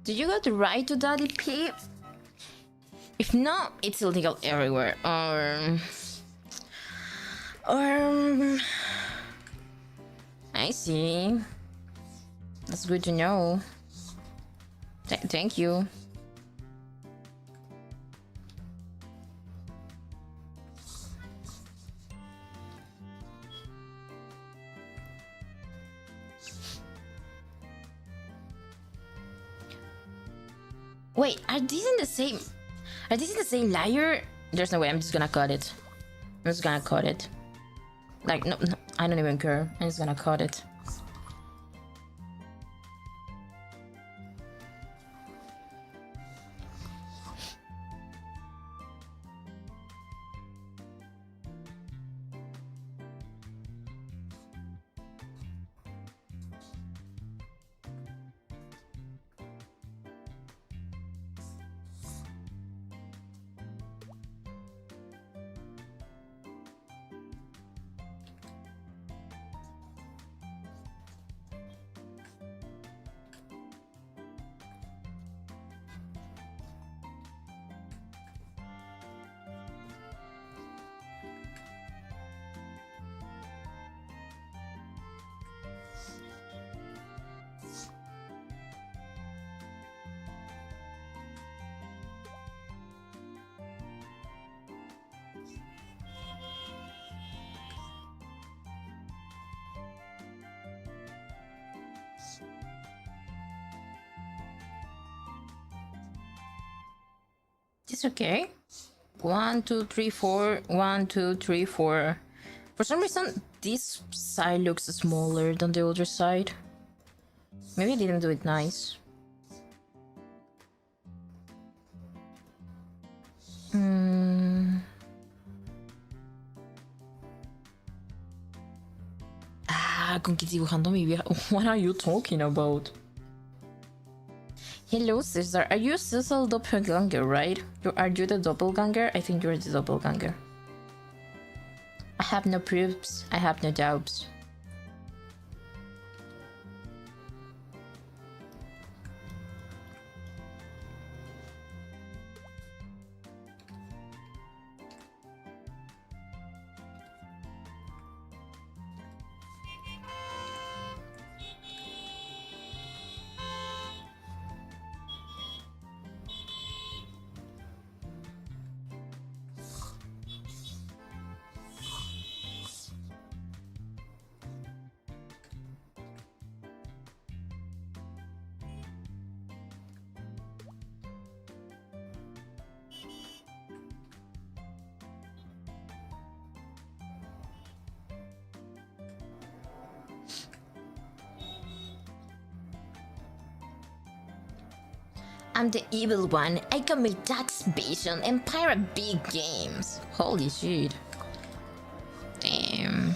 Did you got the right to Daddy P? If not, it's illegal everywhere. Or I see. That's good to know. Thank you. Wait, are these in the same? Are these in the same layer? There's no way. I'm just gonna cut it. I'm just gonna cut it. Like no, I don't even care. I'm just gonna cut it. It's okay. 1, 2, 3, 4. 1, 2, 3, 4. For some reason, this side looks smaller than the other side. Maybe I didn't do it nice. ¿Con qué dibujando mi vieja? What are you talking about? Hello, Cesar. Are you Cecil Doppelganger, right? Are you the doppelganger? I think you're the doppelganger. I have no proofs. I have no doubts. I'm the evil one. I commit taxation and pirate big games. Holy shit. Damn.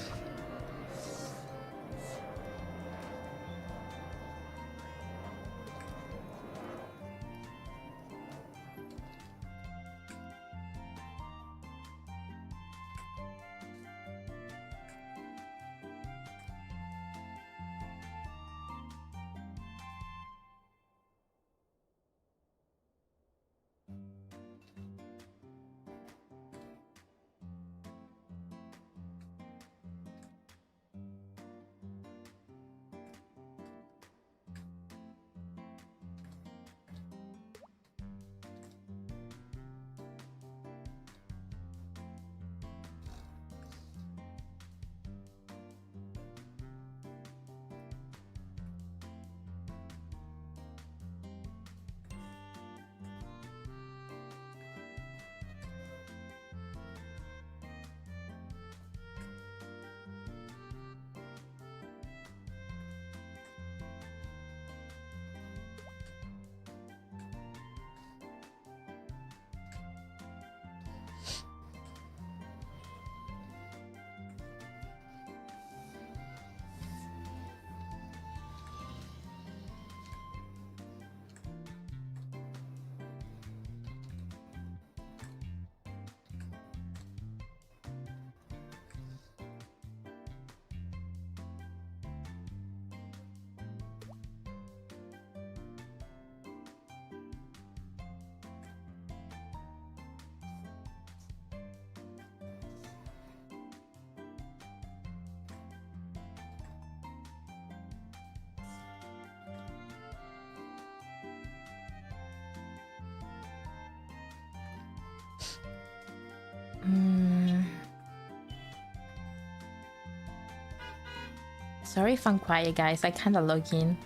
Sorry if I'm quiet, guys. I kinda log in.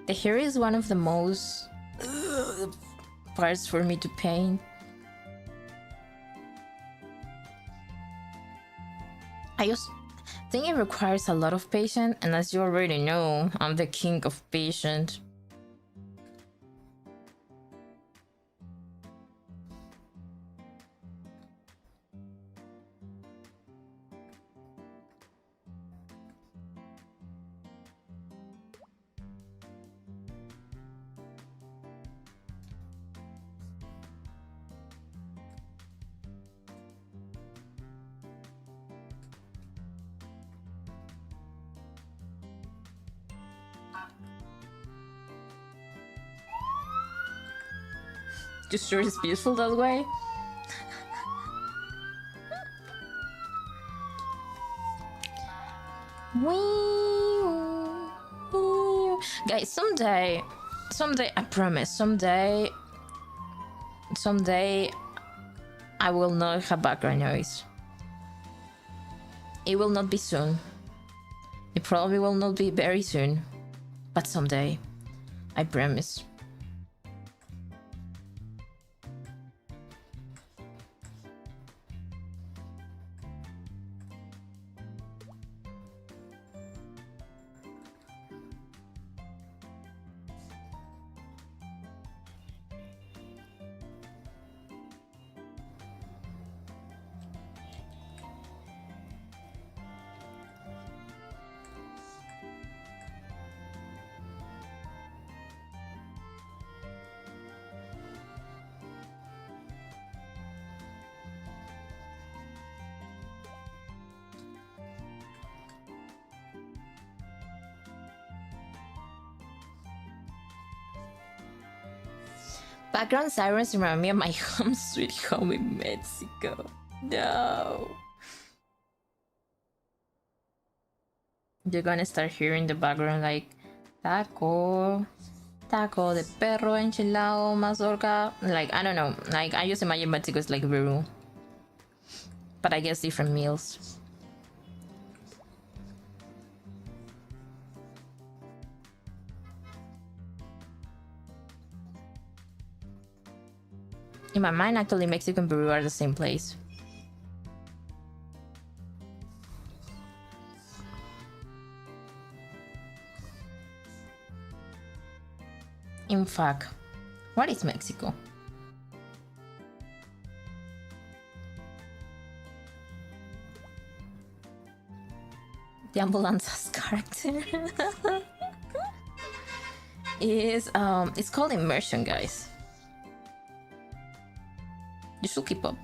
The hair is one of the most parts for me to paint. I just think it requires a lot of patience, and as you already know, I'm the king of patience. Just sure it's beautiful that way. Guys, someday, I promise, someday I will not have background noise. It will not be soon. It probably will not be very soon, but someday, I promise. Background sirens remind me of my home sweet home in Mexico. No. You're gonna start hearing the background like taco, taco de perro, enchilado, mazorca. Like, I don't know. Like, I just imagine Mexico is like Peru. But I guess different meals. In my mind, actually, Mexico and Peru are the same place. In fact, What is Mexico? The ambulance character is it's called immersion, guys. You should keep up.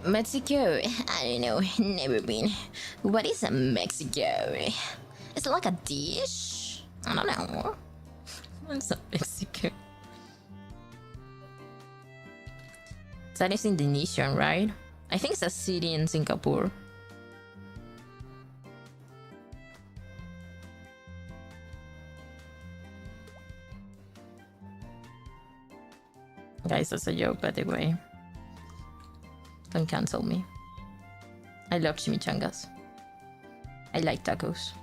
Mexico, I don't know, never been. What is a Mexico? Is it like a dish? I don't know. What's a Mexico? That is Indonesian, right? I think it's a city in Singapore. Guys, that's a joke, by the way. Don't cancel me. I love chimichangas. I like tacos.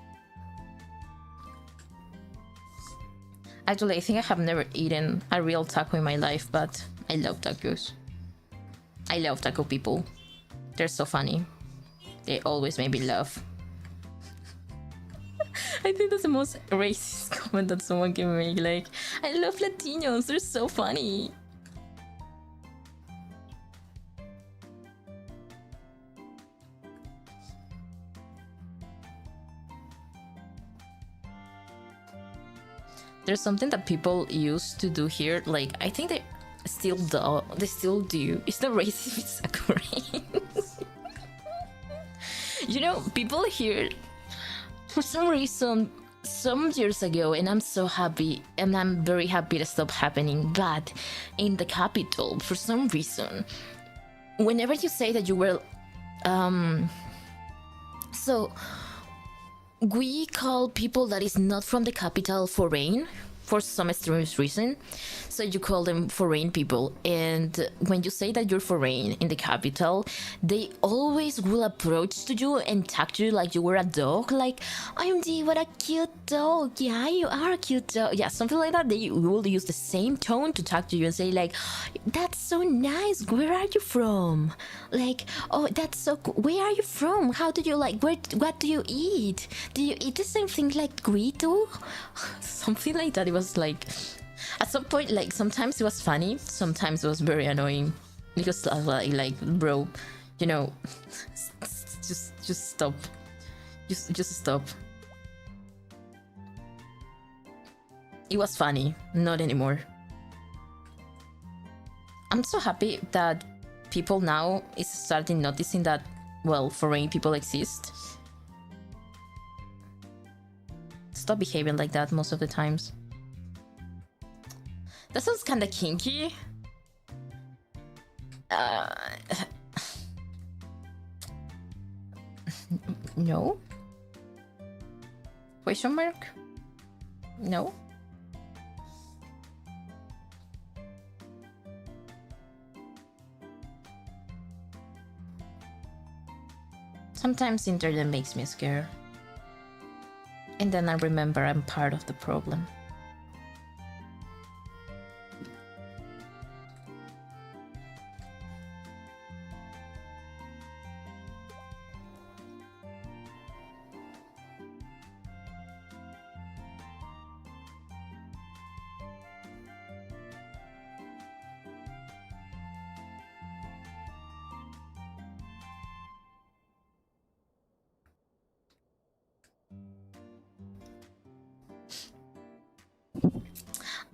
Actually, I think I have never eaten a real taco in my life, but I love tacos. I love taco people. They're so funny. They always make me laugh. I think that's the most racist comment that someone can make. Like, I love Latinos. They're so funny. There's something that people used to do here. Like, I think they still do. They still do. It's not racist. It's Sakura. You know, people here, for some reason, some years ago, and I'm so happy, and I'm very happy to stop happening. But in the capital, for some reason, whenever you say that you were, so we call people that is not from the capital foreign for some strange reason. So you call them foreign people, and when you say that you're foreign in the capital, they always will approach to you and talk to you like you were a dog. Like, OMG, what a cute dog. Yeah, you are a cute dog. Yeah, something like that. They will use the same tone to talk to you and say like, that's so nice. Where are you from? Like, oh, that's so cool. Where are you from? How do you like, what do you eat? Do you eat the same thing like we do? Something like that. It was like, at some point, like, sometimes it was funny, sometimes it was very annoying, because like bro, you know, just stop, just stop. It was funny, not anymore. I'm so happy that people now is starting noticing that, well, foreign people exist. Stop behaving like that most of the times. That sounds kinda kinky. No? Question mark? No? Sometimes internet makes me scared. And then I remember I'm part of the problem.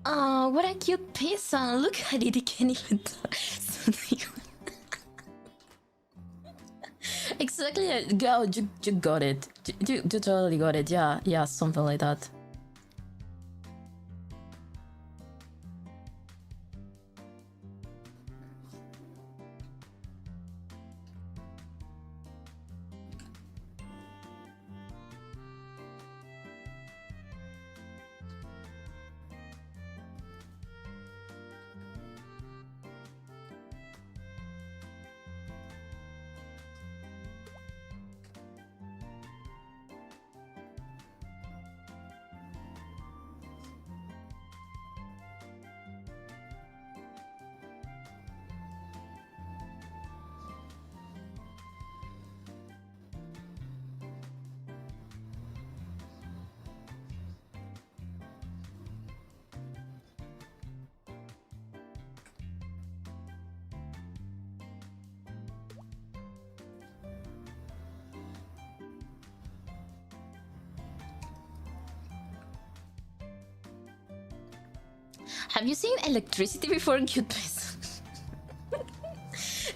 Oh, what a cute peasant. Look at it, he can't even something. Exactly. Go, you got it. You totally got it. Yeah, something like that. Have you seen electricity before, cute peasant?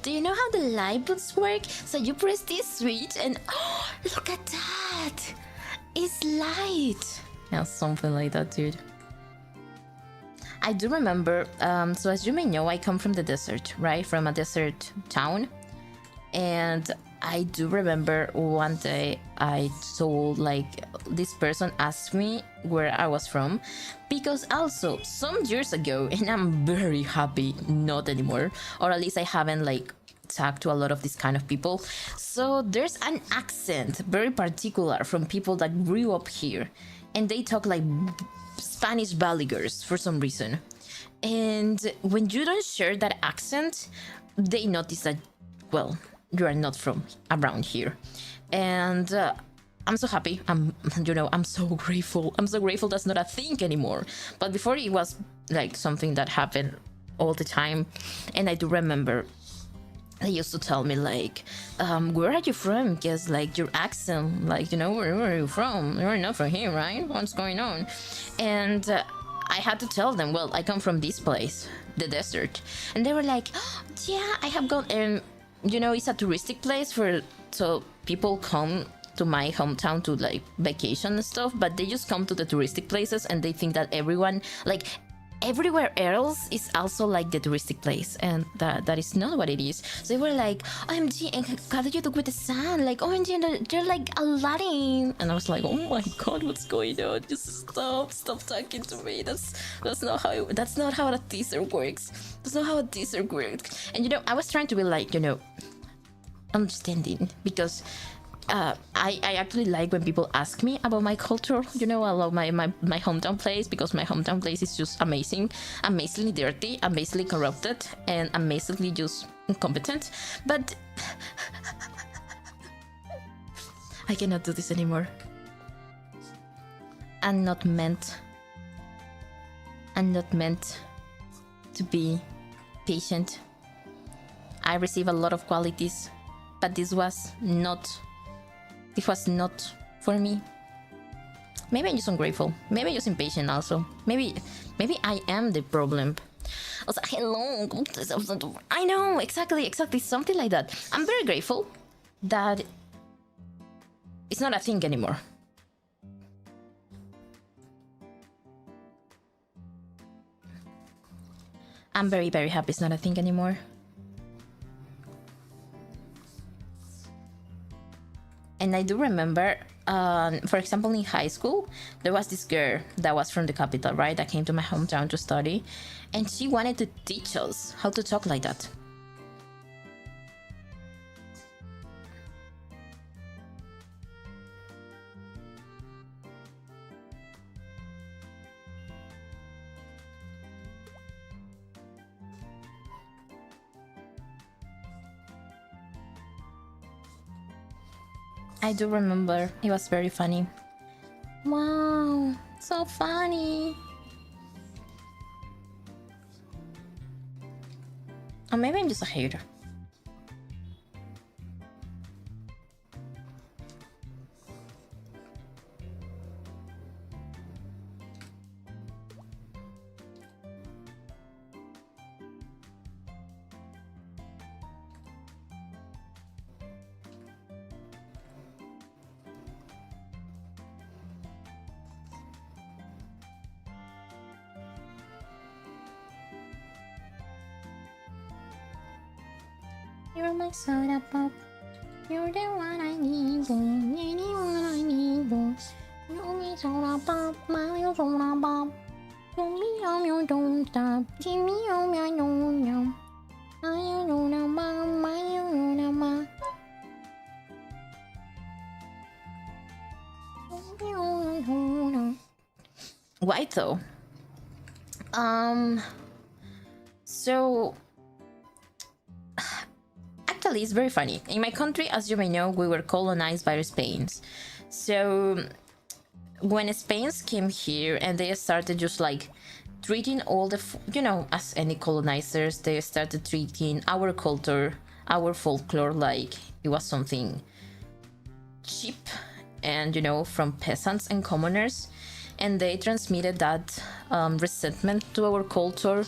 Do you know how the light bulbs work? So you press this switch and oh, look at that! It's light! Yeah, something like that, dude. I do remember, so as you may know, I come from the desert, right? From a desert town. And I do remember one day I told, like, this person asked me where I was from, because also some years ago, and I'm very happy not anymore, or at least I haven't like talked to a lot of these kind of people. So there's an accent very particular from people that grew up here, and they talk like Spanish Valley girls for some reason. And when you don't share that accent, they notice that, well, you are not from around here. And I'm so happy. I'm so grateful. I'm so grateful that's not a thing anymore. But before it was like something that happened all the time. And I do remember they used to tell me like, where are you from? Because like your accent, like, where are you from? You're not from here, right? What's going on? And I had to tell them, well, I come from this place, the desert. And they were like, oh, yeah, I have gone, and it's a touristic place so people come to my hometown to like vacation and stuff, but they just come to the touristic places and they think that everyone, like, everywhere else is also like the touristic place, and that is not what it is. So they were like, OMG, and how do you look with the sun? Like, OMG, you're like Aladdin. And I was like, oh my god, what's going on? Just stop talking to me. That's not how a teaser works. That's not how a teaser works. And I was trying to be like, understanding, because I actually like when people ask me about my culture, I love my hometown place, because my hometown place is just amazing, amazingly dirty, amazingly corrupted, and amazingly just incompetent. But I cannot do this anymore. I'm not meant to be patient. I receive a lot of qualities, but this was not for me. Maybe I'm just ungrateful. Maybe I'm just impatient also. Maybe I am the problem. Also, hello. I know, exactly. Something like that. I'm very grateful that it's not a thing anymore. I'm very, very happy it's not a thing anymore. And I do remember, for example, in high school, there was this girl that was from the capital, right? That came to my hometown to study. And she wanted to teach us how to talk like that. I do remember. It was very funny. Wow, so funny. Or maybe I'm just a hater. You're my soda pop. You're the one I need. Anyone I need. You're my soda pop. My soda pop. Don't be on your don't stop. Give me on your don't know. My soda pop. My soda pop. Why though? So actually it's very funny. In my country, as you may know, we were colonized by Spain. So when Spain came here and they started just like treating all the, you know, as any colonizers, they started treating our culture, our folklore like it was something cheap and, you know, from peasants and commoners, and they transmitted that resentment to our culture,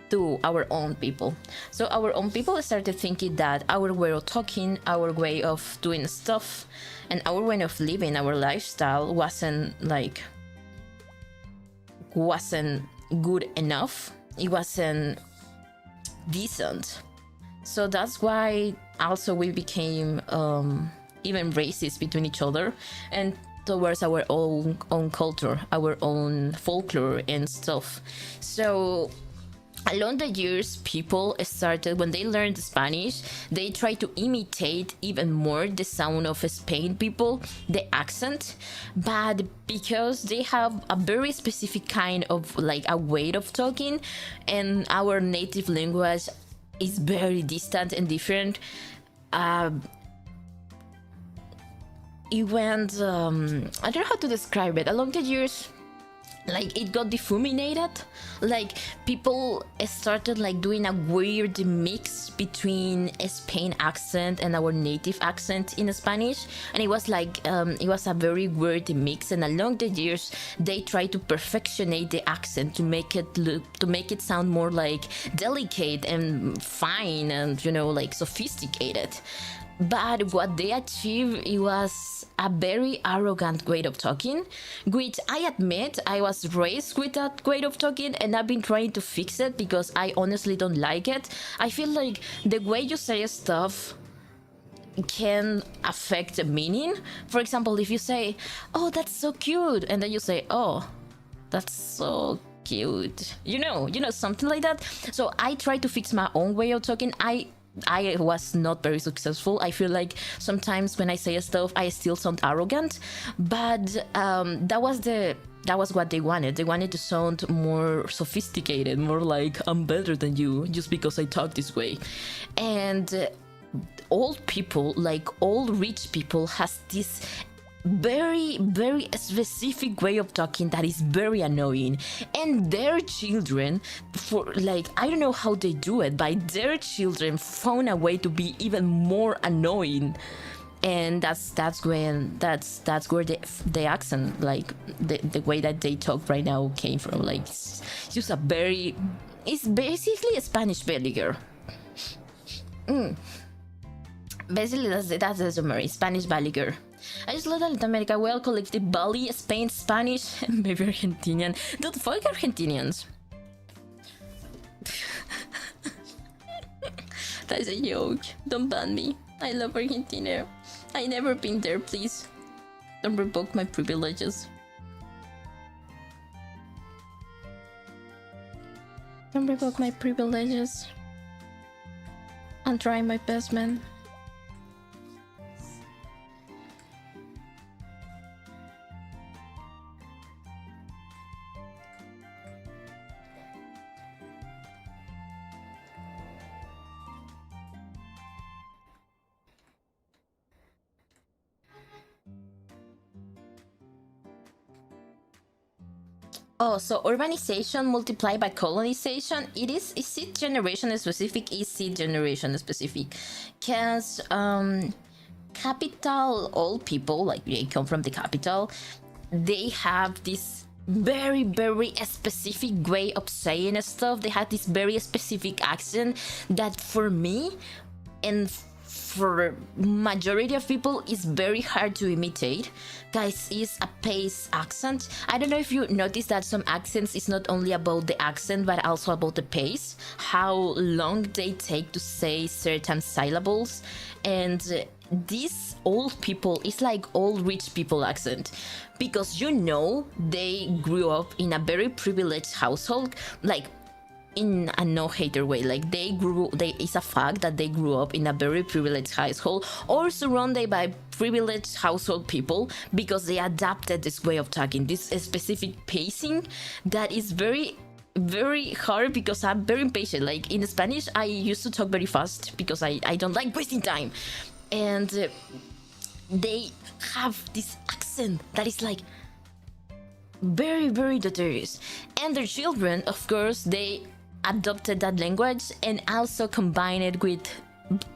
to our own people. So our own people started thinking that our way of talking, our way of doing stuff, and our way of living, our lifestyle wasn't good enough. It wasn't decent. So that's why also we became even racist between each other and towards our own culture, our own folklore and stuff. So along the years, people started, when they learned Spanish, they tried to imitate even more the sound of Spain people, the accent, but because they have a very specific kind of like a way of talking, and our native language is very distant and different, it went, I don't know how to describe it, along the years, like it got defuminated. Like people started like doing a weird mix between a Spain accent and our native accent in Spanish, and it was like it was a very weird mix, and along the years they tried to perfectionate the accent to make it sound more like delicate and fine and, you know, like sophisticated. But what they achieved, it was a very arrogant way of talking, which I admit I was raised with that way of talking, and I've been trying to fix it because I honestly don't like it. I feel like the way you say stuff can affect the meaning. For example, if you say, "Oh, that's so cute," and then you say, "Oh, that's so cute," you know, something like that. So I try to fix my own way of talking. I was not very successful. I feel like sometimes when I say stuff, I still sound arrogant, but that was what they wanted. They wanted to sound more sophisticated, more like I'm better than you just because I talk this way. And old people, like all rich people, has this very, very specific way of talking that is very annoying, and their children, for like, I don't know how they do it, but their children found a way to be even more annoying. And that's where the accent, like the way that they talk right now, came from. Like it's just it's basically a Spanish Valley girl. Basically that's the summary. Spanish Valley girl. I just love that Latin America, well, collective Bali, Spain, Spanish, and maybe Argentinian. Dude, fuck Argentinians. That is a joke. Don't ban me. I love Argentina. I never been there, please. Don't revoke my privileges. Don't revoke my privileges. I'm trying my best, man. Oh, so urbanization multiplied by colonization, is it generation specific? Is it generation specific? Because capital, all people, like they come from the capital, they have this very, very specific way of saying stuff. They have this very specific accent that for me and for majority of people is very hard to imitate. Guys, is a pace accent. I don't know if you notice that some accents is not only about the accent but also about the pace, how long they take to say certain syllables. And these old people is like old rich people accent, because you know they grew up in a very privileged household, like in a no-hater way. Like it's a fact that they grew up in a very privileged household or surrounded by privileged household people, because they adapted this way of talking, this specific pacing that is very hard, because I'm very impatient. Like in Spanish, I used to talk very fast because I don't like wasting time. And they have this accent that is like very dangerous. And their children, of course, they adopted that language and also combined it with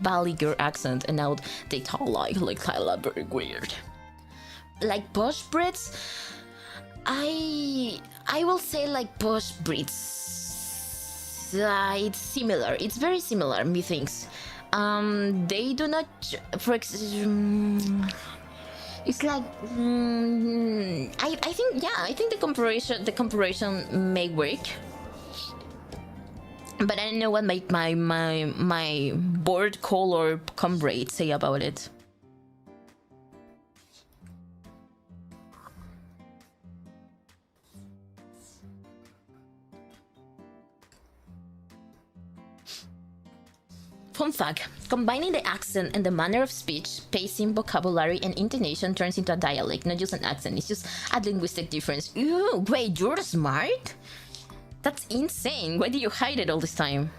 Baliger accent, and now they talk like Kyla, very weird. Like posh Brits, I will say like posh Brits. It's similar. It's very similar, methinks. They do not, for example, it's like I think the comparison may work. But I don't know what my board call or comrade say about it. Fun fact, combining the accent and the manner of speech, pacing, vocabulary, and intonation turns into a dialect, not just an accent. It's just a linguistic difference. Ooh, wait, you're smart? That's insane. Why do you hide it all this time?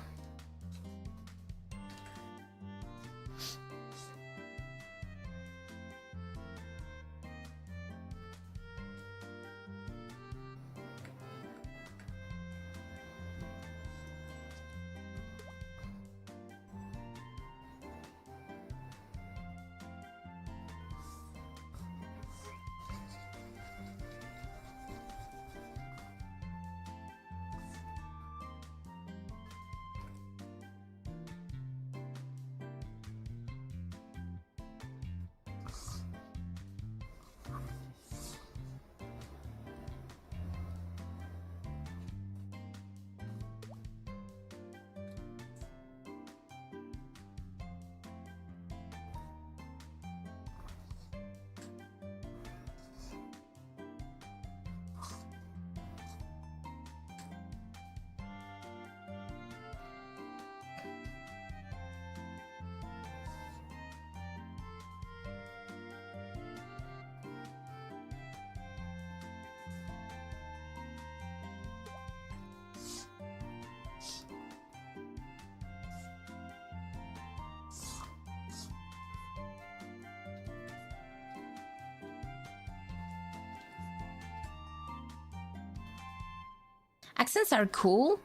Accents are cool.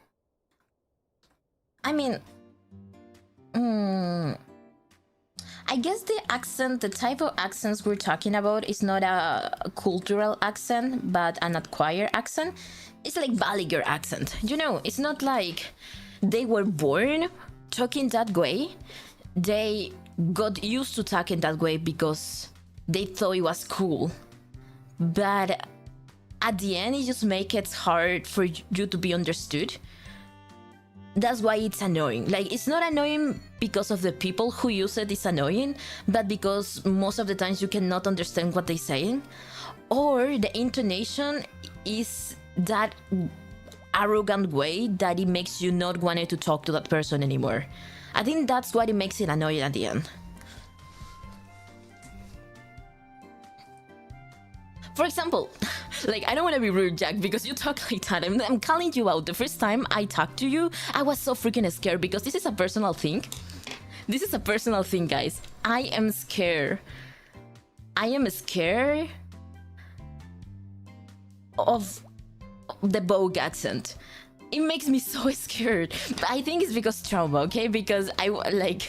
I mean, I guess the type of accents we're talking about is not a cultural accent, but an acquired accent. It's like Baliger accent. You know, it's not like they were born talking that way. They got used to talking that way because they thought it was cool. But at the end, it just makes it hard for you to be understood. That's why it's annoying. Like, it's not annoying because of the people who use it, it's annoying, but because most of the times you cannot understand what they're saying. Or the intonation is that arrogant way that it makes you not want to talk to that person anymore. I think that's what it makes it annoying at the end. For example, like, I don't want to be rude, Jack, because you talk like that. I'm calling you out. The first time I talked to you, I was so freaking scared because this is a personal thing. This is a personal thing, guys. I am scared. I am scared of the Vogue accent. It makes me so scared. But I think it's because trauma, okay? Because I, like...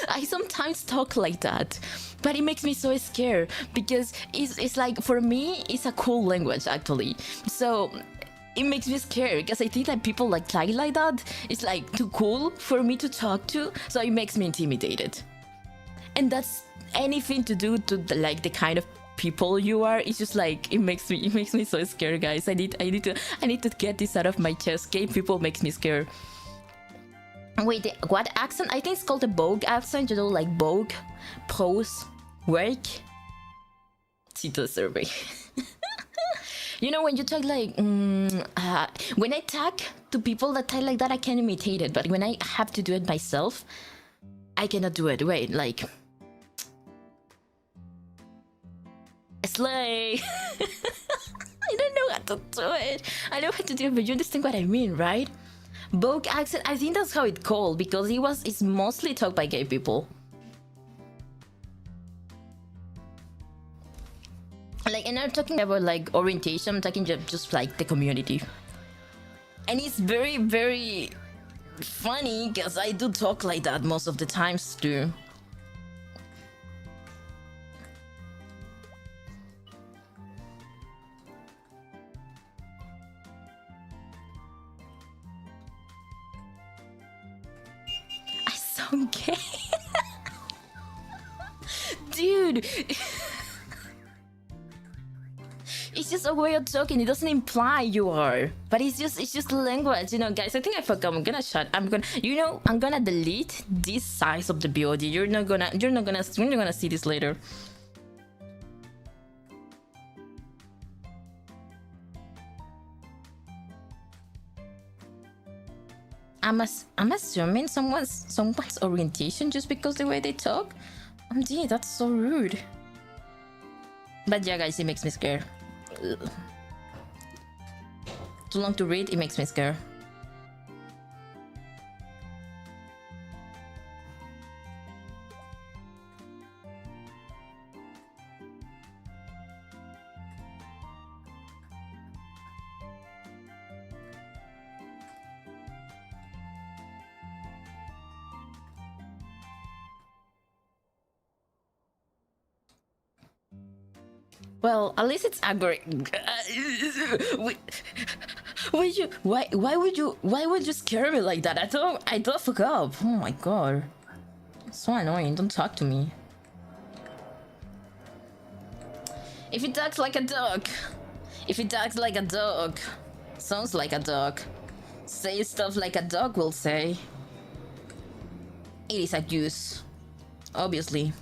I sometimes talk like that. But it makes me so scared because it's like, for me, it's a cool language, actually. So it makes me scared because I think that people like that. It's like too cool for me to talk to, so it makes me intimidated. And that's anything to do to the kind of people you are. It's just like it makes me so scared, guys. I need to get this out of my chest. Gay people makes me scared. Wait, what accent? I think it's called the Vogue accent. You know, like Vogue, pose, work. See the survey. You know, when you talk like when I talk to people that talk like that, I can imitate it, but when I have to do it myself, I cannot do it. Wait, like slay. I don't know how to do it. I know how to do it, but you understand what I mean, right? Vogue accent. I think that's how it's called because it's mostly talked by gay people. Like, and I'm talking about like orientation. I'm talking just like the community, and it's very, very funny because I do talk like that most of the times too. I sound gay, dude. It's just a way of talking. It doesn't imply you are, but it's just language, you know, guys. I think I forgot. I'm gonna delete this size of the build. You're not gonna see this later. I'm assuming someone's orientation just because the way they talk. Gee, that's so rude. But yeah, guys, it makes me scared. Ugh. Too long to read, it makes me scared. Well, at least it's angry. Why would you scare me like that? I thought fuck up. Oh my god. It's so annoying. Don't talk to me. If it talks like a dog. If it talks like a dog. Sounds like a dog. Say stuff like a dog will say. It is a goose. Obviously.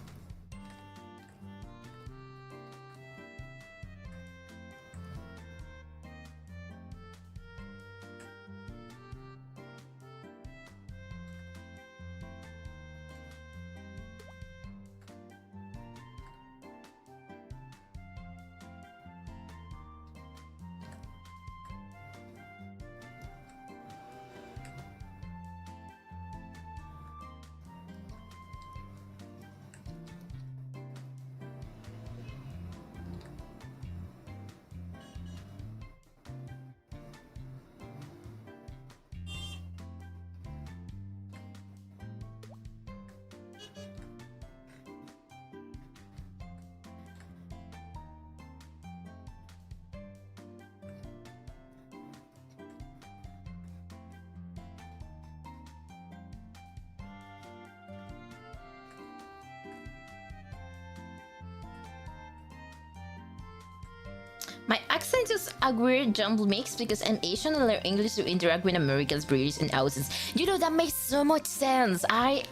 My accent is a weird jumble mix because I'm Asian and learn English to interact with Americans, British, and Aussies. You know, that makes so much sense. I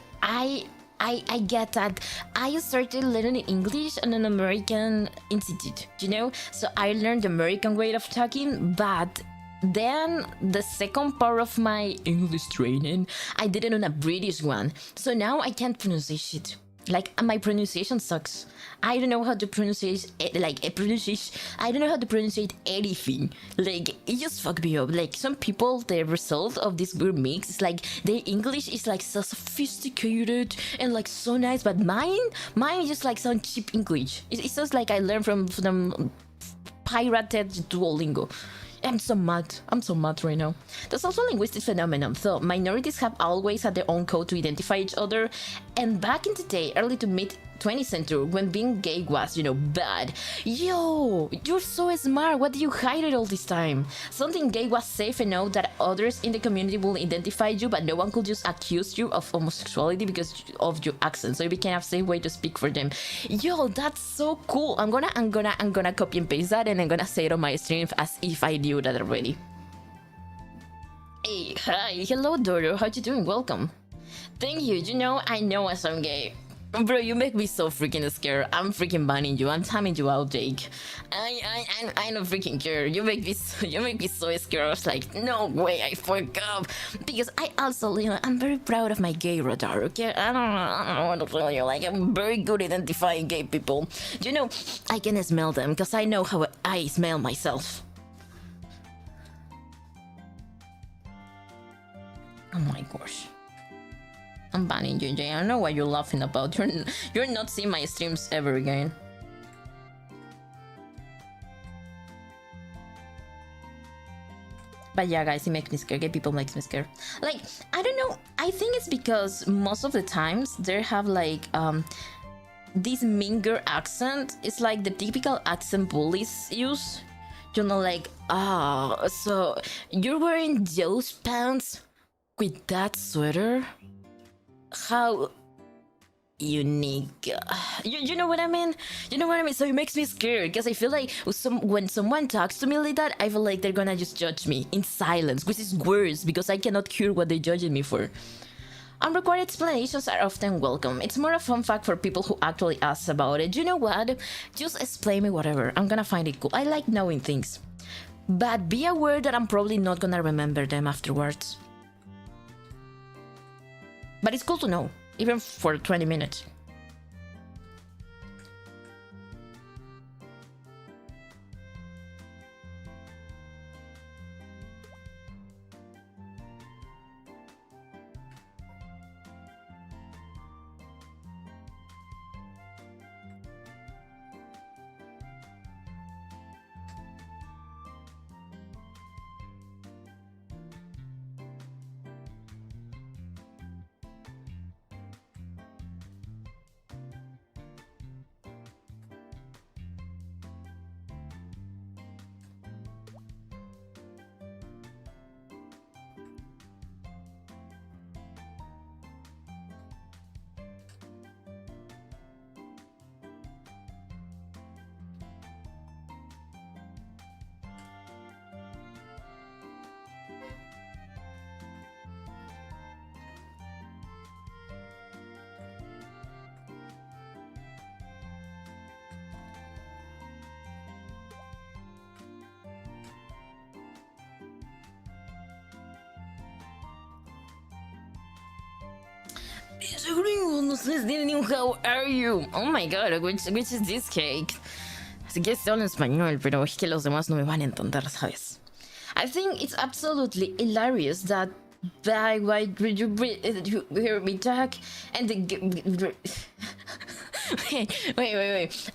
get that. I started learning English in an American institute, you know? So I learned the American way of talking, but then the second part of my English training, I did it on a British one. So now I can't pronounce shit. Like, my pronunciation sucks. I don't know how to pronounce I don't know how to pronounce anything. Like, it just fucked me up. Like, some people, the result of this weird mix is like their English is like so sophisticated and like so nice, but mine is just like some cheap English. It's just like I learned from pirated Duolingo. I'm so mad right now. There's also a linguistic phenomenon. So minorities have always had their own code to identify each other, and back in the day, early to mid 20th century when being gay was, bad. Yo, you're so smart. What do you hide it all this time? Something gay was safe enough that others in the community will identify you, but no one could just accuse you of homosexuality because of your accent. So it became a safe way to speak for them. Yo, that's so cool. I'm gonna copy and paste that, and I'm gonna say it on my stream as if I knew that already. Hey, hi, hello, Dodo. How you doing? Welcome. Thank you. I know as I'm gay. Bro, you make me so freaking scared. I'm freaking banning you. I'm timing you out, Jake. I don't freaking care. You make me so scared. I was like, no way, I forgot. Because I also, I'm very proud of my gay radar, okay? I don't know what to tell you. Like, I'm very good at identifying gay people. I can smell them because I know how I smell myself. Oh my gosh. I'm banning you, Jay. I know what you're laughing about. You're not seeing my streams ever again. But yeah, guys, it makes me scared. Gay people makes me scared. Like, I don't know. I think it's because most of the times they have like this meaner accent. It's like the typical accent bullies use. Like, so you're wearing those pants with that sweater? How unique. You know what I mean? So it makes me scared because I feel like when someone talks to me like that, I feel like they're gonna just judge me in silence, which is worse because I cannot hear what they're judging me for. Unrequired explanations are often welcome. It's more a fun fact for people who actually ask about it. You know what? Just explain me whatever. I'm gonna find it cool. I like knowing things. But be aware that I'm probably not gonna remember them afterwards. But it's cool to know, even for 20 minutes. How are you? Oh my god, which is this cake? Así que estoy en español, pero es que los demás no me van a entender, ¿sabes? I think it's absolutely hilarious that why you hear me talk and the wait.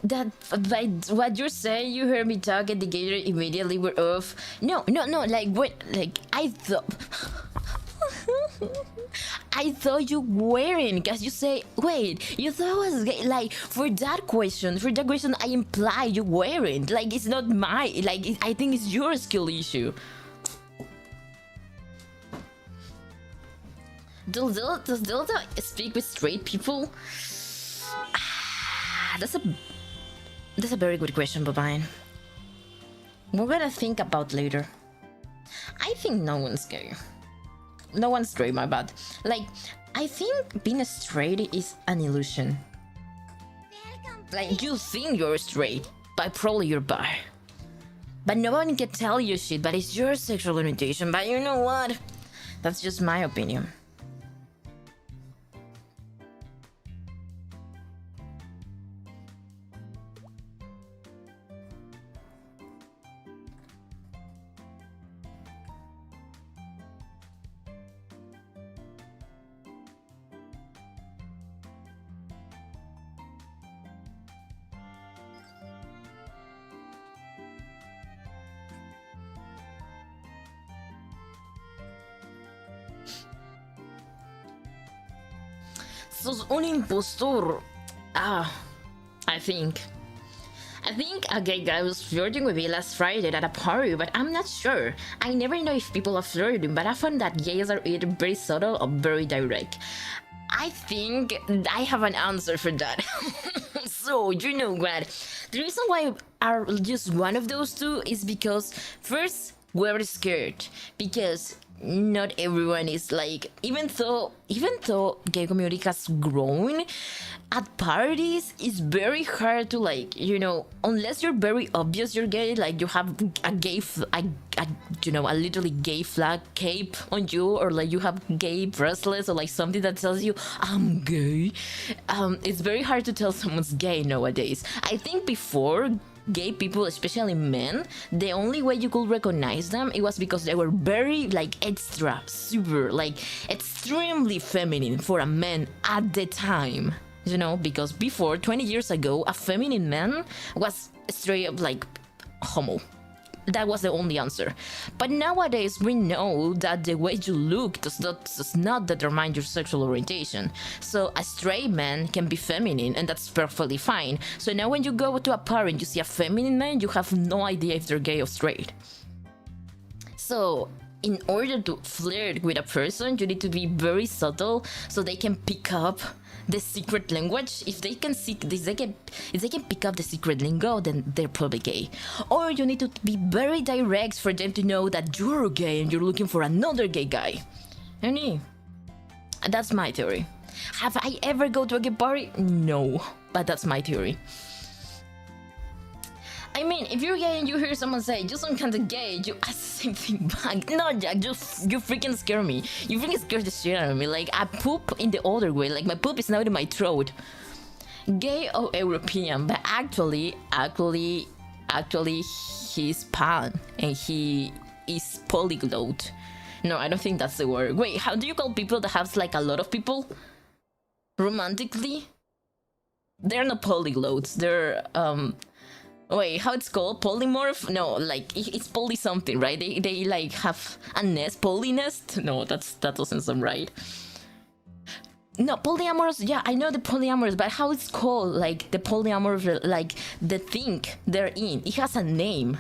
That by what you're saying, you heard me talk and the gator immediately were off. No. Like what? Like I thought. I thought you weren't, because you say, wait, you thought I was gay. Like, for that question, I imply you weren't. Like, it's not my, like, I think it's your skill issue. Does Delta speak with straight people? That's a very good question, Bobine. We're gonna think about later. I think no one's gay. No one's straight, my bad. Like, I think being straight is an illusion. Like, you think you're straight, but probably you're bi. But no one can tell you shit, but it's your sexual orientation. But you know what? That's just my opinion. Sos un impostor. I think a gay guy was flirting with me last Friday at a party, but I'm not sure. I never know if people are flirting, but I found that gays are either very subtle or very direct. I think I have an answer for that. So, you know what? The reason why are just one of those two is because, first, we're scared. Because not everyone is like, even though gay community has grown, at parties it's very hard to, like, you know, unless you're very obvious you're gay, like you have a gay you know, a literally gay flag cape on you, or like you have gay bracelets, or like something that tells you I'm gay. It's very hard to tell someone's gay nowadays. I think before, gay people, especially men, the only way you could recognize them, it was because they were very, like, extra, super, like, extremely feminine for a man at the time. You know, because before, 20 years ago, a feminine man was straight up like homo. That was the only answer. But nowadays, we know that the way you look does not determine your sexual orientation. So a straight man can be feminine, and that's perfectly fine. So now when you go to a party and you see a feminine man, you have no idea if they're gay or straight. So in order to flirt with a person, you need to be very subtle so they can pick up the secret language. If they can pick up the secret lingo, then they're probably gay. Or you need to be very direct for them to know that you're gay and you're looking for another gay guy. And that's my theory. Have I ever go to a gay party? No, but that's my theory. I mean, if you're gay and you hear someone say, "You some kind of gay," you ask the same thing back. No, Jack, you freaking scare me. You freaking scare the shit out of me. Like, I poop in the other way. Like, my poop is now in my throat. Gay or European, but actually, he's pan and he is polyglot. No, I don't think that's the word. Wait, how do you call people that have, like, a lot of people? Romantically? They're not polyglots. They're, wait, how it's called? Polymorph? No, like, it's poly something, right? They like have a nest, poly nest? No, that doesn't sound right. No, polyamorous, yeah, I know the polyamorous, but how it's called? Like, the polyamorous, like, the thing they're in. It has a name.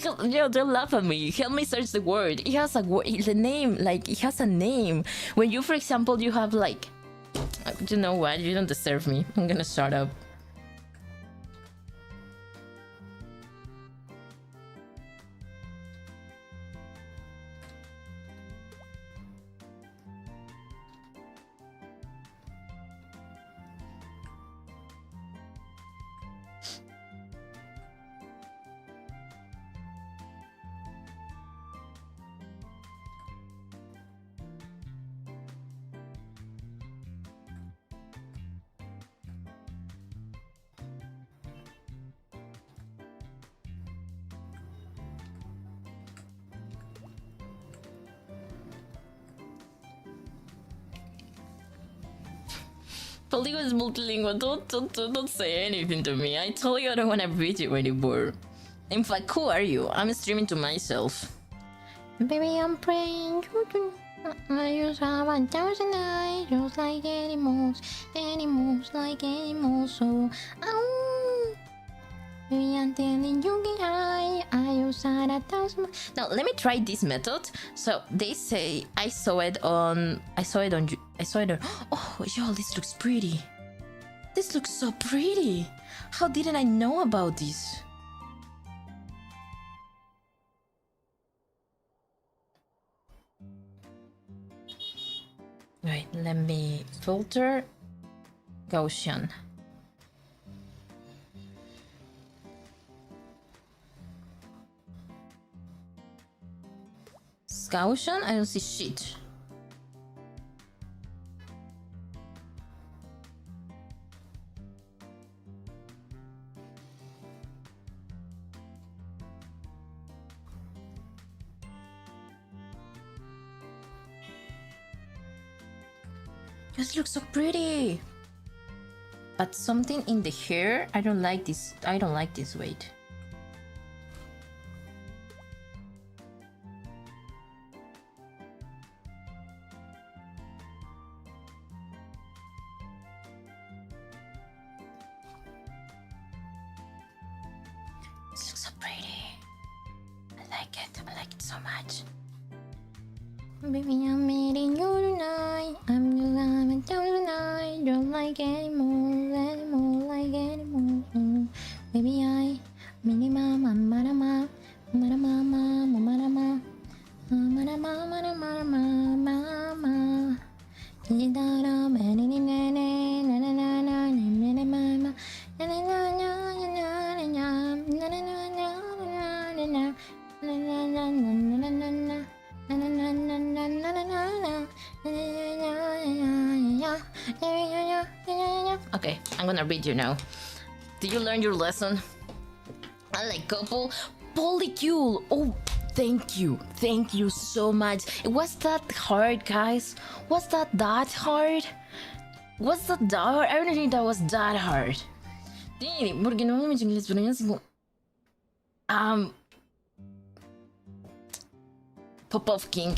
Don't laugh at me. Help me search the word. It has a word, the name, like, it has a name. When you, for example, you have, like, you know what? You don't deserve me. I'm gonna shut up. Polygon is multilingual. Don't say anything to me. I told you I don't want to read you anymore. In fact, who are you? I'm streaming to myself. Baby, I'm praying. I just have 1,000 eyes, just like animals like animals. So, baby, I'm telling you, I just had 1,000. Now, let me try this method. So they say I saw it on. Oh, yo, this looks pretty. This looks so pretty. How didn't I know about this? Wait, let me filter Gaussian. Gaussian? I don't see shit. This looks so pretty. But something in the hair, I don't like this. I don't like this. Wait. like it so much. Baby, I'm meeting you tonight. I'm just having tonight. Don't like anymore, like anymore. Baby, I, mini mama, marama, marama, marama, marama, marama, marama. Okay, I'm gonna read you now. Did you learn your lesson? I like couple polycule. Oh, thank you so much. It was that hard, guys. Was that hard? Was that hard? I don't think that was that hard. Porque normalmente en inglés pero así Pop-off king.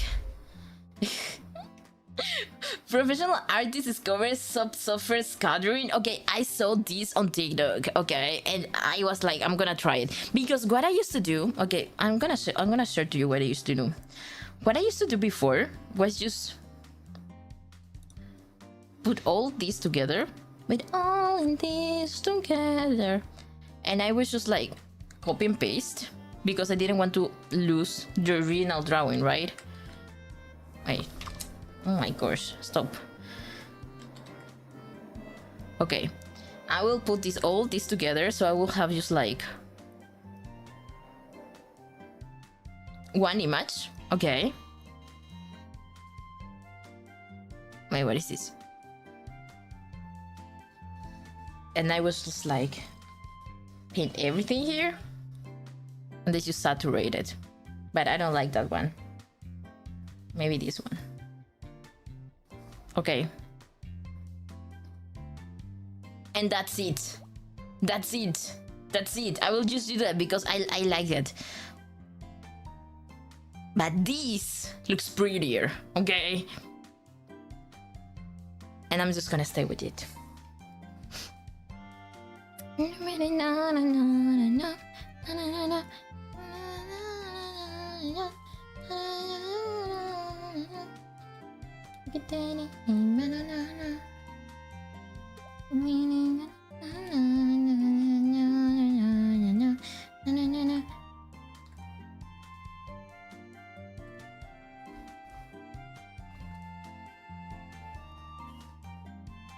Professional artist discovers software scattering. Okay, I saw this on TikTok. Okay, and I was like, I'm gonna try it because what I used to do. Okay, I'm gonna share to you what I used to do. What I used to do before was just put all this together, with all this together, and I was just like copy and paste because I didn't want to lose the original drawing, right? Wait. Oh my gosh, stop. Okay, I will put all this together, so I will have just like one image. Okay. Wait, what is this? And I was just like paint everything here and then just saturate it. But I don't like that one. Maybe this one. Okay. And that's it. That's it. I will just do that because I like it. But this looks prettier, okay? And I'm just gonna stay with it.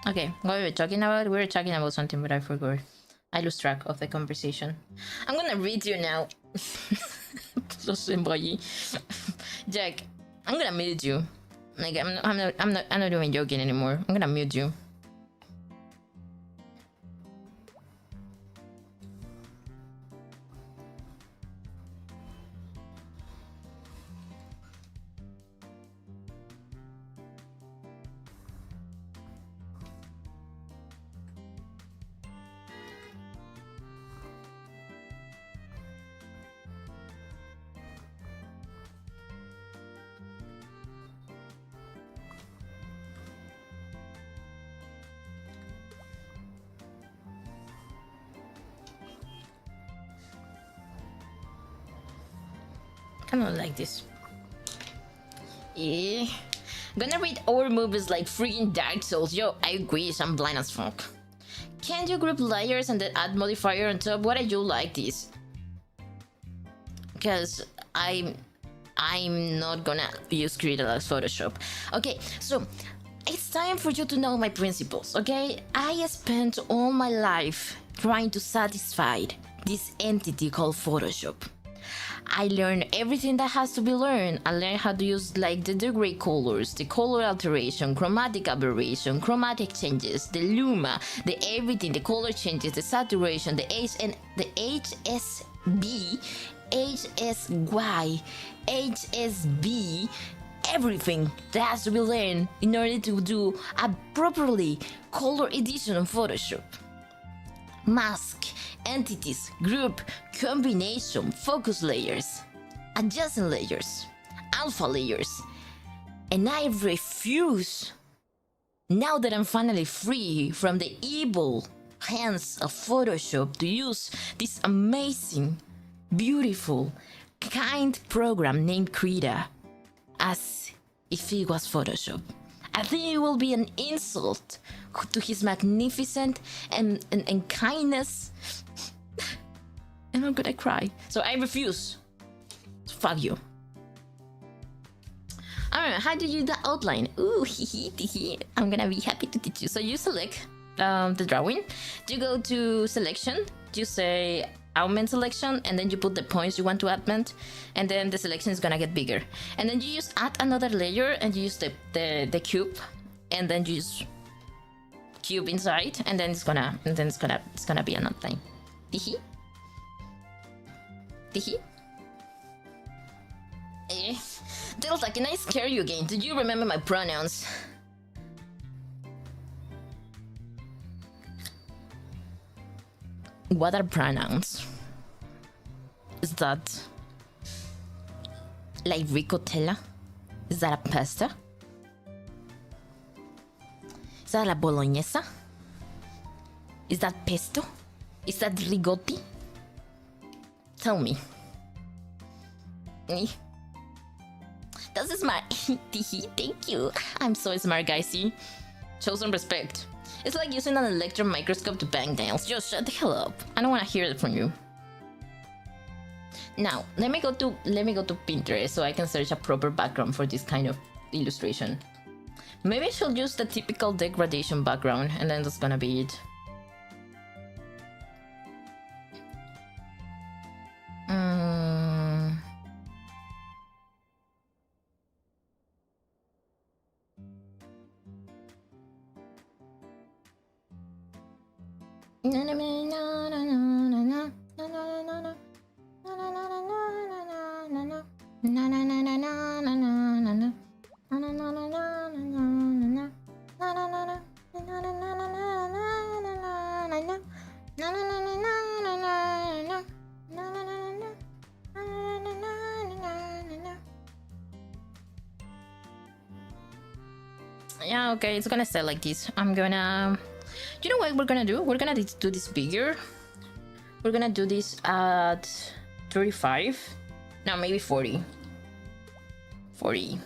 Okay, what were we talking about? We were talking about something, but I forgot. I lose track of the conversation. I'm gonna read you now. Jack, I'm gonna mute you. Like I'm not even joking anymore. I'm gonna mute you. I don't like this. Yeah. Gonna read our movies like freaking Dark Souls. Yo, I wish I'm blind as fuck. Can you group layers and then add modifier on top? Why do you like this? Because I'm not gonna use Creative as Photoshop. Okay, so it's time for you to know my principles, okay? I spent all my life trying to satisfy this entity called Photoshop. I learned everything that has to be learned. I learned how to use like the degree colors, the color alteration, chromatic aberration, chromatic changes, the luma, the everything, the color changes, the saturation, the the HSB, HSY, HSB, everything that has to be learned in order to do a properly color edition of Photoshop. Mask, entities, group, combination, focus layers, adjacent layers, alpha layers. And I refuse, now that I'm finally free from the evil hands of Photoshop, to use this amazing, beautiful, kind program named Krita as if it was Photoshop. I think it will be an insult to his magnificent and kindness. And I'm gonna cry. So I refuse. Fuck you. Alright, how do you do the outline? Ooh, I'm gonna be happy to teach you. So you select the drawing. You go to selection. You say augment selection, and then you put the points you want to augment, and then the selection is gonna get bigger. And then you just add another layer, and you use the cube, and then you use cube inside, and then it's gonna be an outline. Tihi. Tihi. Delta, can I scare you again? Did you remember my pronouns? What are pronouns? Is that like ricotta? Is that a pasta? Is that a bolognese? Is that pesto? Is that rigotti? Tell me. That's smart. Thank you. I'm so smart, guys. See? Show some respect. It's like using an electron microscope to bang nails. Just shut the hell up. I don't want to hear it from you. Now, let me go to Pinterest so I can search a proper background for this kind of illustration. Maybe I should use the typical degradation background, and then that's gonna be it. Yeah, okay, it's gonna stay like this. I'm gonna... You know what we're gonna do? We're gonna do this bigger. We're gonna do this at 35. No, maybe 40. 40.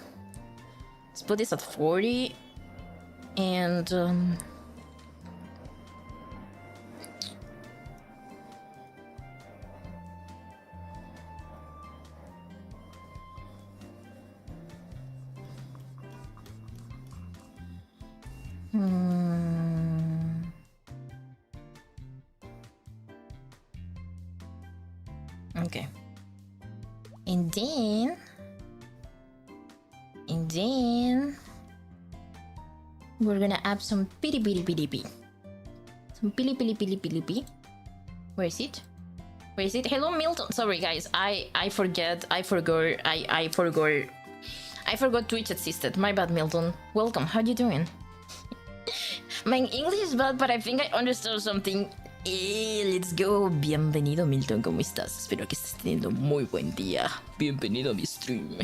Let's put this at 40. And... Okay. And then we're gonna add some pili pili pili pili. Some pili pili pili pili pili. Where is it? Where is it? Hello, Milton. Sorry, guys. I forgot Twitch existed. My bad, Milton. Welcome. How you doing? My English is bad, but I think I understood something. Let's go. Bienvenido, Milton. ¿Cómo estás? Espero que estés teniendo muy buen día. Bienvenido a mi stream.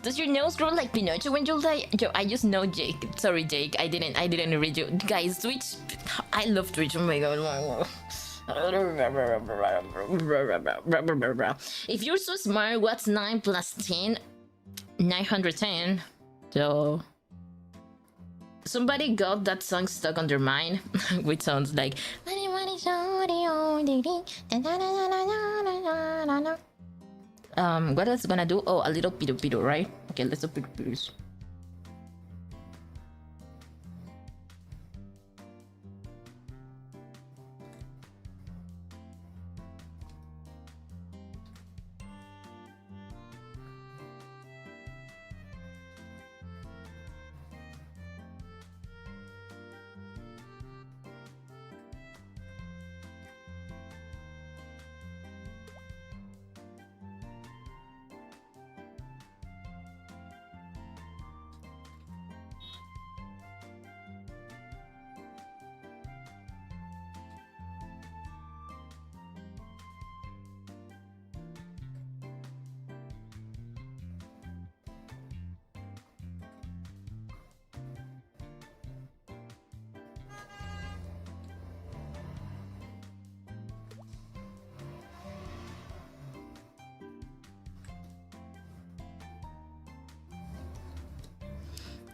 Does your nose grow like Pinocho when you die? I just know Jake. Sorry, Jake. I didn't read you. Guys, Twitch. I love Twitch. Oh my god. If you're so smart, what's 9 plus 10? 910. So... Somebody got that song stuck on their mind, which sounds like... What else gonna do? Oh, a little piru piru, right? Okay, let's do piru pirus.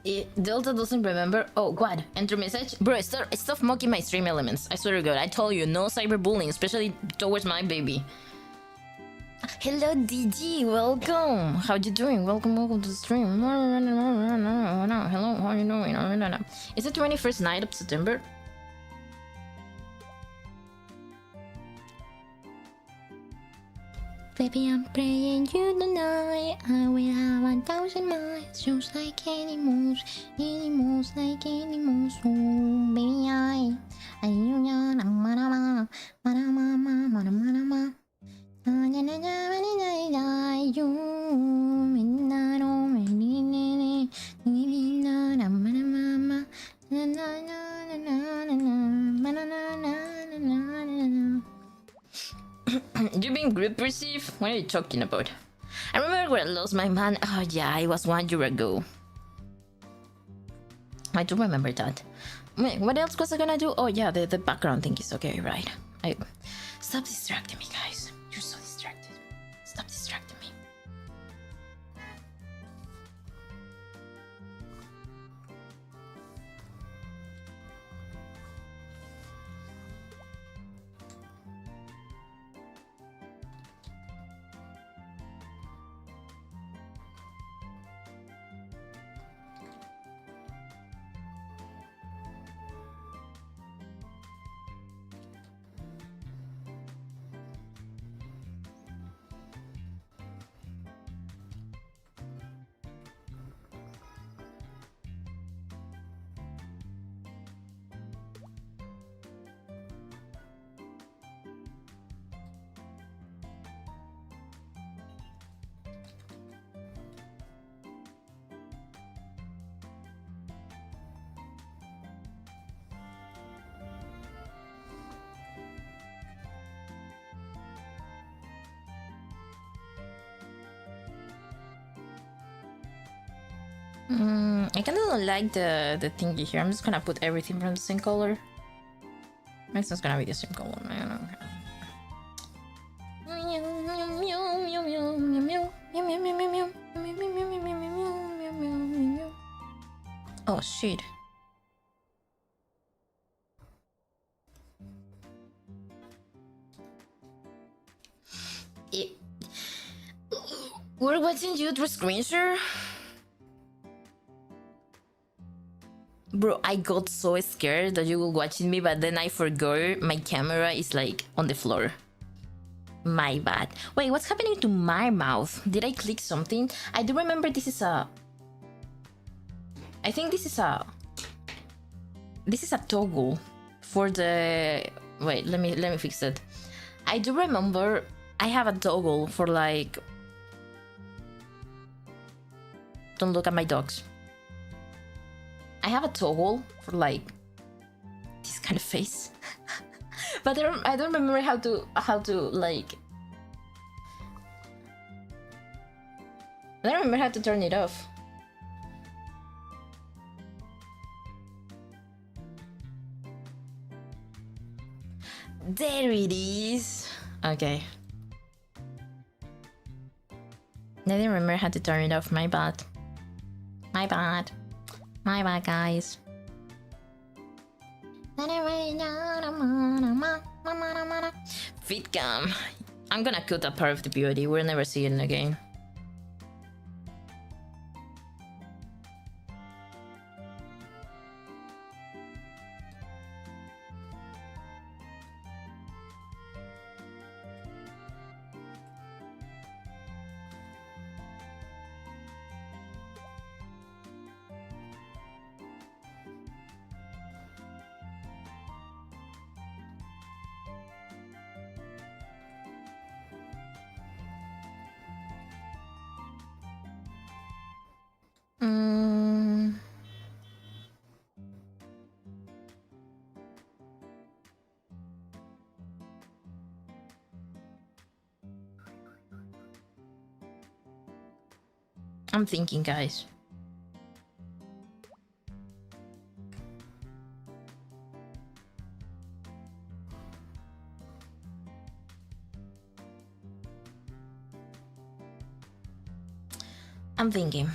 Delta doesn't remember. Oh, what? Enter message? Bro, stop mocking my stream elements. I swear to God, I told you, no cyberbullying, especially towards my baby. Hello, DG, welcome. How you doing? Welcome to the stream. Hello, how you doing? It's the 21st night of September. Baby, I'm praying you tonight. I will have 1,000 miles, just like animals like animals. Oh, baby, You being group perceived? What are you talking about? I remember when I lost my man. Oh yeah, it was 1 year ago. I do remember that. Wait, what else was I gonna do? Oh yeah, the background thing is okay, right? Stop distracting me, guys. You're so distracted. Stop distracting me. I kind of don't like the thingy here. I'm just gonna put everything from the same color. It's not gonna be the same color. I don't know. Oh shit. We're watching you through screen share? Bro, I got so scared that you were watching me, but then I forgot my camera is like on the floor. My bad. Wait, what's happening to my mouth? Did I click something? I do remember this is a... I think this is a... This is a toggle for the... Wait, let me fix it. I do remember I have a toggle for like... Don't look at my dogs. I have a toggle for like this kind of face, but I don't remember how to like. I don't remember how to turn it off. There it is. Okay. I didn't remember how to turn it off. My bad. My bad. My bad, guys. Fitcam. I'm gonna cut that part of the beauty. We'll never see it again. I'm thinking, guys. I'm thinking.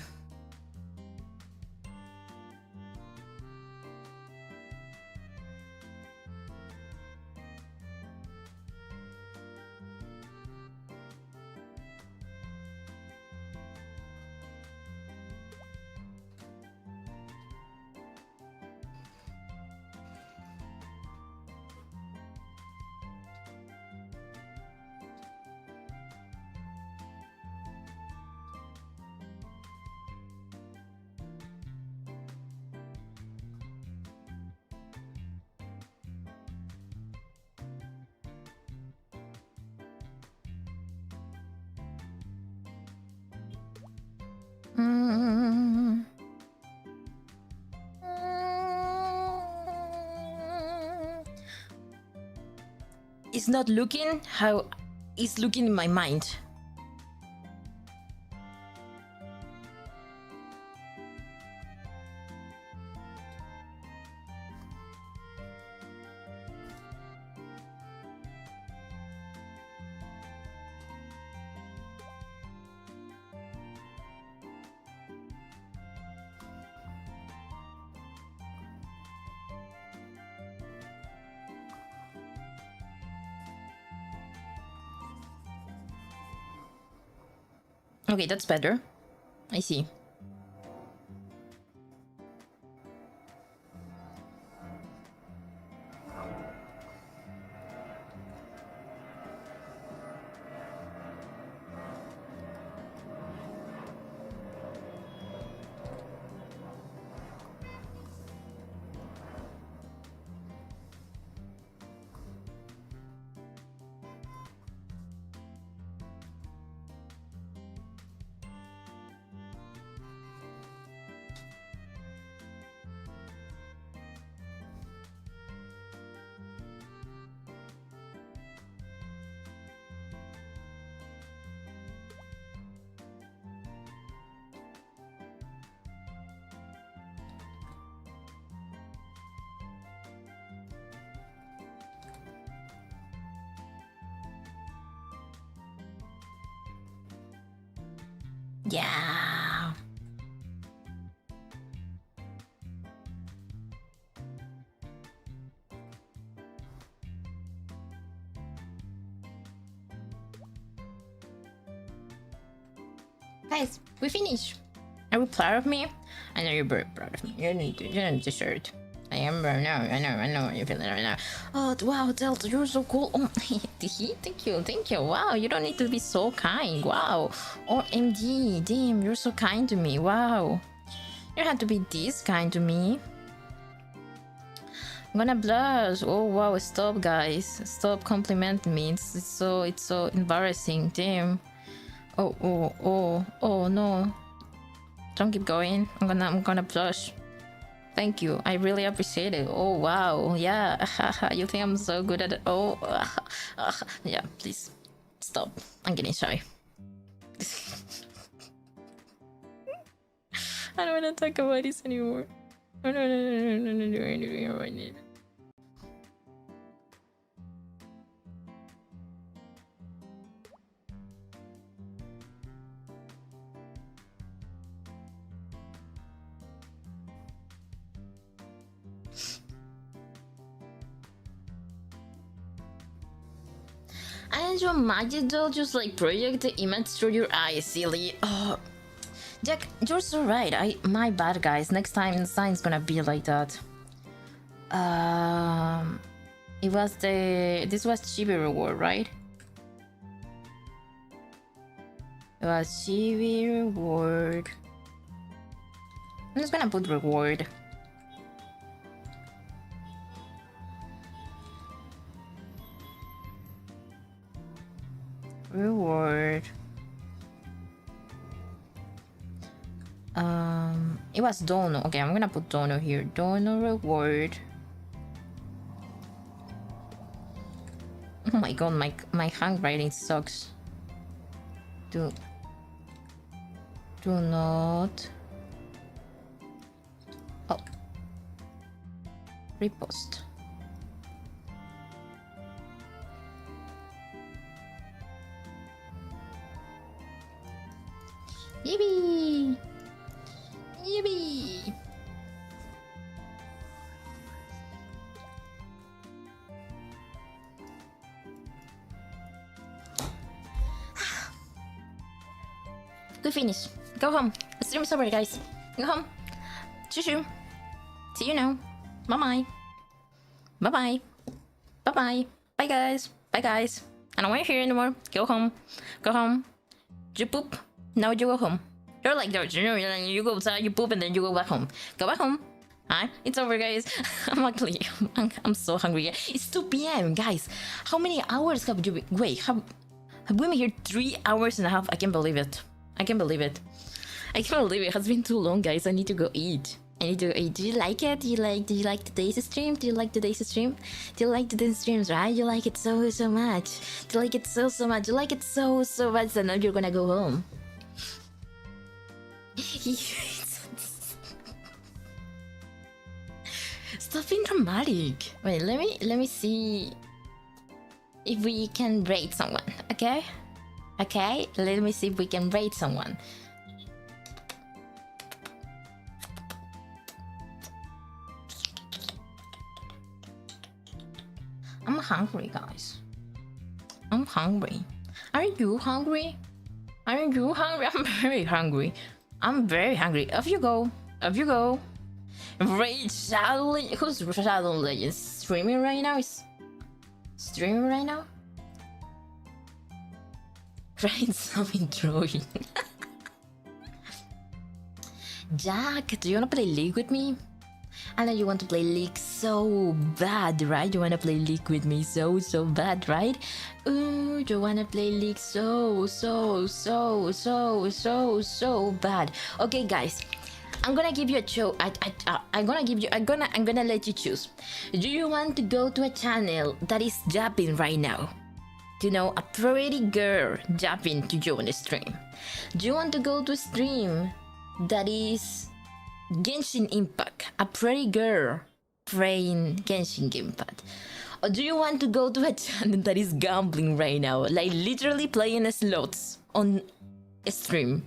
it's not looking how it's looking in my mind. Okay, that's better. I see. Yeah. Guys, we finished. Are you proud of me? I know you're very proud of me. You need to shirt. I am right now. I know how you're feeling right now. Oh wow, Delta, you're so cool. Oh, thank you. Wow, you don't need to be so kind. Wow. Oh, MD, damn, you're so kind to me. Wow, you don't have to be this kind to me. I'm gonna blush. Oh wow, stop, guys. Stop complimenting me. It's so embarrassing. Damn. Oh no. Don't keep going. I'm gonna blush. Thank you. I really appreciate it. Oh wow. Yeah. You think I'm so good at it? Oh. Yeah. Please stop. I'm getting shy. I don't want to talk about this anymore. No. And your magic doll just like project the image through your eyes, silly. Oh, Jack, you're so right. My bad, guys. Next time the sign's gonna be like that. This was Chibi reward, right? It was Chibi reward. I'm just gonna put reward. Reward. It was Dono. Okay, I'm gonna put Dono here. Dono reward. Oh my god, my handwriting sucks. Do not. Oh. Repost. Yippee! Yippee! Good finish. Go home. The stream's over, guys. Go home. Shoo-shoo. See you now. Bye-bye. Bye-bye. Bye-bye. Bye, guys. Bye, guys. I don't want you here anymore. Go home. Go home. You poop. Now you go home. You're like that, you go outside, you poop, and then you go back home. Go back home. Alright, it's over, guys. I'm so hungry. It's 2 p.m, guys. How many hours have you been? Wait, have we been here 3 hours and a half? I can't believe it. I can't believe it. I can't believe it has been too long, guys. I need to go eat. Do you like it? Do you like today's stream? Do you like today's stream? Do you like today's streams, right? You like it so much. Do you like it so much? You like it so much that now you're gonna go home. Stop being dramatic. Wait, let me see if we can rate someone, okay? Okay, let me see if we can rate someone. I'm hungry, guys. I'm hungry. Aren't you hungry? Aren't you hungry? I'm very hungry. I'm very hungry. Off you go. Off you go. Raid Shadow Legends. Who's Shadow Legends? Streaming right now? Is streaming right now? Raid something drawing. Jack, do you wanna play League with me? I know you want to play League so bad, right? You wanna play League with me so bad, right? Ooh, you wanna play League so bad. Okay, guys, I'm gonna give you a show. I'm gonna let you choose. Do you want to go to a channel that is japping right now? You know, a pretty girl japping to you on the stream. Do you want to go to a stream that is Genshin Impact, a pretty girl playing Genshin Impact? Or do you want to go to a channel that is gambling right now, like literally playing slots on a stream?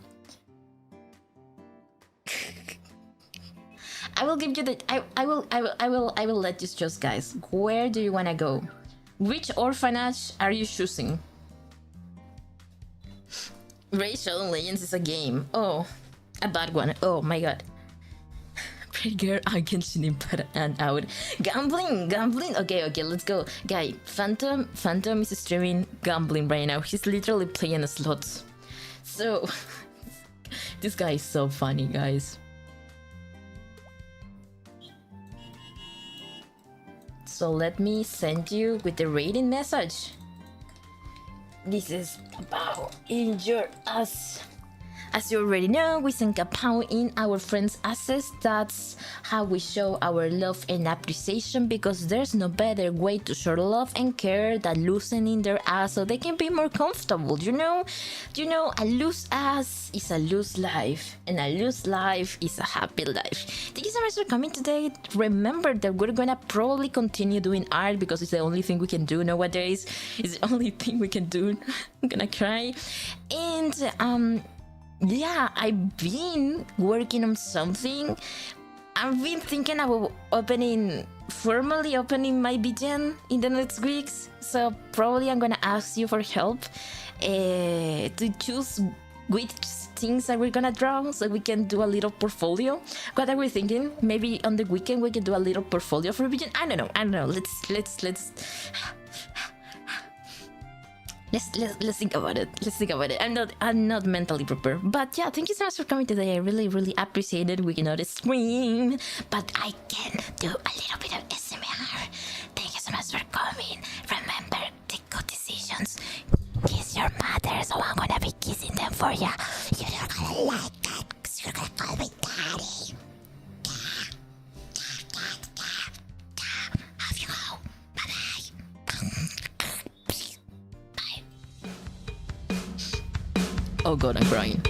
I will give you the I will let you choose, guys. Where do you wanna go? Which orphanage are you choosing? Raid Shadow Legends is a game. Oh, a bad one. Oh my god. Pretty girl, I can see him put and out. Gambling. Okay, let's go. Guy, Phantom is streaming gambling right now. He's literally playing slots. So, this guy is so funny, guys. So let me send you with the rating message. This is about in your ass. As you already know, we sink a pound in our friends' asses. That's how we show our love and appreciation, because there's no better way to show love and care than loosening their ass so they can be more comfortable, you know? A loose ass is a loose life, and a loose life is a happy life. Thank you so much for coming today. Remember that we're gonna probably continue doing art because it's the only thing we can do nowadays. It's the only thing we can do. I'm gonna cry. And yeah, I've been working on something. I've been thinking about formally opening my BGM in the next weeks. So probably I'm gonna ask you for help to choose which things that we're gonna draw so we can do a little portfolio. What are we thinking? Maybe on the weekend we can do a little portfolio for BGM. I don't know. Let's think about it. I'm not mentally prepared. But yeah, thank you so much for coming today. I really appreciate it. We cannot stream, but I can do a little bit of SMR. Thank you so much for coming. Remember, take good decisions. Kiss your mother, so I'm gonna be kissing them for you. You're not gonna like that, because you're gonna call me daddy. Off you go. Bye-bye. Oh god, I'm crying.